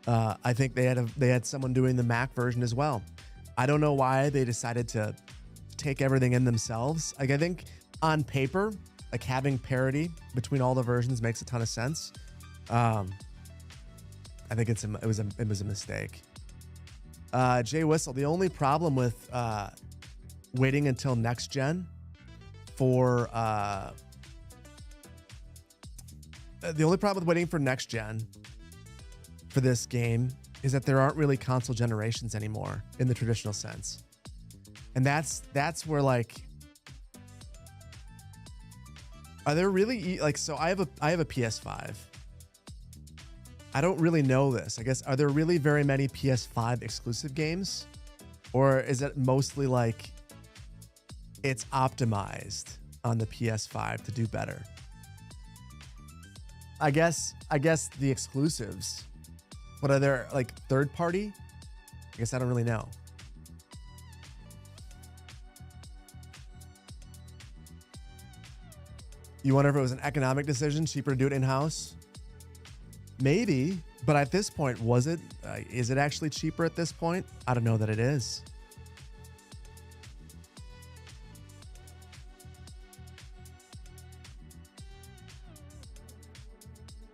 I think they had someone doing the Mac version as well. I don't know why they decided to take everything in themselves. Like, I think on paper, like, having parity between all the versions makes a ton of sense. I think it was a mistake. Jay Whistle, the only problem with waiting until next gen for this game is that there aren't really console generations anymore in the traditional sense. And that's where, like, are there really, like, so I have a PS5. I don't really know this. I guess, are there really very many PS5 exclusive games? Or is it mostly like it's optimized on the PS5 to do better? I guess the exclusives. But are there, like, third party? I guess I don't really know. You wonder if it was an economic decision, cheaper to do it in-house? Maybe, but at this point, was it? Is it actually cheaper at this point? I don't know that it is.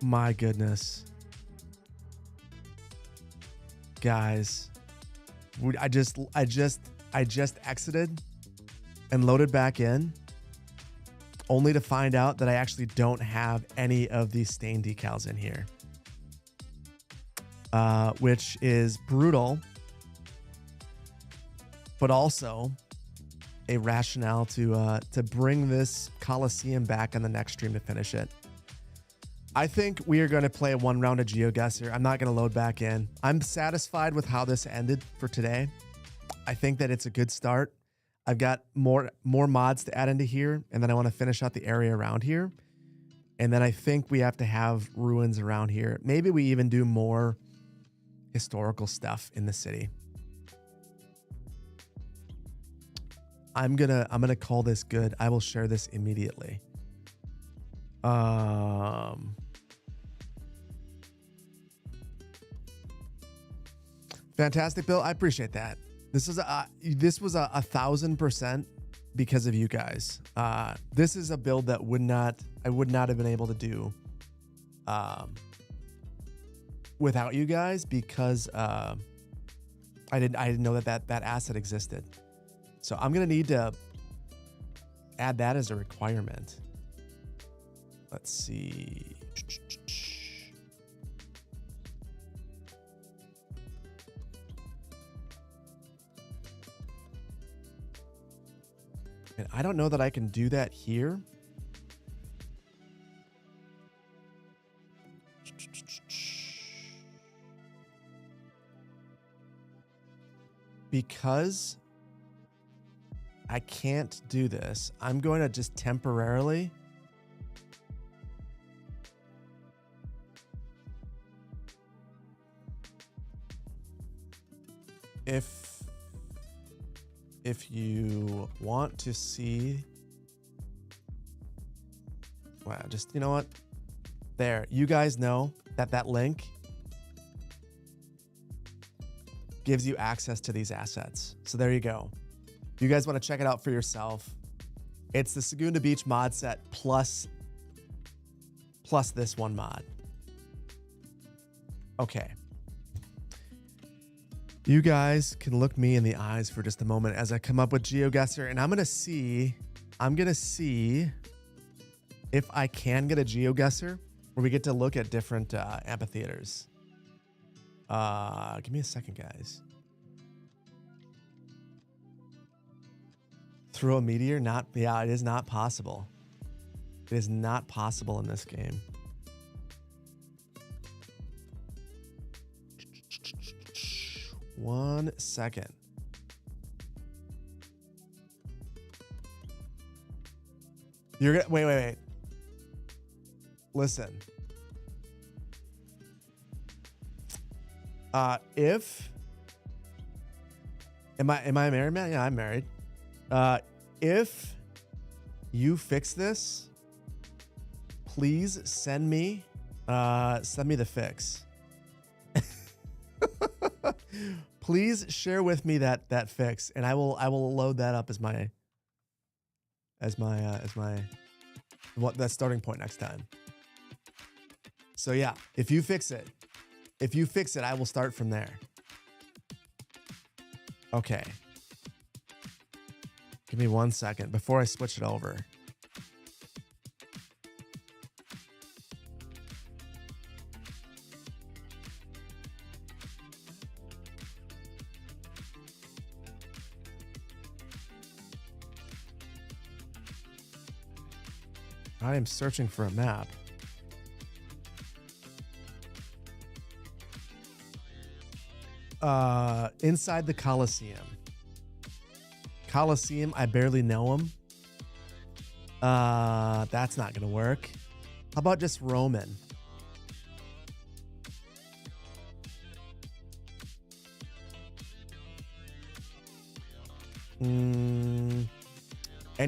My goodness. Guys, I just exited and loaded back in, only to find out that I actually don't have any of these stain decals in here, which is brutal, but also a rationale to bring this Coliseum back on the next stream to finish it. I think we are going to play one round of GeoGuessr. I'm not going to load back in. I'm satisfied with how this ended for today. I think that it's a good start. I've got more mods to add into here, and then I want to finish out the area around here. And then I think we have to have ruins around here. Maybe we even do more historical stuff in the city. I'm gonna call this good. I will share this immediately. Fantastic, Bill. I appreciate that. This was a 1,000% because of you guys. This is a build that I would not have been able to do without you guys, because I didn't know that asset existed. So I'm going to need to add that as a requirement. Let's see. And I don't know that I can do that here. Because I can't do this, I'm going to just temporarily if you want to see, wow, just, you know what? There, you guys know that that link gives you access to these assets. So there you go. If you guys want to check it out for yourself, it's the Segunda Beach mod set plus this one mod. Okay. You guys can look me in the eyes for just a moment as I come up with GeoGuessr, and I'm going to see if I can get a GeoGuessr where we get to look at different amphitheaters. Give me a second, guys. Throw a meteor? Yeah, it is not possible. It is not possible in this game. One second. You're gonna wait. Listen. If am I married, man? Yeah, I'm married. If you fix this, please send me the fix. Please share with me that fix, and I will load that up as my that starting point next time. So yeah, if you fix it, I will start from there. Okay. Give me 1 second before I switch it over. I am searching for a map. Inside the Coliseum. Coliseum, I barely know him. That's not gonna work. How about just Roman? Any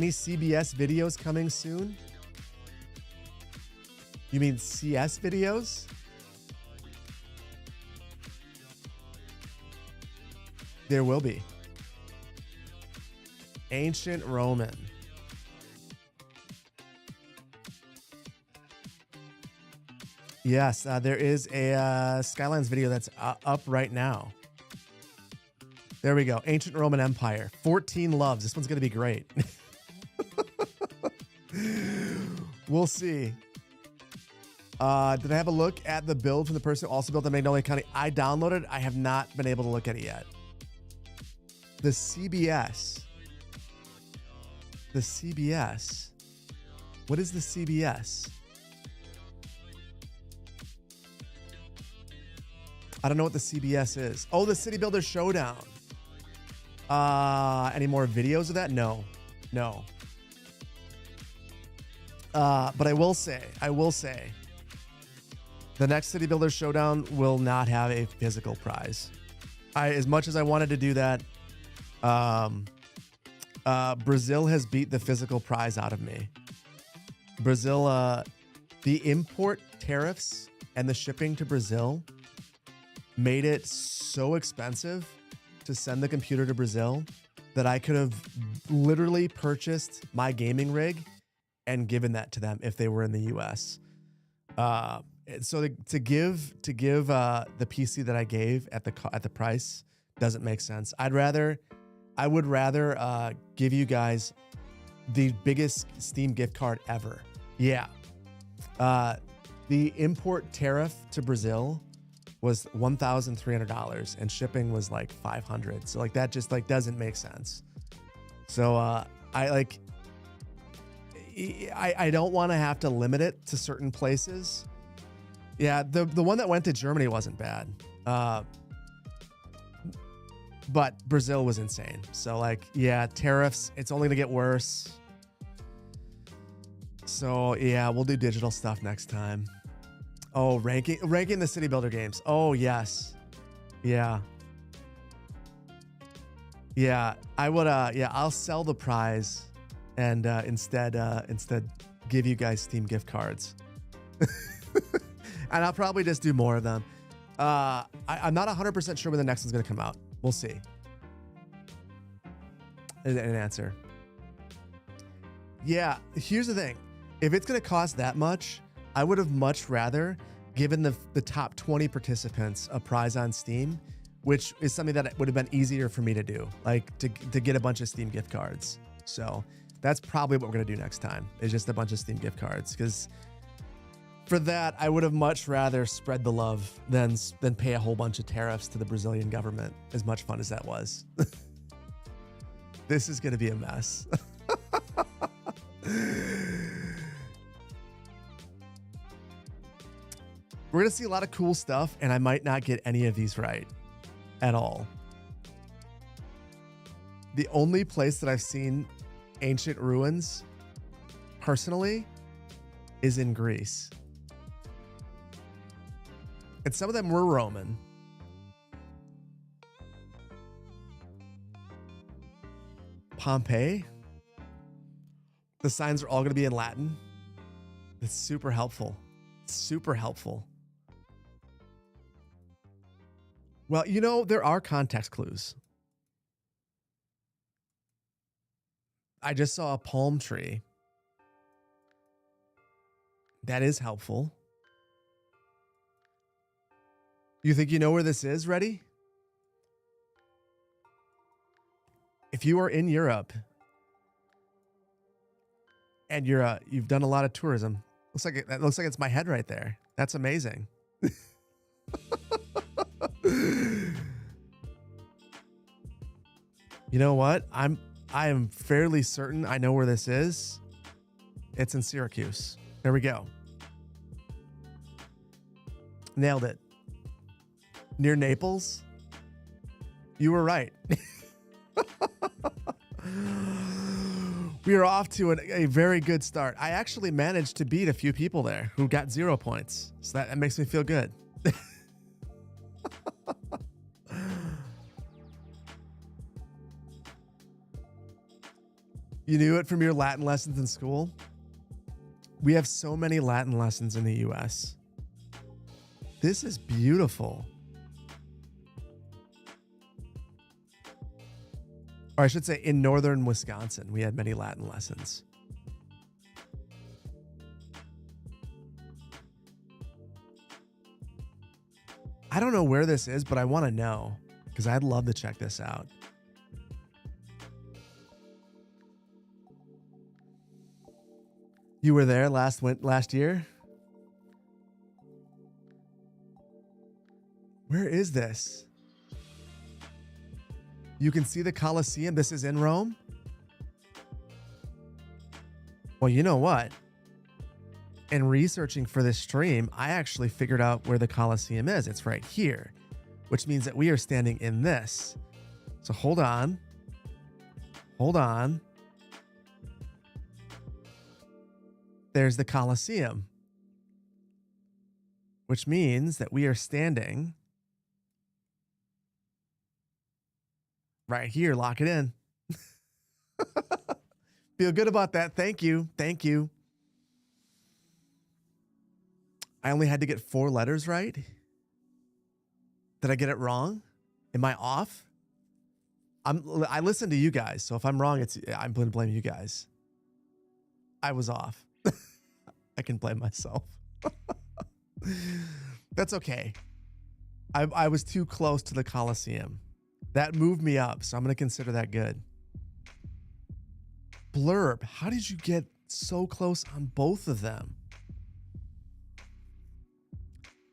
CBS videos coming soon? You mean CS videos? There will be. Ancient Roman. Yes, there is a Skylines video that's up right now. There we go. Ancient Roman Empire. 14 loves. This one's going to be great. We'll see. Did I have a look at the build from the person who also built the Magnolia County? I downloaded it. I have not been able to look at it yet. The CBS. The CBS. What is the CBS? I don't know what the CBS is. Oh, the City Builder Showdown. Any more videos of that? No. But I will say, the next City Builder Showdown will not have a physical prize. As much as I wanted to do that, Brazil has beat the physical prize out of me. Brazil, the import tariffs and the shipping to Brazil made it so expensive to send the computer to Brazil that I could have literally purchased my gaming rig and given that to them if they were in the US. So to give the PC that I gave at the price doesn't make sense. I'd rather I would rather give you guys the biggest Steam gift card ever. Yeah. The import tariff to Brazil was $1,300 and shipping was like $500. So like that just like doesn't make sense. So I don't want to have to limit it to certain places. Yeah, the one that went to Germany wasn't bad. But Brazil was insane. So like, yeah, tariffs, it's only gonna get worse. So yeah, we'll do digital stuff next time. Oh, ranking the city builder games. Oh yes. Yeah. Yeah, I would yeah, I'll sell the prize and instead give you guys Steam gift cards. And I'll probably just do more of them. I'm not 100% sure when the next one's gonna come out. We'll see. An answer. Yeah, here's the thing. If it's going to cost that much, I would have much rather given the top 20 participants a prize on Steam, which is something that would have been easier for me to do, like to get a bunch of Steam gift cards. So that's probably what we're going to do next time, is just a bunch of Steam gift cards. Because for that, I would have much rather spread the love than pay a whole bunch of tariffs to the Brazilian government, as much fun as that was. This is going to be a mess. We're going to see a lot of cool stuff, and I might not get any of these right at all. The only place that I've seen ancient ruins, personally, is in Greece. And some of them were Roman. Pompeii. The signs are all going to be in Latin. It's super helpful. Super helpful. Well, you know, there are context clues. I just saw a palm tree. That is helpful. You think you know where this is? Ready? If you are in Europe and you've done a lot of tourism, that looks like it's my head right there. That's amazing. You know what? I am fairly certain I know where this is. It's in Syracuse. There we go. Nailed it. Near Naples? You were right. We are off to a very good start. I actually managed to beat a few people there who got 0 points. So that makes me feel good. You knew it from your Latin lessons in school? We have so many Latin lessons in the US. This is beautiful. Or I should say in northern Wisconsin, we had many Latin lessons. I don't know where this is, but I want to know because I'd love to check this out. You were there last year? Where is this? You can see the Colosseum. This is in Rome? Well, you know what? In researching for this stream, I actually figured out where the Colosseum is. It's right here, which means that we are standing in this. So hold on. Hold on. There's the Colosseum, which means that we are standing right here. Lock it in. Feel good about that. Thank you. Thank you. I only had to get 4 letters right. Did I get it wrong? Am I off? I listen to you guys, so if I'm wrong, I'm going to blame you guys. I was off. I can blame myself. That's okay. I was too close to the Colosseum. That moved me up, so I'm going to consider that good. Blurb, how did you get so close on both of them?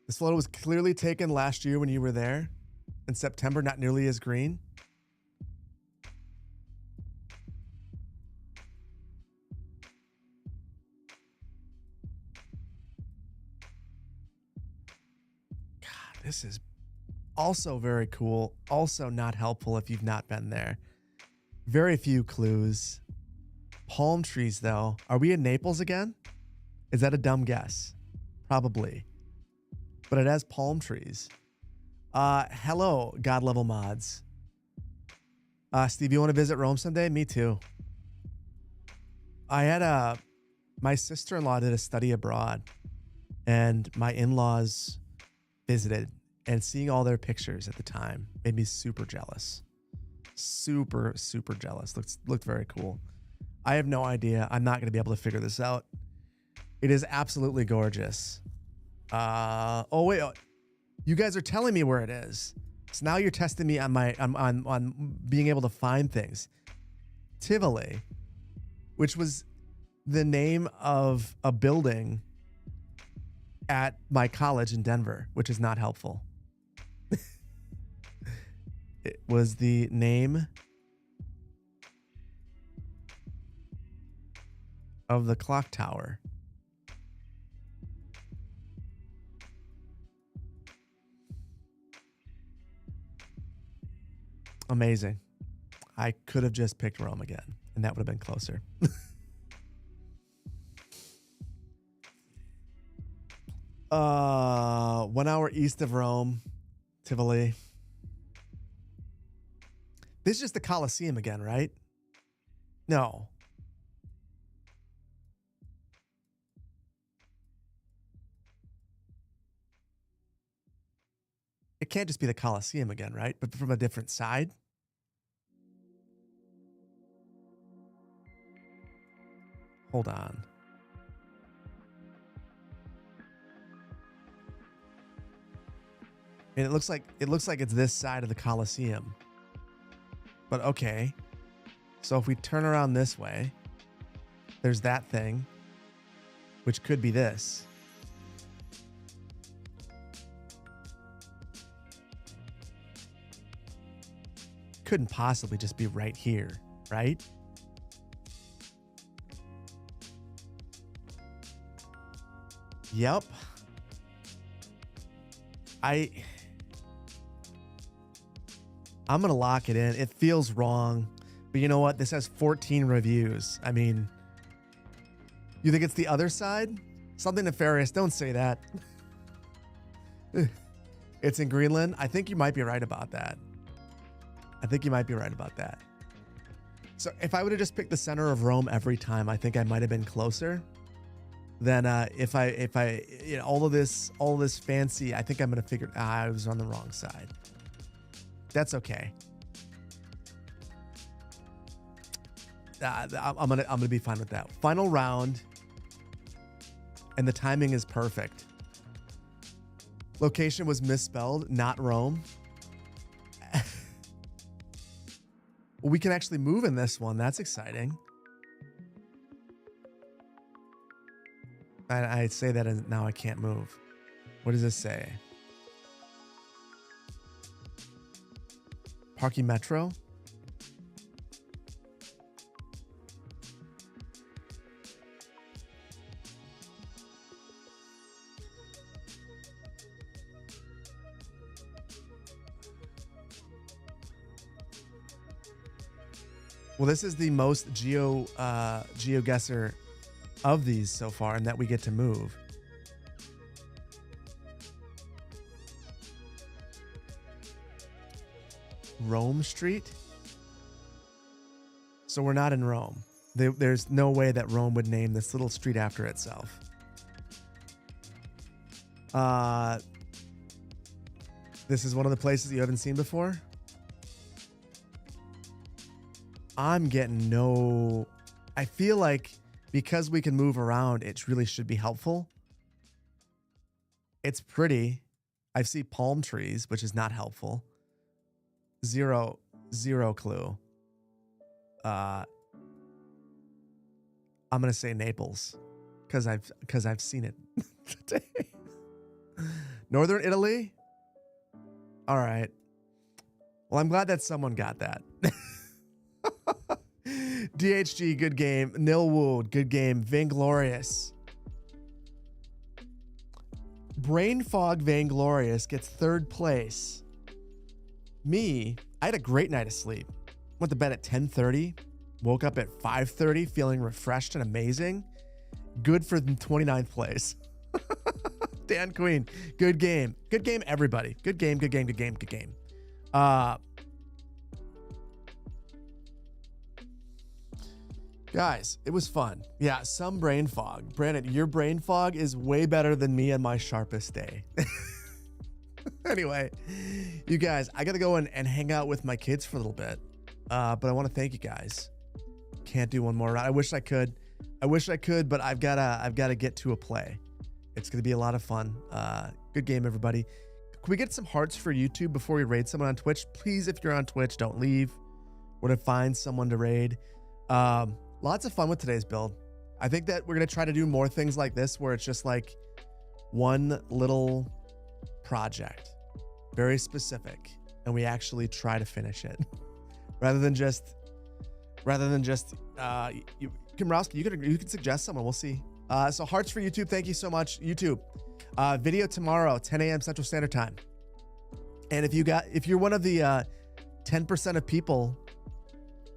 This photo was clearly taken last year when you were there. In September, not nearly as green. God, this is also very cool. Also not helpful if you've not been there. Very few clues. Palm trees, though. Are we in Naples again? Is that a dumb guess? Probably. But it has palm trees. Hello, God level mods. Steve, you want to visit Rome someday? Me too. I had my sister-in-law did a study abroad, and my in-laws visited, and seeing all their pictures at the time made me super jealous. Super, super jealous. Looked very cool. I have no idea. I'm not going to be able to figure this out. It is absolutely gorgeous. Oh wait, you guys are telling me where it is. So now you're testing me on my on being able to find things. Tivoli, which was the name of a building at my college in Denver, which is not helpful. It was the name of the clock tower. Amazing. I could have just picked Rome again, and that would have been closer. 1 hour east of Rome, Tivoli. This is just the Colosseum again, right? No. It can't just be the Colosseum again, right? But from a different side? Hold on. And it looks like it's this side of the Colosseum. But okay. So if we turn around this way, there's that thing, which could be this. Couldn't possibly just be right here, right? Yep. I'm going to lock it in. It feels wrong, but you know what? This has 14 reviews. I mean, you think it's the other side? Something nefarious. Don't say that. It's in Greenland. I think you might be right about that. So if I would have just picked the center of Rome every time, I think I might have been closer than if I you know, all of this fancy. I think I'm gonna figure. I was on the wrong side. That's okay. I'm gonna be fine with that. Final round, and the timing is perfect. Location was misspelled, not Rome. We can actually move in this one. That's exciting. I say that and now I can't move. What does this say? Parking Metro? Well, this is the most GeoGuessr of these so far, and that we get to move. Rome Street? So we're not in Rome. There's no way that Rome would name this little street after itself. This is one of the places you haven't seen before? I'm getting no... I feel like because we can move around, it really should be helpful. It's pretty. I see palm trees, which is not helpful. Zero clue. I'm gonna say Naples, because I've seen it today. Northern Italy. All right. Well, I'm glad that someone got that. DHG, good game. Nilwood, good game. Vainglorious. Brain Fog Vainglorious gets third place. Me, I had a great night of sleep. Went to bed at 10:30. Woke up at 5:30 feeling refreshed and amazing. Good for 29th place. Dan Queen, good game. Good game, everybody. Good game, good game, good game, good game. Guys, it was fun. Yeah, some brain fog. Brandon, your brain fog is way better than me on my sharpest day. Anyway, you guys, I got to go and hang out with my kids for a little bit. But I want to thank you guys. Can't do one more round. I wish I could, but I've got to get to a play. It's going to be a lot of fun. Good game, everybody. Can we get some hearts for YouTube before we raid someone on Twitch? Please, if you're on Twitch, don't leave. We're going to find someone to raid. Lots of fun with today's build. I think that we're going to try to do more things like this where it's just like one little project, very specific, and we actually try to finish it rather than just Kimrowski, you could suggest someone. We'll see. So hearts for YouTube. Thank you so much, YouTube. Video tomorrow, 10 a.m. Central Standard Time. And if you're one of the 10% of people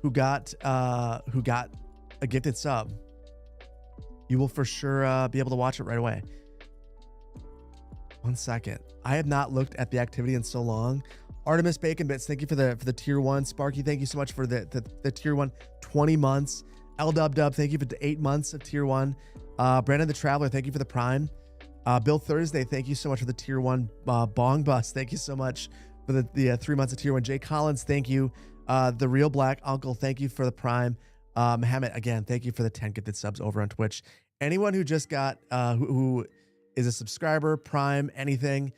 who got a gifted sub, you will for sure be able to watch it right away. 1 second. I have not looked at the activity in so long. Artemis Bacon Bits, thank you for the tier 1. Sparky, thank you so much for the tier 1 20 months. L-Dub, thank you for the 8 months of tier 1. Brandon the Traveler, thank you for the Prime. Bill Thursday, thank you so much for the tier 1. Bong Bus, thank you so much for the 3 months of tier 1. Jay Collins, thank you. The Real Black Uncle, thank you for the Prime. Mohammed, again, thank you for the 10 gifted subs over on Twitch. Anyone who just got, who is a subscriber, Prime, anything,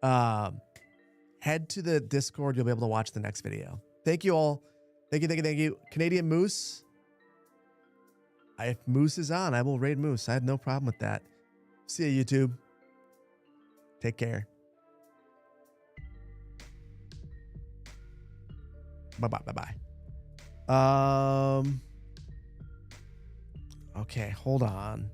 head to the Discord. You'll be able to watch the next video. Thank you all. Thank you. Canadian Moose. If Moose is on, I will raid Moose. I have no problem with that. See you, YouTube. Take care. Bye-bye. Okay, hold on.